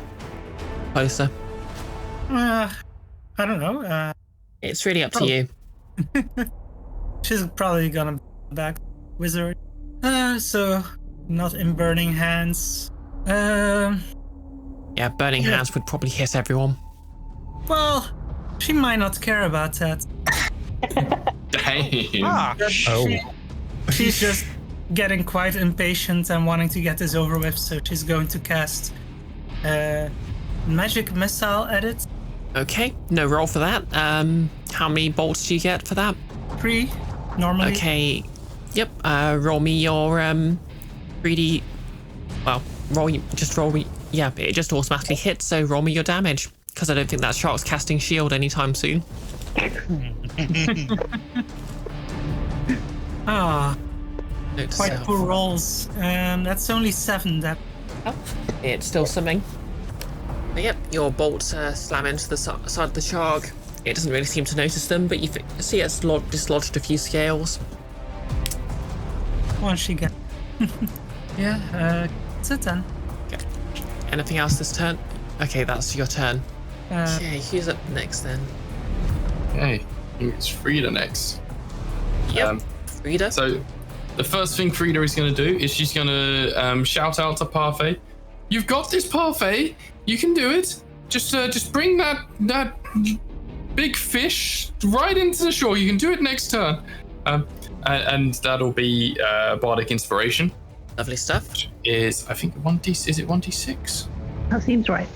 closer? I don't know. It's really up to you. She's probably gonna be back wizard. So not in burning hands. Yeah, burning hands would probably hit everyone. Well, she might not care about that. Dang. She's just getting quite impatient and wanting to get this over with, so she's going to cast magic missile at it. Okay, no roll for that. How many bolts do you get for that? 3 normally. Okay, yep. Roll me your 3D. Well, roll me. Yeah, it just automatically hits. So roll me your damage, because I don't think that shark's casting shield anytime soon. Note to Quite self. poor rolls. That's only 7. That. Oh, it's still something. But yep, your bolts slam into the side of the shark, it doesn't really seem to notice them, but you see it's dislodged a few scales. Once she gets... yeah, it's a 10. Okay. Anything else this turn? Okay, that's your turn. Okay, who's up next then? Okay, it's Frida next. Yep, Frida. So the first thing Frida is going to do is she's going to shout out to Parfait. You've got this, Parfait. You can do it. Just bring that big fish right into the shore. You can do it next turn. And that'll be Bardic Inspiration. Lovely stuff. Which is, I think, 1d. Is it 1d6? That seems right.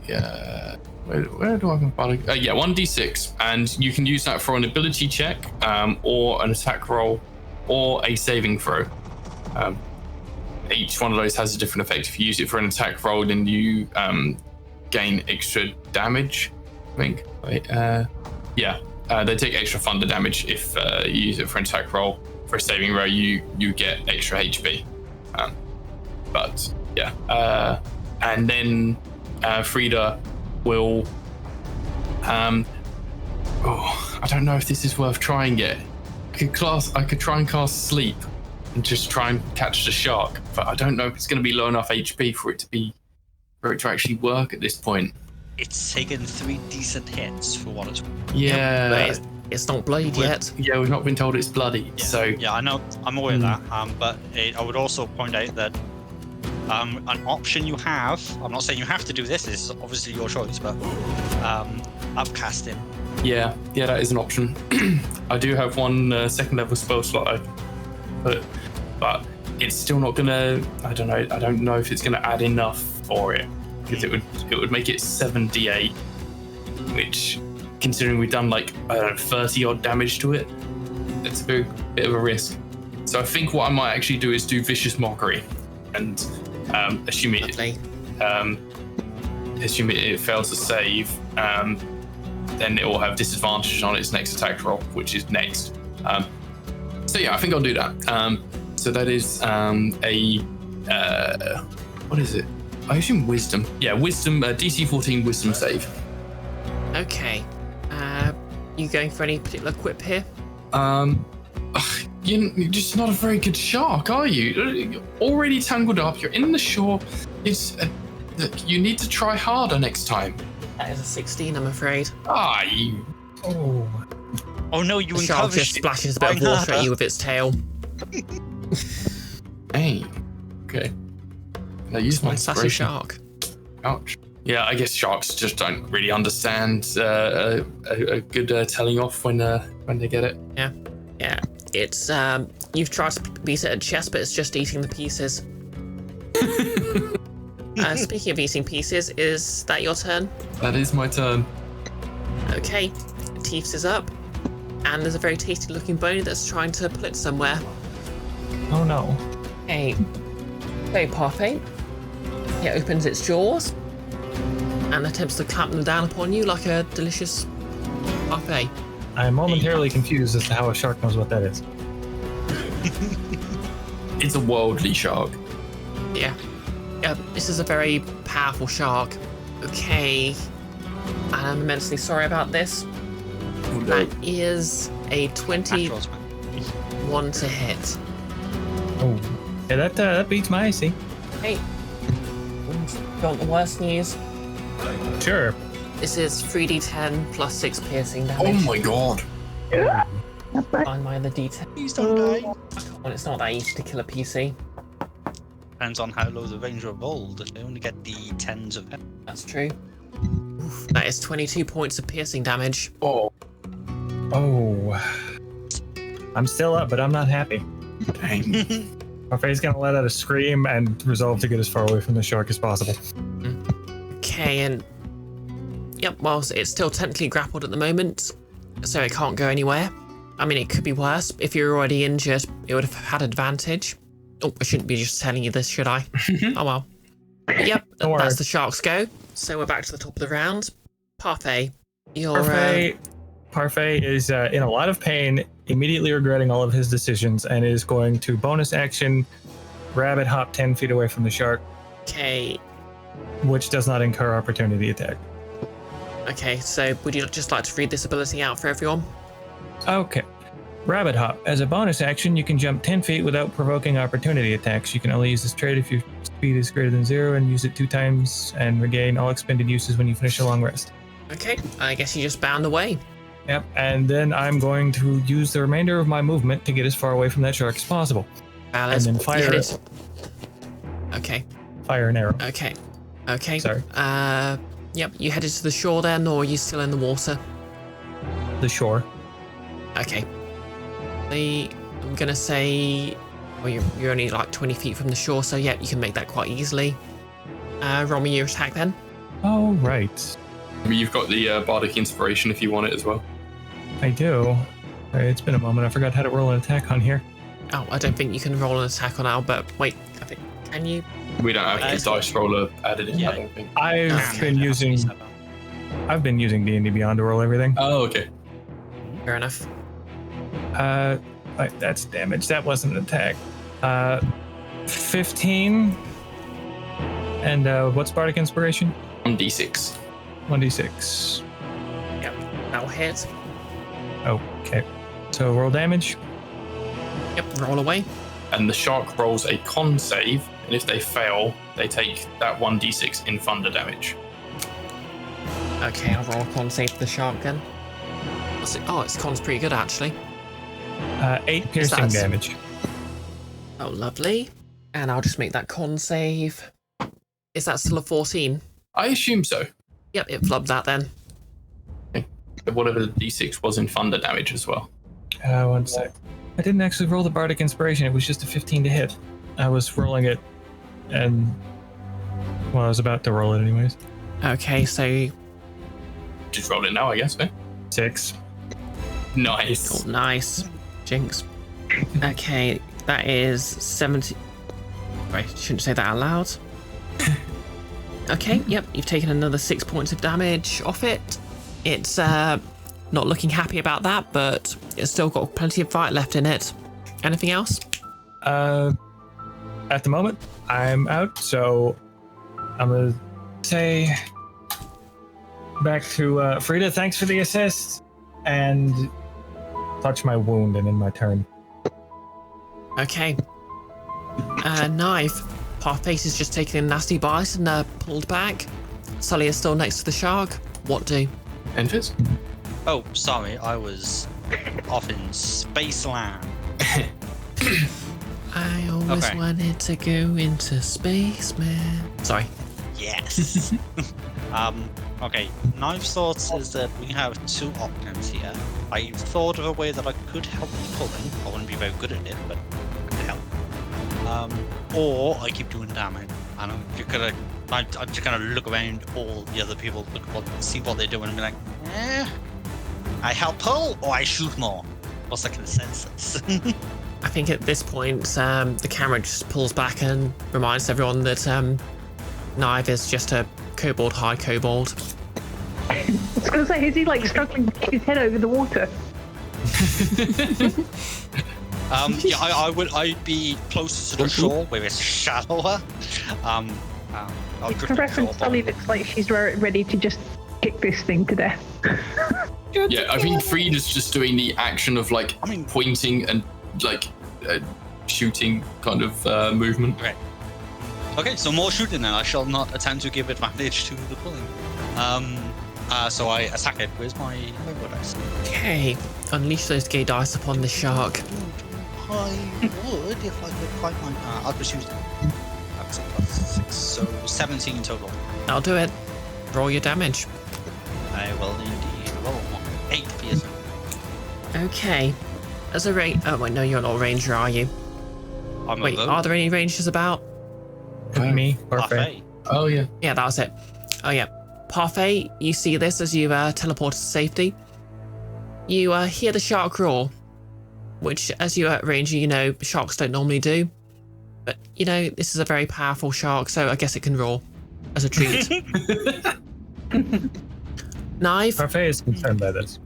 Yeah. Where do I have Bardic? Yeah, 1d6. And you can use that for an ability check, or an attack roll, or a saving throw. Each one of those has a different effect. If you use it for an attack roll, then you gain extra damage, I think. They take extra thunder damage if you use it for an attack roll. For a saving roll, you get extra HP. And then Frida will... I don't know if this is worth trying yet. I could try and cast Sleep and just try and catch the shark, but I don't know if it's going to be low enough HP for it to actually work at this point. It's taken 3 decent hits for what it's worth. Yeah, it's not bloodied yet. Yeah, we've not been told it's bloody. Yeah. So yeah, I know, I'm aware of that. But I would also point out that an option you have. I'm not saying you have to do this. It's obviously your choice, but upcasting. Yeah, that is an option. I do have one second level spell slot, but it's still not gonna. I don't know if it's gonna add enough for it, because it would make it 7d8, which, considering we've done like 30 odd damage to it, it's a bit of a risk. So I think what I might actually do is do Vicious Mockery, and assuming it fails to save, then it will have disadvantage on its next attack roll, which is next. So yeah, I think I'll do that. So that is what is it? I assume Wisdom. Yeah, Wisdom, DC 14 Wisdom save. Okay. You going for any particular quip here? You're just not a very good shark, are you? You're already tangled up. You're in the shore. You need to try harder next time. That is a 16, I'm afraid. You. Oh no, you The shark just splashes a bit of water at you with its tail. Hey. Okay. I use my Sassy inspiration. shark. Ouch. Yeah, I guess sharks just don't really understand a good telling off when they get it. Yeah. It's you've tried to beat it at chess, but it's just eating the pieces. Speaking of eating pieces, is that your turn? That is my turn. Okay, Teefs is up, and there's a very tasty looking bony that's trying to pull it somewhere. Oh no. Hey, very Parfait. It opens its jaws and attempts to clamp them down upon you like a delicious Parfait. I'm momentarily confused as to how a shark knows what that is. It's a worldly shark. Yeah, this is a very powerful shark. Okay, I'm immensely sorry about this. Oh, no. That is a 21 to hit. Oh, yeah, that beats my AC. Hey, you want the worst news? Sure. This is 3d10 plus 6 piercing damage. Oh my god. That's right. Find my other d10. Please don't die. Well, it's not that easy to kill a PC. Depends on how low the ranger rolled. They only get the 10s of health. That's true. Oof, that is 22 points of piercing damage. Oh. I'm still up, but I'm not happy. Dang. Parfait's gonna let out a scream and resolve to get as far away from the shark as possible. Okay, and yep, well, it's still technically grappled at the moment, so it can't go anywhere. I mean, it could be worse. If you're already injured, it would have had advantage. Oh, I shouldn't be just telling you this, should I? Oh well. Yep, Don't worry. that's the shark's go. So we're back to the top of the round. Parfait, you're... Parfait is in a lot of pain, immediately regretting all of his decisions, and is going to bonus action rabbit hop 10 feet away from the shark, Okay, which does not incur opportunity attack. Okay, so would you just like to read this ability out for everyone? Okay. Rabbit Hop. As a bonus action, you can jump 10 feet without provoking opportunity attacks. You can only use this trait if your speed is greater than 0 and use it 2 times and regain all expended uses when you finish a long rest. Okay, I guess you just bound away. Yep, and then I'm going to use the remainder of my movement to get as far away from that shark as possible. Let's and then fire it. Okay. Fire an arrow. Okay. Okay. Sorry. Yep, you headed to the shore then, or are you still in the water? The shore. Okay. I'm gonna say, well, you're only like 20 feet from the shore, so yeah, you can make that quite easily. Roll me your attack then. Oh, right. I mean, you've got the bardic inspiration if you want it as well. I do. It's been a moment. I forgot how to roll an attack on here. Oh, I don't think you can roll an attack on Al, but wait, I think, can you? We don't have the dice roller added in. Yeah. I don't think. I've been using D&D Beyond to roll everything. Oh, okay. Fair enough. That's damage. That wasn't an attack. 15. And what's bardic inspiration? 1d6. 1d6. Yep, that'll hit. Okay. So roll damage. Yep, roll away. And the shark rolls a con save, and if they fail, they take that 1d6 in thunder damage. Okay, I'll roll a con save for the shark then. What's it? Oh, its con's pretty good actually. 8 piercing That's- damage. Oh, lovely. And I'll just make that con save. Is that still a 14? I assume so. Yep, it flubbed that then. Whatever the d6 was in thunder damage as well. 1 sec. I didn't actually roll the bardic inspiration. It was just a 15 to hit. I was rolling it, and well, I was about to roll it anyways. Okay, so Just roll it now, I guess. Eh? 6. Nice. oh, nice. Jinx. Okay, that is 70. Right, shouldn't say that out loud. Okay, yep, you've taken another 6 points of damage off it. It's not looking happy about that, but it's still got plenty of fight left in it. Anything else? At the moment, I'm out, so I'm gonna say back to Frida, thanks for the assist, and touch my wound and end my turn. Okay. Naeve. Parfait has just taken a nasty bite and pulled back. Sully is still next to the shark. What do? Enfys? Oh, sorry, I was off in Spaceland. I always Okay. wanted to go into space, man. Sorry. Yes. Okay. Knife's thoughts is that we have 2 options here. I thought of a way that I could help pulling. I wouldn't be very good at it, but I could help. Or I keep doing damage, and I'm just gonna look around all the other people, see what they're doing, and be like, I help pull or I shoot more. What's the consensus? I think at this point, the camera just pulls back and reminds everyone that Naeve is just a high kobold. I was going to say, is he like struggling to get his head over the water? Yeah, I'd be closer to the shore where it's shallower. I'll drift For reference, ashore, Sully looks like she's ready to just kick this thing to death. Yeah, I think Frida's just doing the action of like pointing and like shooting kind of movement. Okay, so more shooting then. I shall not attempt to give advantage to the pulling. So I attack it. Where's my dice? Okay, unleash those gay dice upon the shark. I would if I could find my. I'll just use that's a +6, so 17 total. I'll do it. Roll your damage. I will indeed roll 8 piercing. Okay. As a oh wait, no, you're not a ranger, are you? I'm Wait, are there any rangers about? Me, Parfait. Parfait. Oh yeah. Yeah, that was it. Oh yeah. Parfait, you see this as you teleport to safety. You hear the shark roar, which, as you ranger, you know sharks don't normally do. But you know this is a very powerful shark, so I guess it can roar as a treat. Naeve. Parfait is concerned by this.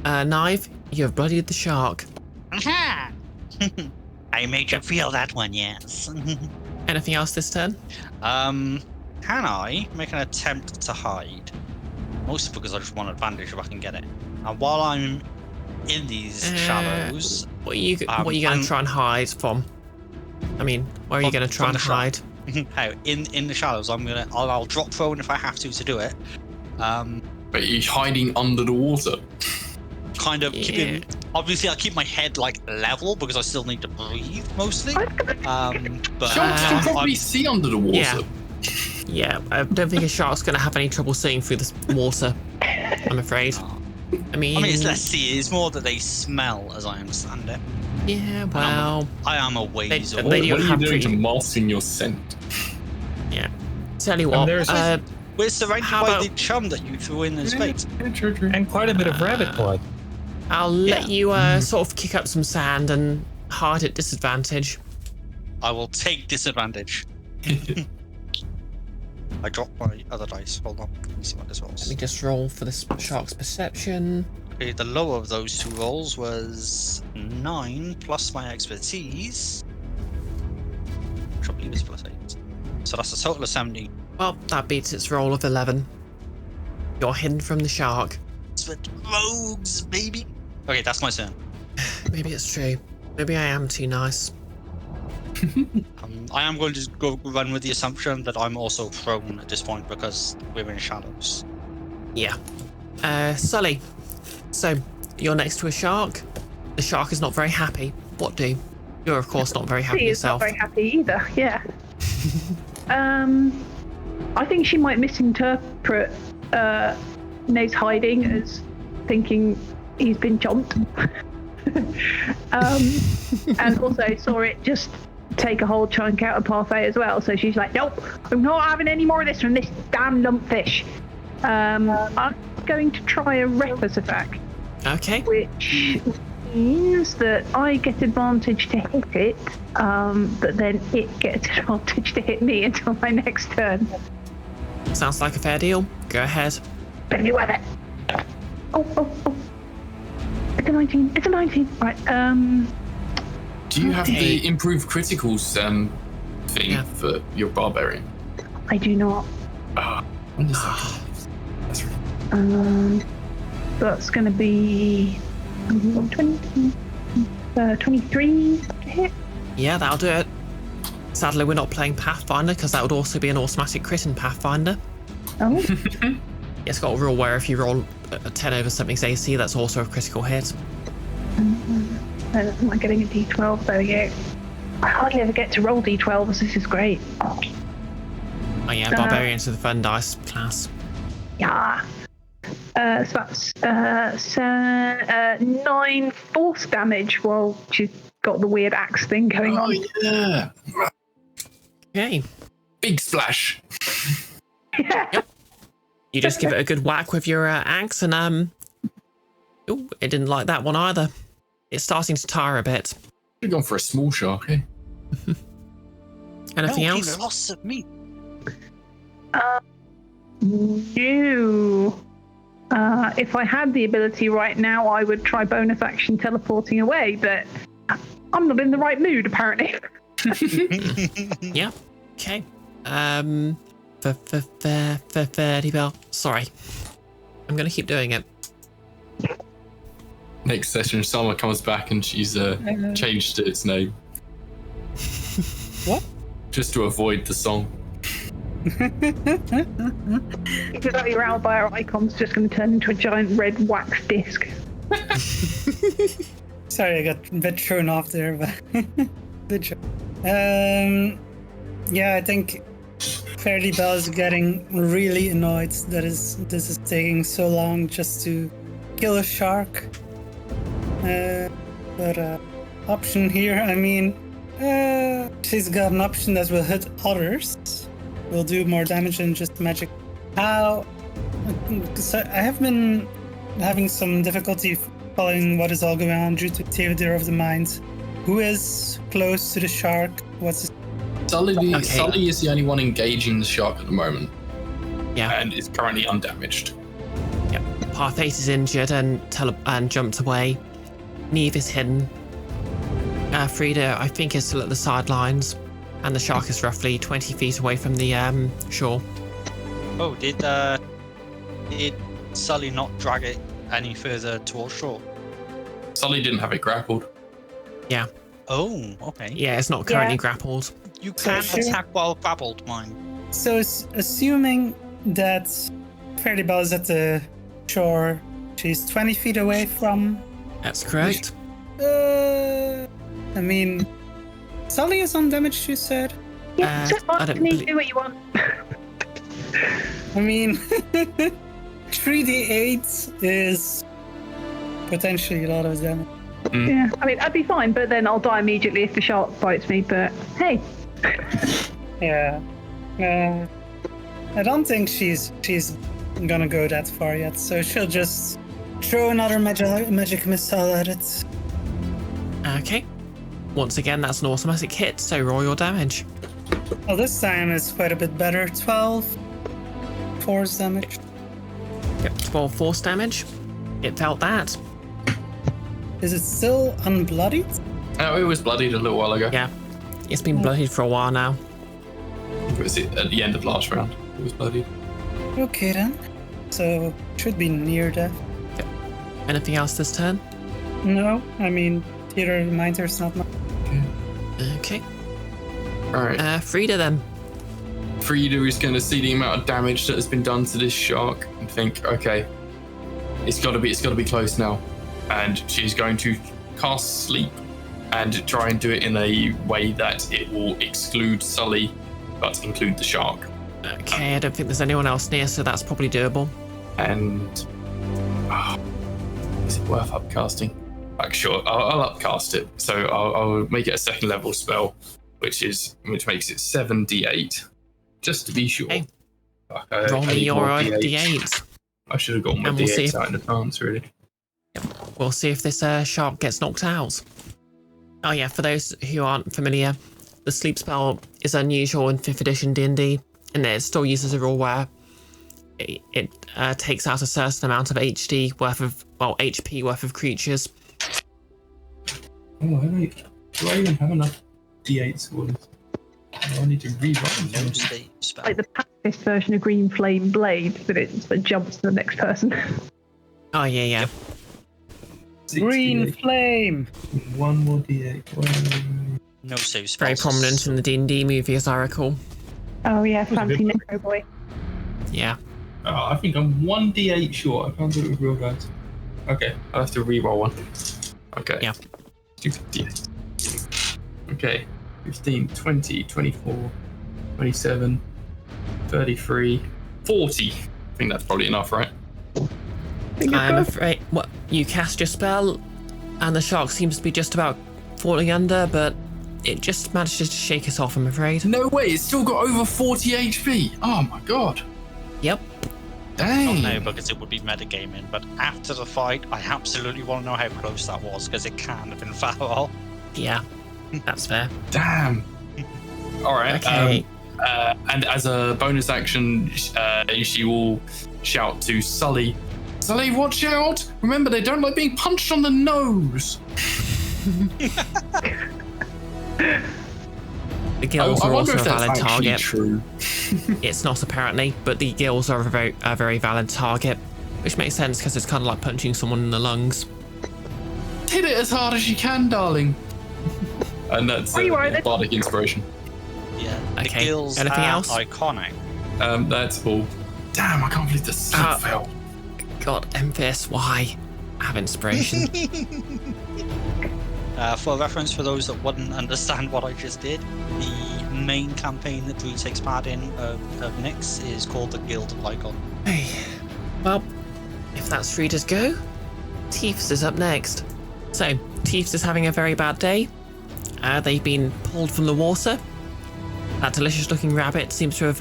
Naeve, you have bloodied the shark. Aha! I made you feel that one, yes. Anything else this turn? Can I make an attempt to hide? mostly because I just want advantage if I can get it. And while I'm in these shadows, What are you going to try and hide from? I mean, where are you going to try and hide? How in the shadows, I'll drop prone if I have to do it. But you're hiding under the water. Kind of keeping. Obviously, I keep my head like level because I still need to breathe mostly. But Sharks can probably see under the water. Yeah, I don't think a shark's going to have any trouble seeing through this water. I'm afraid. I mean, it's less see. It's more that they smell, as I understand it. Yeah, well, I am a ways away. What are you doing to masking your scent? Yeah. Tell you what, we're surrounded by the chum that you threw in as bait. And quite a bit of rabbit blood. I'll let you sort of kick up some sand and hide at disadvantage. I will take disadvantage. I dropped my other dice. Hold on. Let me see what this was. Let me just roll for the shark's perception. Okay, the lower of those two rolls was 9 plus my expertise, which I believe is plus 8. So that's a total of 17. Well, that beats its roll of 11. You're hidden from the shark. It's with rogues, baby. Okay, that's my turn. Maybe it's true. Maybe I am too nice. I am going to go run with the assumption that I'm also prone at this point because we're in shadows. Yeah. Sully. So, you're next to a shark. The shark is not very happy. What do? You're, of course, not very happy yourself. Not very happy either, yeah. I think she might misinterpret Naeve's hiding as thinking he's been jumped. And also saw it just take a whole chunk out of Parfait as well. So she's like, nope, I'm not having any more of this from this damn lumpfish. I'm going to try a reckless attack. Okay. Which means that I get advantage to hit it, but then it gets advantage to hit me until my next turn. Sounds like a fair deal. Go ahead. Baby with it. Oh. It's a 19. It's a 19. Right, Do you have the improved criticals thing for your barbarian? I do not. When does that come? That's right. That's going to be 23 to hit. Yeah, that'll do it. Sadly, we're not playing Pathfinder because that would also be an automatic crit in Pathfinder. Oh. It's got a rule where if you roll a 10 over something's AC, that's also a critical hit. Am I getting a D12? There we go. I hardly ever get to roll D12s. This is great. Oh yeah, Barbarians are the fun dice class. Yeah. So that's 9 force damage while she's got the weird axe thing going on. Yeah. Okay. Big splash. Yeah. Yep. You just give it a good whack with your axe and ooh, it didn't like that one either. It's starting to tire a bit. You're going for a small shark, eh? Anything else? Lots of meat. No. If I had the ability right now, I would try bonus action teleporting away, but I'm not in the right mood, apparently. Yeah. Okay. Faerdibelle. Sorry. I'm going to keep doing it. Next session, Summer comes back and she's changed its name. What? Just to avoid the song. Because your owlbear icon's just going to turn into a giant red wax disc. Sorry, I got a bit thrown off there, but good job. Yeah, I think Faerdibelle is getting really annoyed that this is taking so long just to kill a shark. But option here, I mean, she's got an option that will hit others. Will do more damage than just magic. How? So I have been having some difficulty following what is all going on due to theater of the mind. Who is close to the shark? What's his... Sully is the only one engaging the shark at the moment. Yeah. And is currently undamaged. Yep. Parfait is injured and jumped away. Naeve is hidden. Frida, I think, is still at the sidelines. And the shark is roughly 20 feet away from the shore. Oh, did Sully not drag it any further towards shore? Sully didn't have it grappled. Yeah. Oh, okay. Yeah, it's not currently grappled. You So can sure. attack while grappled, mine. So assuming that Faerdibelle is at the shore, she's 20 feet away from. That's correct. I mean, Sully is undamaged, you said? Yeah, so I don't me believe- do what you want. I mean, 3d8 is potentially a lot of damage. Yeah, I mean, I'd be fine, but then I'll die immediately if the shark bites me. But hey, Yeah. I don't think she's gonna go that far yet, so she'll just throw another magic missile at it. Okay. Once again, that's an automatic hit, so roll your damage. Well, this time it's quite a bit better. 12 force damage. Yep, 12 force damage. It felt that. Is it still unbloodied? Oh, it was bloodied a little while ago. Yeah. It's been bloodied for a while now. It was at the end of last round. It was bloodied. Okay then. So should be near death. Anything else this turn? No, I mean theater reminder's not much. Okay. Alright. Frida then. Frida is going to see the amount of damage that has been done to this shark and think, okay, it's got to be close now. And she's going to cast Sleep and try and do it in a way that it will exclude Sully, but include the shark. Okay, I don't think there's anyone else near, so that's probably doable. And is it worth upcasting? Sure, I'll upcast it. So I'll make it a second level spell, which makes it 7d8, just to be sure. Okay. Fuck, Roll I me need your more D8. I should have got my And we'll see d8s if- out in advance, really. We'll see if this shark gets knocked out. Oh yeah, for those who aren't familiar, the sleep spell is unusual in 5th edition D&D, and it still uses a rule where it takes out a certain amount of HP worth of creatures. Oh, do I even have enough d8s for this? I need to rewrite No save spell. like the passive version of Green Flame Blade, that jumps to the next person. Oh yeah. Green flame. One more d8. No save spell. Very prominent in the D&D movie, as I recall. Oh yeah, was a fancy good Necro Boy. Yeah. Oh, I think I'm 1d8 short. I can't do it with real dice. Okay, I'll have to re-roll one. Okay. Yeah. D8. Okay. 15, 20, 24, 27, 33, 40. I think that's probably enough, right? I'm afraid. What, you cast your spell, and the shark seems to be just about falling under, but it just manages to shake it off, I'm afraid. No way, it's still got over 40 HP. Oh my god. Yep. Dang. Not now because it would be metagaming, but after the fight, I absolutely want to know how close that was because it can have been foul. Yeah. That's fair. Damn. All right. Okay. And as a bonus action, she will shout to Sully, Sully, watch out! Remember, they don't like being punched on the nose. The gills I are wonder also a if that's valid actually target. true. It's not apparently, but the gills are a very valid target, which makes sense because it's kind of like punching someone in the lungs. Hit it as hard as you can, darling. And that's bardic inspiration. Yeah. Okay, The gills anything are else? iconic. That's all. Damn, I can't believe the sleep fell. God, Enfys, why? I have inspiration. For reference, for those that wouldn't understand what I just did, the main campaign that Druid takes part in of Nyx is called the Guild of Lygon. Hey, well, if that's Frida's go, Teefs is up next. So, Teefs is having a very bad day. They've been pulled from the water. That delicious-looking rabbit seems to have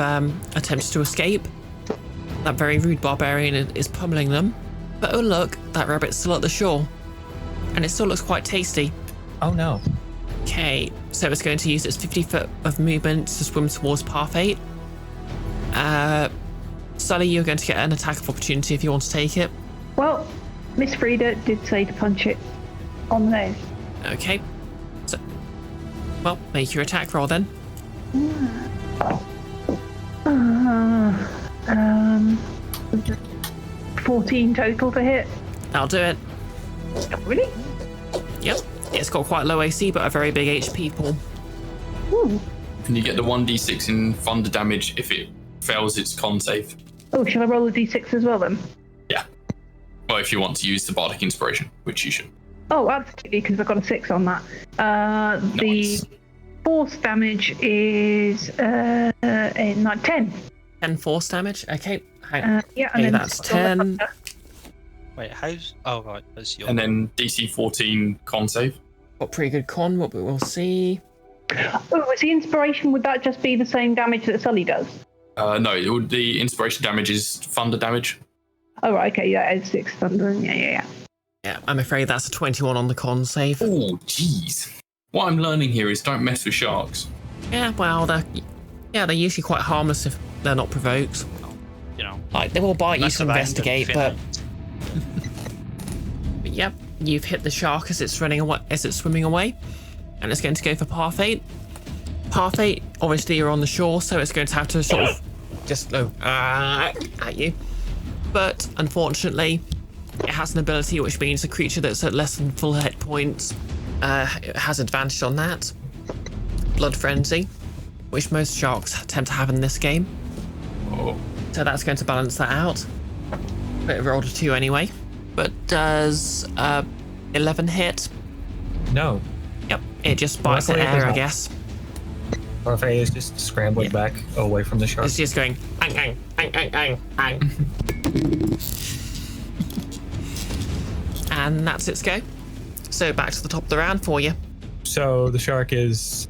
attempted to escape. That very rude barbarian is pummeling them. But oh look, that rabbit's still at the shore. And it still looks quite tasty. Oh no. Okay, so it's going to use its 50 foot of movement to swim towards Parfait. Sully, you're going to get an attack of opportunity if you want to take it. Well, Miss Frida did say to punch it on the nose. Okay. So, well, make your attack roll then. 14 total to hit. That'll do it. Oh, really? Yep. It's got quite low AC, but a very big HP pool. Ooh. And you get the 1d6 in thunder damage if it fails its con save. Oh, shall I roll a d6 as well then? Yeah. Well, if you want to use the Bardic Inspiration, which you should. Oh, absolutely, because I've got a 6 on that. The force damage is 10. 10 force damage. Okay. Yeah, and Okay, then that's 10. Wait, how's... Oh, right, that's your... And then DC 14 con save. Got pretty good con, what we'll see. Oh, was the inspiration, would that just be the same damage that Sully does? No, the inspiration damage is thunder damage. Oh, right, okay, yeah, it's 6 thunder. Yeah. Yeah, I'm afraid that's a 21 on the con save. Oh, jeez. What I'm learning here is don't mess with sharks. Yeah, well, they're usually quite harmless if they're not provoked. You know... Like, they will bite you mess to around investigate, and but... feel But yep, you've hit the shark as it's running away, as it's swimming away, and it's going to go for Parfait. Parfait, obviously you're on the shore, so it's going to have to sort of just go at you. But unfortunately, it has an ability which means a creature that's at less than full hit points has advantage on that. Blood Frenzy, which most sharks tend to have in this game. Oh. So that's going to balance that out. But it rolled a 2 anyway. But does 11 hit? No. Yep, it just bites at Luckily, it does air, I not. guess. Parfait is just scrambling back away from the shark. It's just going, ang, ang, ang, ang, ang, ang. And that's its go. So back to the top of the round for you. So the shark is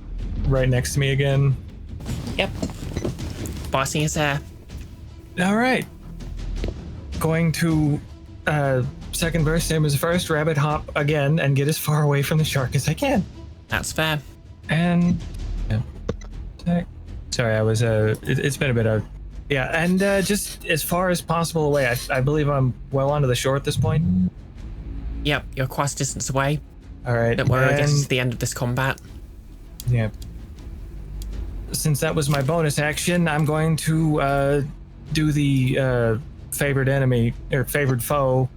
right next to me again. Yep. Biting his hair. All right. Going to second burst, same as the first, rabbit hop again and get as far away from the shark as I can. That's fair. And sorry, I was it's been a bit of and just as far as possible away. I believe I'm well onto the shore at this point. Yep, you're quite a distance away. All right. Don't worry, I guess and- it's the end of this combat. Yeah. Since that was my bonus action, I'm going to do the favored enemy or favored foe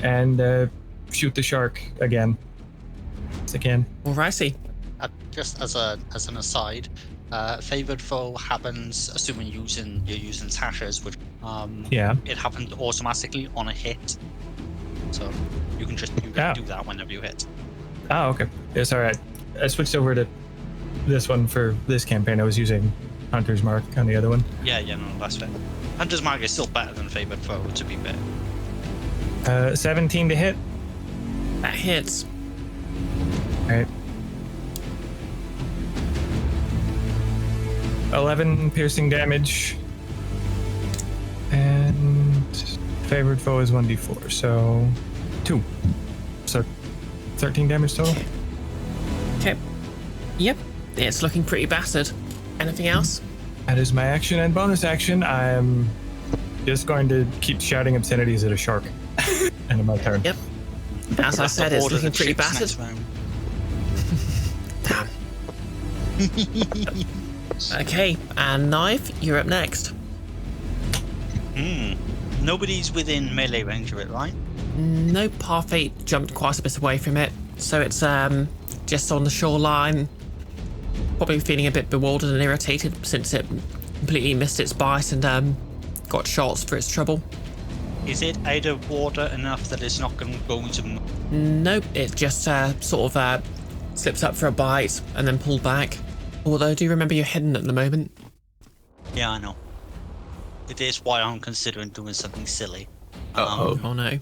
and shoot the shark again. As I can. Alrighty. Just as an aside, favored foe happens assuming you're using Tasha's, which it happens automatically on a hit. So you can do that whenever you hit. Oh, okay. It's all right. I switched over to this one for this campaign. I was using Hunter's Mark on the other one. Yeah, no, that's fair. Hunter's Mark is still better than favored foe, to be fair. 17 to hit. That hits. All right. 11 piercing damage. And favored foe is 1d4, so 2. So 13 damage total. Okay. Yep, it's looking pretty battered. Anything else? That is my action and bonus action. I'm just going to keep shouting obscenities at a shark. And my turn. Yep. As I said, it's looking pretty battered. Damn. Okay, and Naeve, you're up next. Nobody's within melee range of it, right? No, Parfait jumped quite a bit away from it, so it's just on the shoreline. Probably feeling a bit bewildered and irritated since it completely missed its bite and got shots for its trouble. Is it out of water enough that it's not going to move? Nope, it just sort of slipped up for a bite and then pulled back. Although, do you remember you're hidden at the moment? Yeah, I know. It is why I'm considering doing something silly. Oh no.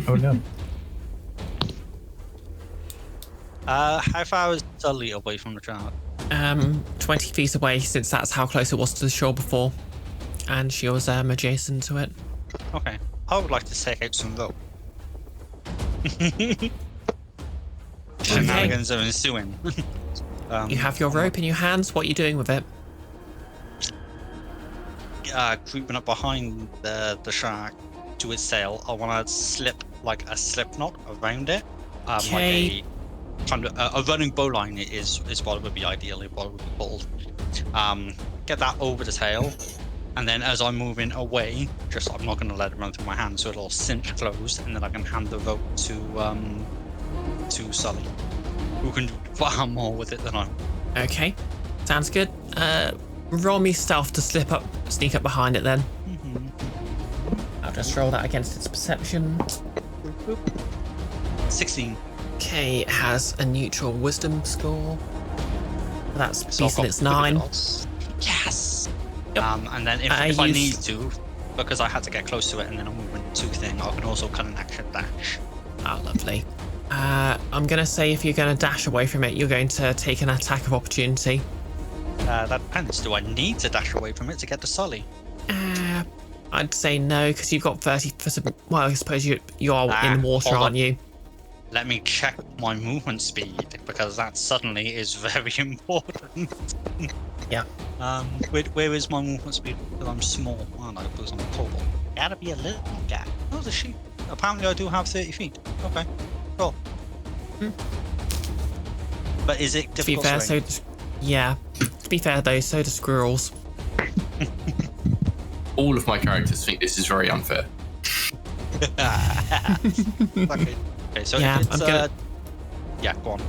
Oh no. How far is Sully away from the shark? 20 feet away, since that's how close it was to the shore before. And she was adjacent to it. Okay. I would like to take out some rope. Shenanigans are ensuing. You have your rope in your hands. What are you doing with it? Creeping up behind the shark to its tail. I want to slip like a slip knot around it. Okay. Like a kind of a running bowline is what it would be ideally what it would be called. Get that over the tail, And then as I'm moving away, I'm not going to let it run through my hand, so it'll cinch closed, and then I can hand the rope to Sully, who can do far more with it than I. Okay, sounds good. Roll me stealth to sneak up behind it then. I'll just roll that against its perception. 16. Okay, it has a neutral wisdom score. That's So I've decent, got it's 9. Yes. Yep. And then if I need to, because I had to get close to it and then I'm moving 2 thing, I can also cut an action dash. Oh, lovely. I'm going to say if you're going to dash away from it, you're going to take an attack of opportunity. That depends. Do I need to dash away from it to get to Sully? I'd say no, because you've got 30. Well, I suppose you are in water, aren't you? Let me check my movement speed, because that suddenly is very important. Yeah. Where is my movement speed? Because I'm small, aren't I? Because I'm a kobold. Gotta be a little guy. Oh, the sheep. Apparently I do have 30 feet. Okay, cool. But is it difficult To be fair, to be fair though, so do squirrels. All of my characters think this is very unfair. Okay, so Yeah, it's, yeah, go on.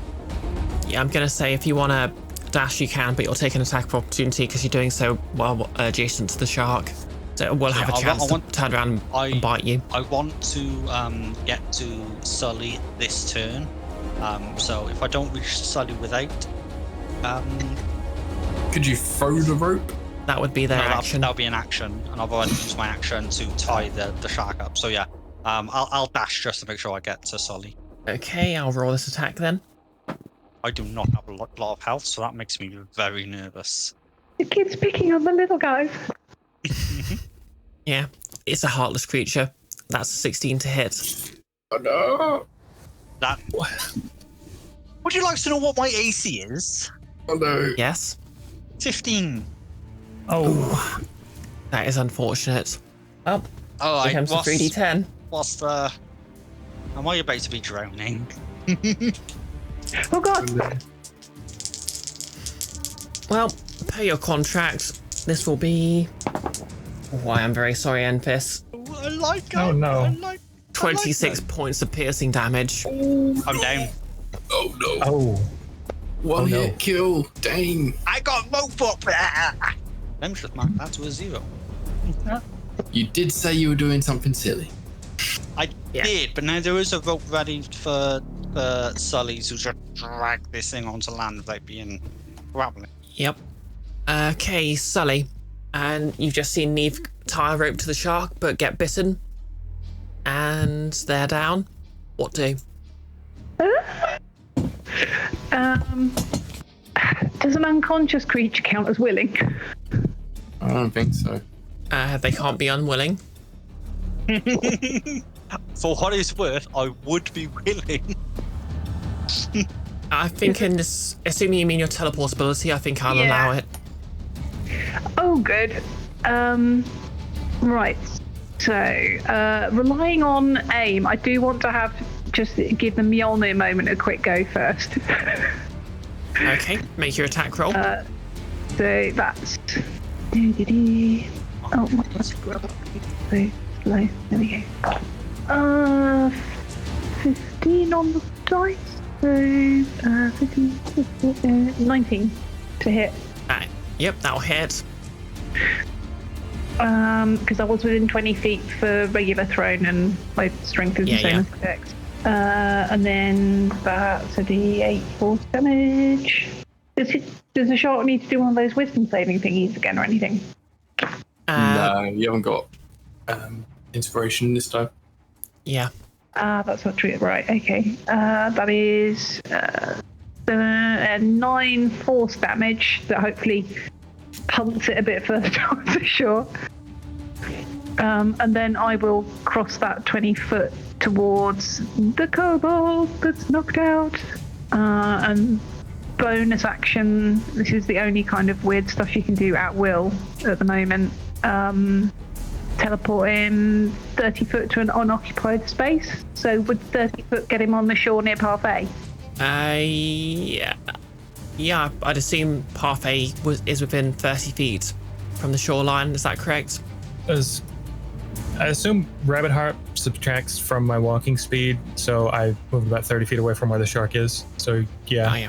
Yeah, I'm going to say if you want to dash, you can, but you'll take an attack of opportunity because you're doing so well adjacent to the shark. So it will have a chance to turn around and bite you. I want to get to Sully this turn. So if I don't reach Sully without... Could you throw the rope? That would be their action. That'll be an action, and I've already used my action to tie the shark up. So yeah, I'll dash just to make sure I get to Sully. Okay, I'll roll this attack then. I do not have a lot of health, so that makes me very nervous. The kid's picking on the little guys. Yeah, it's a heartless creature. That's a 16 to hit. Oh no! That. Would you like to know what my AC is? Oh no! Yes. 15. Oh, That is unfortunate. Oh, Oh, here comes the 3d10. What's the? Am I about to be drowning? Oh god! Well, per your contract, this will be... Oh, I am very sorry, Enfys. I like it. Oh, no. I like 26 points of piercing damage. I'm down. Oh no! oh. One no. hit kill. Dang! I got rope up. Let me just mark that to a 0. You did say you were doing something silly. I did, but now there is a rope ready for Sully to just drag this thing onto land without being grappling. Yep. Okay, Sully. And you've just seen Naeve tie a rope to the shark, but get bitten. And they're down. What do? Does an unconscious creature count as willing? I don't think so. They can't be unwilling. For what it's worth, I would be willing. I think in this, assuming you mean your teleportability, I think I'll Yeah. allow it. Oh, good. Right. So, relying on aim, I do want to just give the Mjolnir moment a quick go first. Okay, make your attack roll. So that's. Oh, let's grab up. So slow. There we go. 15 on the dice. So 15, 19 to hit. Yep, that'll hit. Because I was within 20 feet for regular thrown, and my strength is the same as Dex. And then that's a D8 force damage. Does the shark need to do one of those wisdom saving thingies again or anything? No, you haven't got inspiration this time. Yeah. That's not true. Right, okay. That is 9 force damage that hopefully punts it a bit further towards the shore. And then I will cross that 20 foot towards the kobold that's knocked out. And bonus action, this is the only kind of weird stuff you can do at will at the moment. Teleport him 30 foot to an unoccupied space. So would 30 foot get him on the shore near Parfait? Yeah. Yeah, I'd assume Parfait is within 30 feet. from the shoreline. Is that correct? As I assume Rabbit Heart subtracts from my walking speed, so I moved about 30 feet away from where the shark is. So yeah.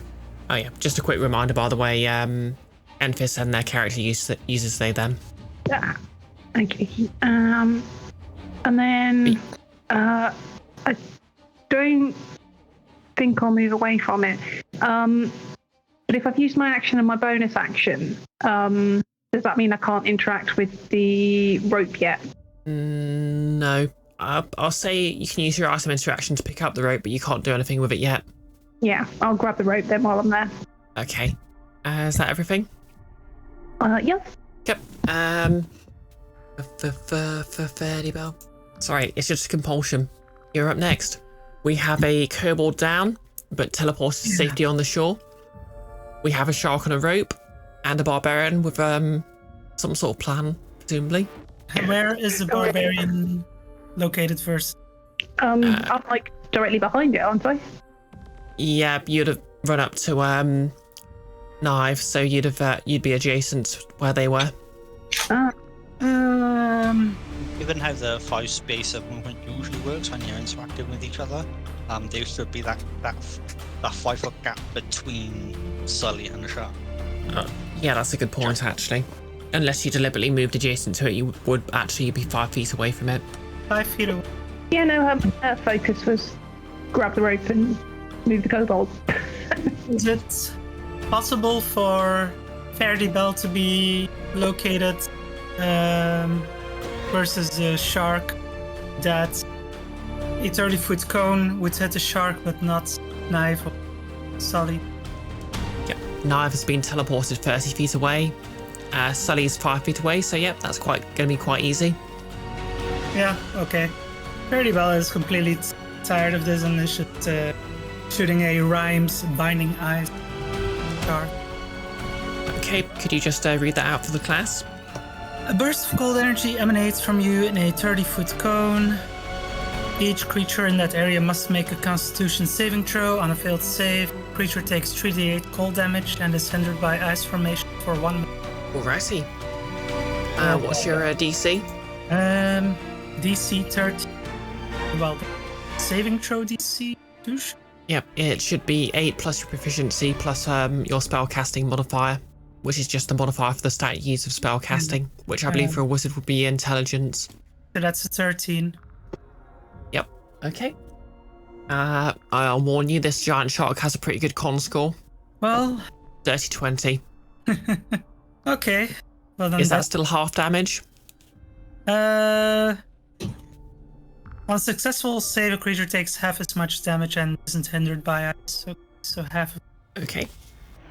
Oh yeah. Just a quick reminder, by the way. Enfys and their character uses they them. Okay. And then I don't think I'll move away from it. But if I've used my action and my bonus action, does that mean I can't interact with the rope yet? No. I'll say you can use your item interaction to pick up the rope, but you can't do anything with it yet. Yeah, I'll grab the rope then while I'm there. Okay. Is that everything? Yeah. Yep. For Faerdibelle. Sorry, it's just a compulsion. You're up next. We have a kobold down, but teleported to safety on the shore. We have a shark on a rope, and a barbarian with some sort of plan, presumably. Where is the barbarian located first? I'm like directly behind it, aren't I? Yeah, you'd have run up to Naeve, so you'd be adjacent where they were. Given how the 5 space of movement usually works when you're interacting with each other, there should be that 5 foot gap between Sully and the shark. Yeah, that's a good point, actually. Unless you deliberately moved adjacent to it, you would actually be 5 feet away from it. 5 feet away. Yeah, no, her focus was grab the rope and move the kobold. Is it possible for Faerdibelle to be located versus the shark, that a 30-foot cone would hit the shark but not Naeve or Sully? Yep, Naeve has been teleported 30 feet away. Sully's 5 feet away, so yep, that's going to be quite easy. Yeah, okay. Faerdibelle is completely tired of this and is just shooting a rhymes binding eyes shark. Okay, could you just read that out for the class? A burst of cold energy emanates from you in a 30-foot cone. Each creature in that area must make a Constitution saving throw. On a failed save, creature takes 3d8 cold damage and is hindered by ice formation for 1 minute. Alrighty. What's your DC? DC 30. Well, saving throw DC? Douche? Yep, it should be 8 plus your proficiency plus your spellcasting modifier, which is just the modifier for the stat use of spellcasting, which I believe for a wizard would be intelligence. So that's a 13. Yep. Okay. I'll warn you, this giant shark has a pretty good con score. Well... Dirty 20. Okay. Well then is that still half damage? On successful save, a creature takes half as much damage and isn't hindered by ice, so half. Okay.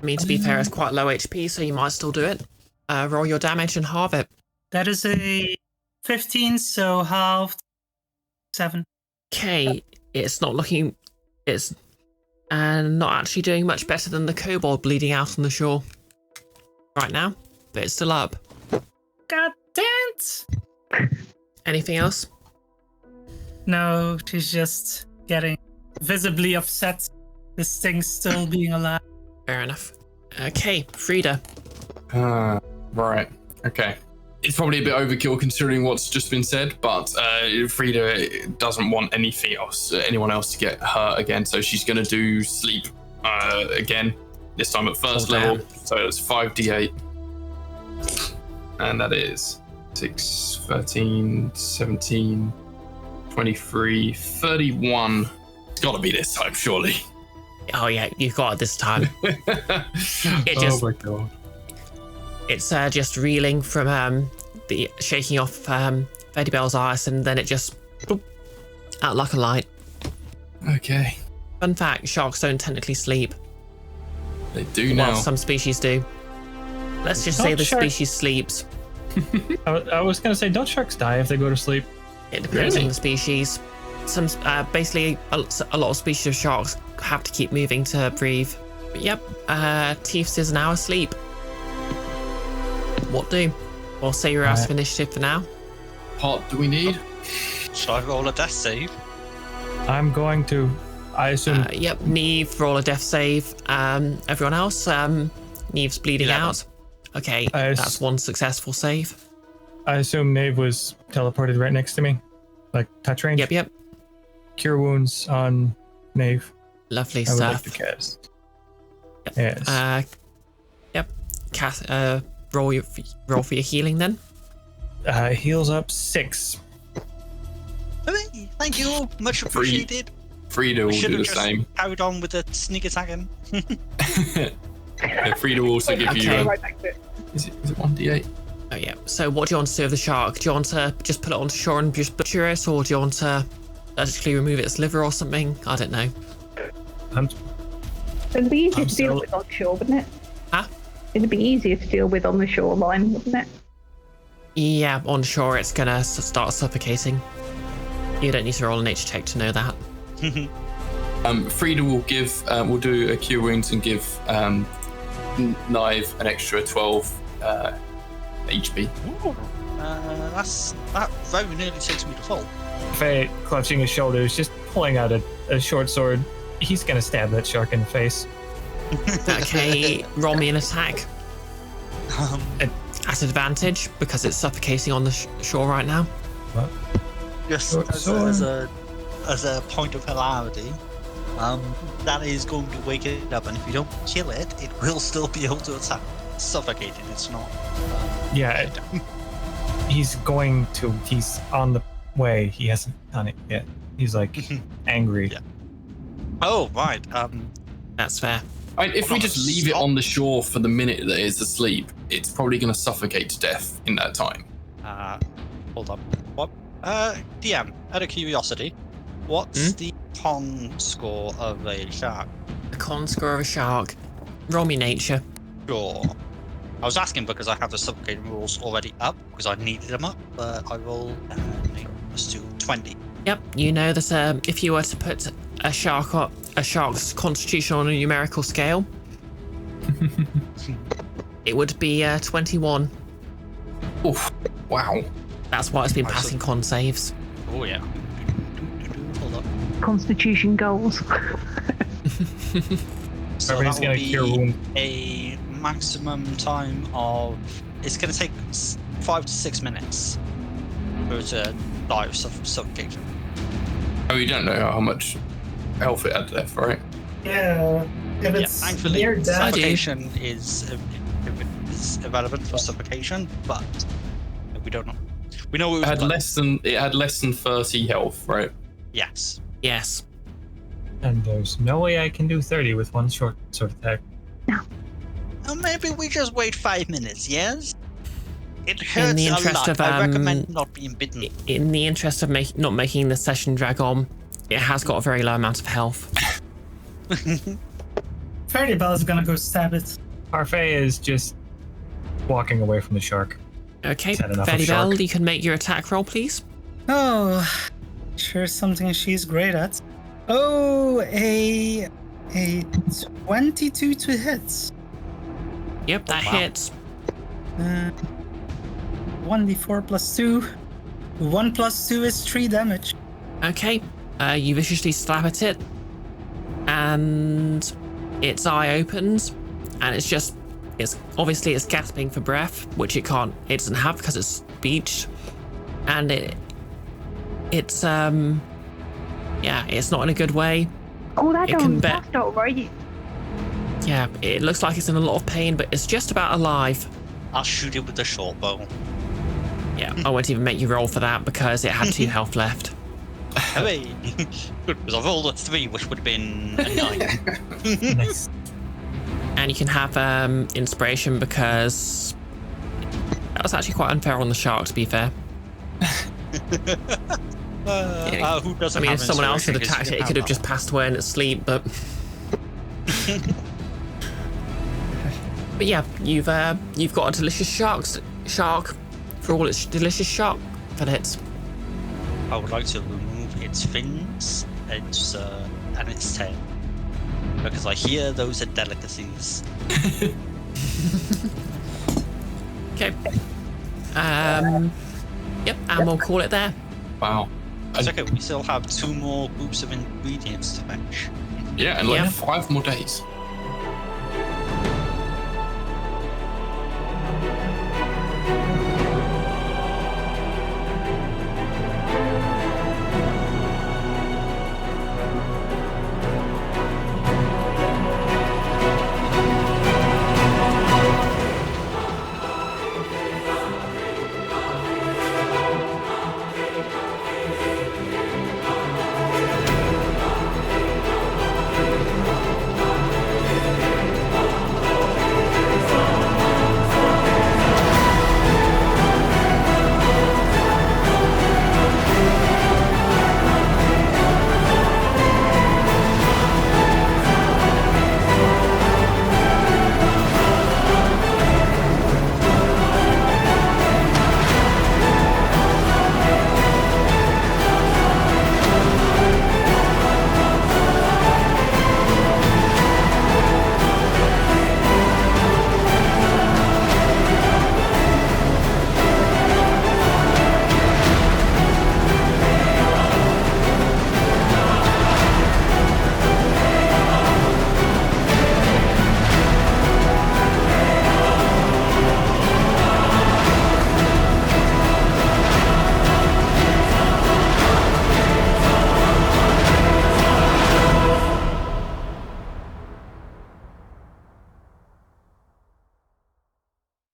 I mean, to be fair, it's quite low HP, so you might still do it. Roll your damage and halve it. That is a 15, so halved 7. Okay, it's not looking... It's not actually doing much better than the kobold bleeding out on the shore right now, but it's still up. God damn it! Anything else? No, she's just getting visibly upset. This thing's still being alive. Fair enough. Okay, Frida. Right. Okay. It's probably a bit overkill considering what's just been said, but Frida doesn't want anyone else to get hurt again, so she's going to do sleep again, this time at first level. So it's 5d8. And that is 6, 13, 17, 23, 31. It's got to be this time, surely. Oh yeah, you got it this time. Oh my god. It's just reeling from the shaking off Faerdibelle's ice, and then it just boop, out like a light. Okay. Fun fact, sharks don't technically sleep. They do now. Well, some species do. Let's just say the species sleeps. I was going to say, don't sharks die if they go to sleep? It depends on the species. Some basically a lot of species of sharks have to keep moving to breathe. But yep, Teefs is now asleep. What do? Well, say you're out of initiative for now. What do we need? Shall I roll a death save? I'm going to, I assume... Yep, Naeve, roll a death save. Everyone else, Naeve's bleeding 11. out. Okay, that's one successful save. I assume Naeve was teleported right next to me, like touch range. Yep. Cure wounds on Naeve. Lovely I would stuff. like to cast. Yep. Yes. Yep. Cast. Roll for your healing then. Heals up 6. Hey, thank you, much appreciated. Frida will do the just same. Carried on with the sneak attacking. Frida will also give you. Right back to it. Is it 1d8? Oh yeah. So what do you want to do with the shark? Do you want to just put it onto shore and just butcher it, or do you want to surgically remove its liver or something? I don't know. It'd be easier I'm to deal still- with on shore, wouldn't it? Huh? It'd be easier to deal with on the shoreline, wouldn't it? Yeah, on shore it's gonna start suffocating. You don't need to roll a nature check to know that. Frida will give. Will do a cure wounds and give Naeve an extra 12 HP. That very nearly takes me to full. Faye, clutching his shoulders, just pulling out a short sword. He's gonna stab that shark in the face. Okay, roll me an attack at advantage because it's suffocating on the shore right now. What? Just Short sword. as a point of hilarity, that is going to wake it up, and if you don't kill it, it will still be able to attack. Suffocated, it's not. Yeah, he's going to. He's on the way. He hasn't done it yet. He's like angry. Yeah. Oh, right. That's fair. If we just leave it on the shore for the minute that it's asleep, it's probably going to suffocate to death in that time. Hold up. What? DM, out of curiosity, what's the con score of a shark? The con score of a shark. Roll me nature. Sure. I was asking because I have the suffocating rules already up because I needed them up, but I will let's do 20. Yep, you know that if you were to put a shark's constitution on a numerical scale, it would be 21. Oof! Wow. That's why it's been passing con saves. Oh yeah. Hold up. Constitution goals. So Everybody's that gonna will cure be wound. a maximum time of. It's going to take 5 to 6 minutes for it to die of suffocation. Oh, you don't know how much health it had left, right? Yeah. If it's Thankfully, near death, suffocation is irrelevant for suffocation, but we don't know. We know it It was had less than 30 health, right? Yes. Yes. And there's no way I can do 30 with one short sword attack. Well, maybe we just wait 5 minutes, yes? It hurts the a interest lot. of, I recommend not being bitten. In the interest of not making the session drag on, it has got a very low amount of health. Faerdibelle is gonna go stab it. Parfait is just walking away from the shark. Okay, Is that enough of Faerdibelle, shark? you can make your attack roll, please. Oh, sure, something she's great at. Oh, a 22 to hit. Yep, that wow. hits. 1d4 plus 2. 1 plus 2 is 3 damage. Okay, you viciously slap at it, and its eye opens, and it's obviously gasping for breath, which it doesn't have because it's beached, and it's not in a good way. Oh, that It can don't bet. that's all right. Yeah, it looks like it's in a lot of pain, but it's just about alive. I'll shoot it with the short bow. Yeah, I won't even make you roll for that because it had 2 health left. Hooray! Good, because I rolled a 3, which would have been a 9. Nice. And you can have inspiration because that was actually quite unfair on the shark, to be fair. Who doesn't I mean, have if someone else had inspiration? 'Cause attacked you it, it could have that just passed away in its sleep, but... But yeah, you've got a delicious shark for all its delicious shark fillets. one. I would like to remove its fins, and its tail. Because I hear those are delicacies. Okay. Yep, and we'll call it there. Wow. It's okay, we still have 2 more groups of ingredients to fetch. Yeah, and Yeah. 5 more days.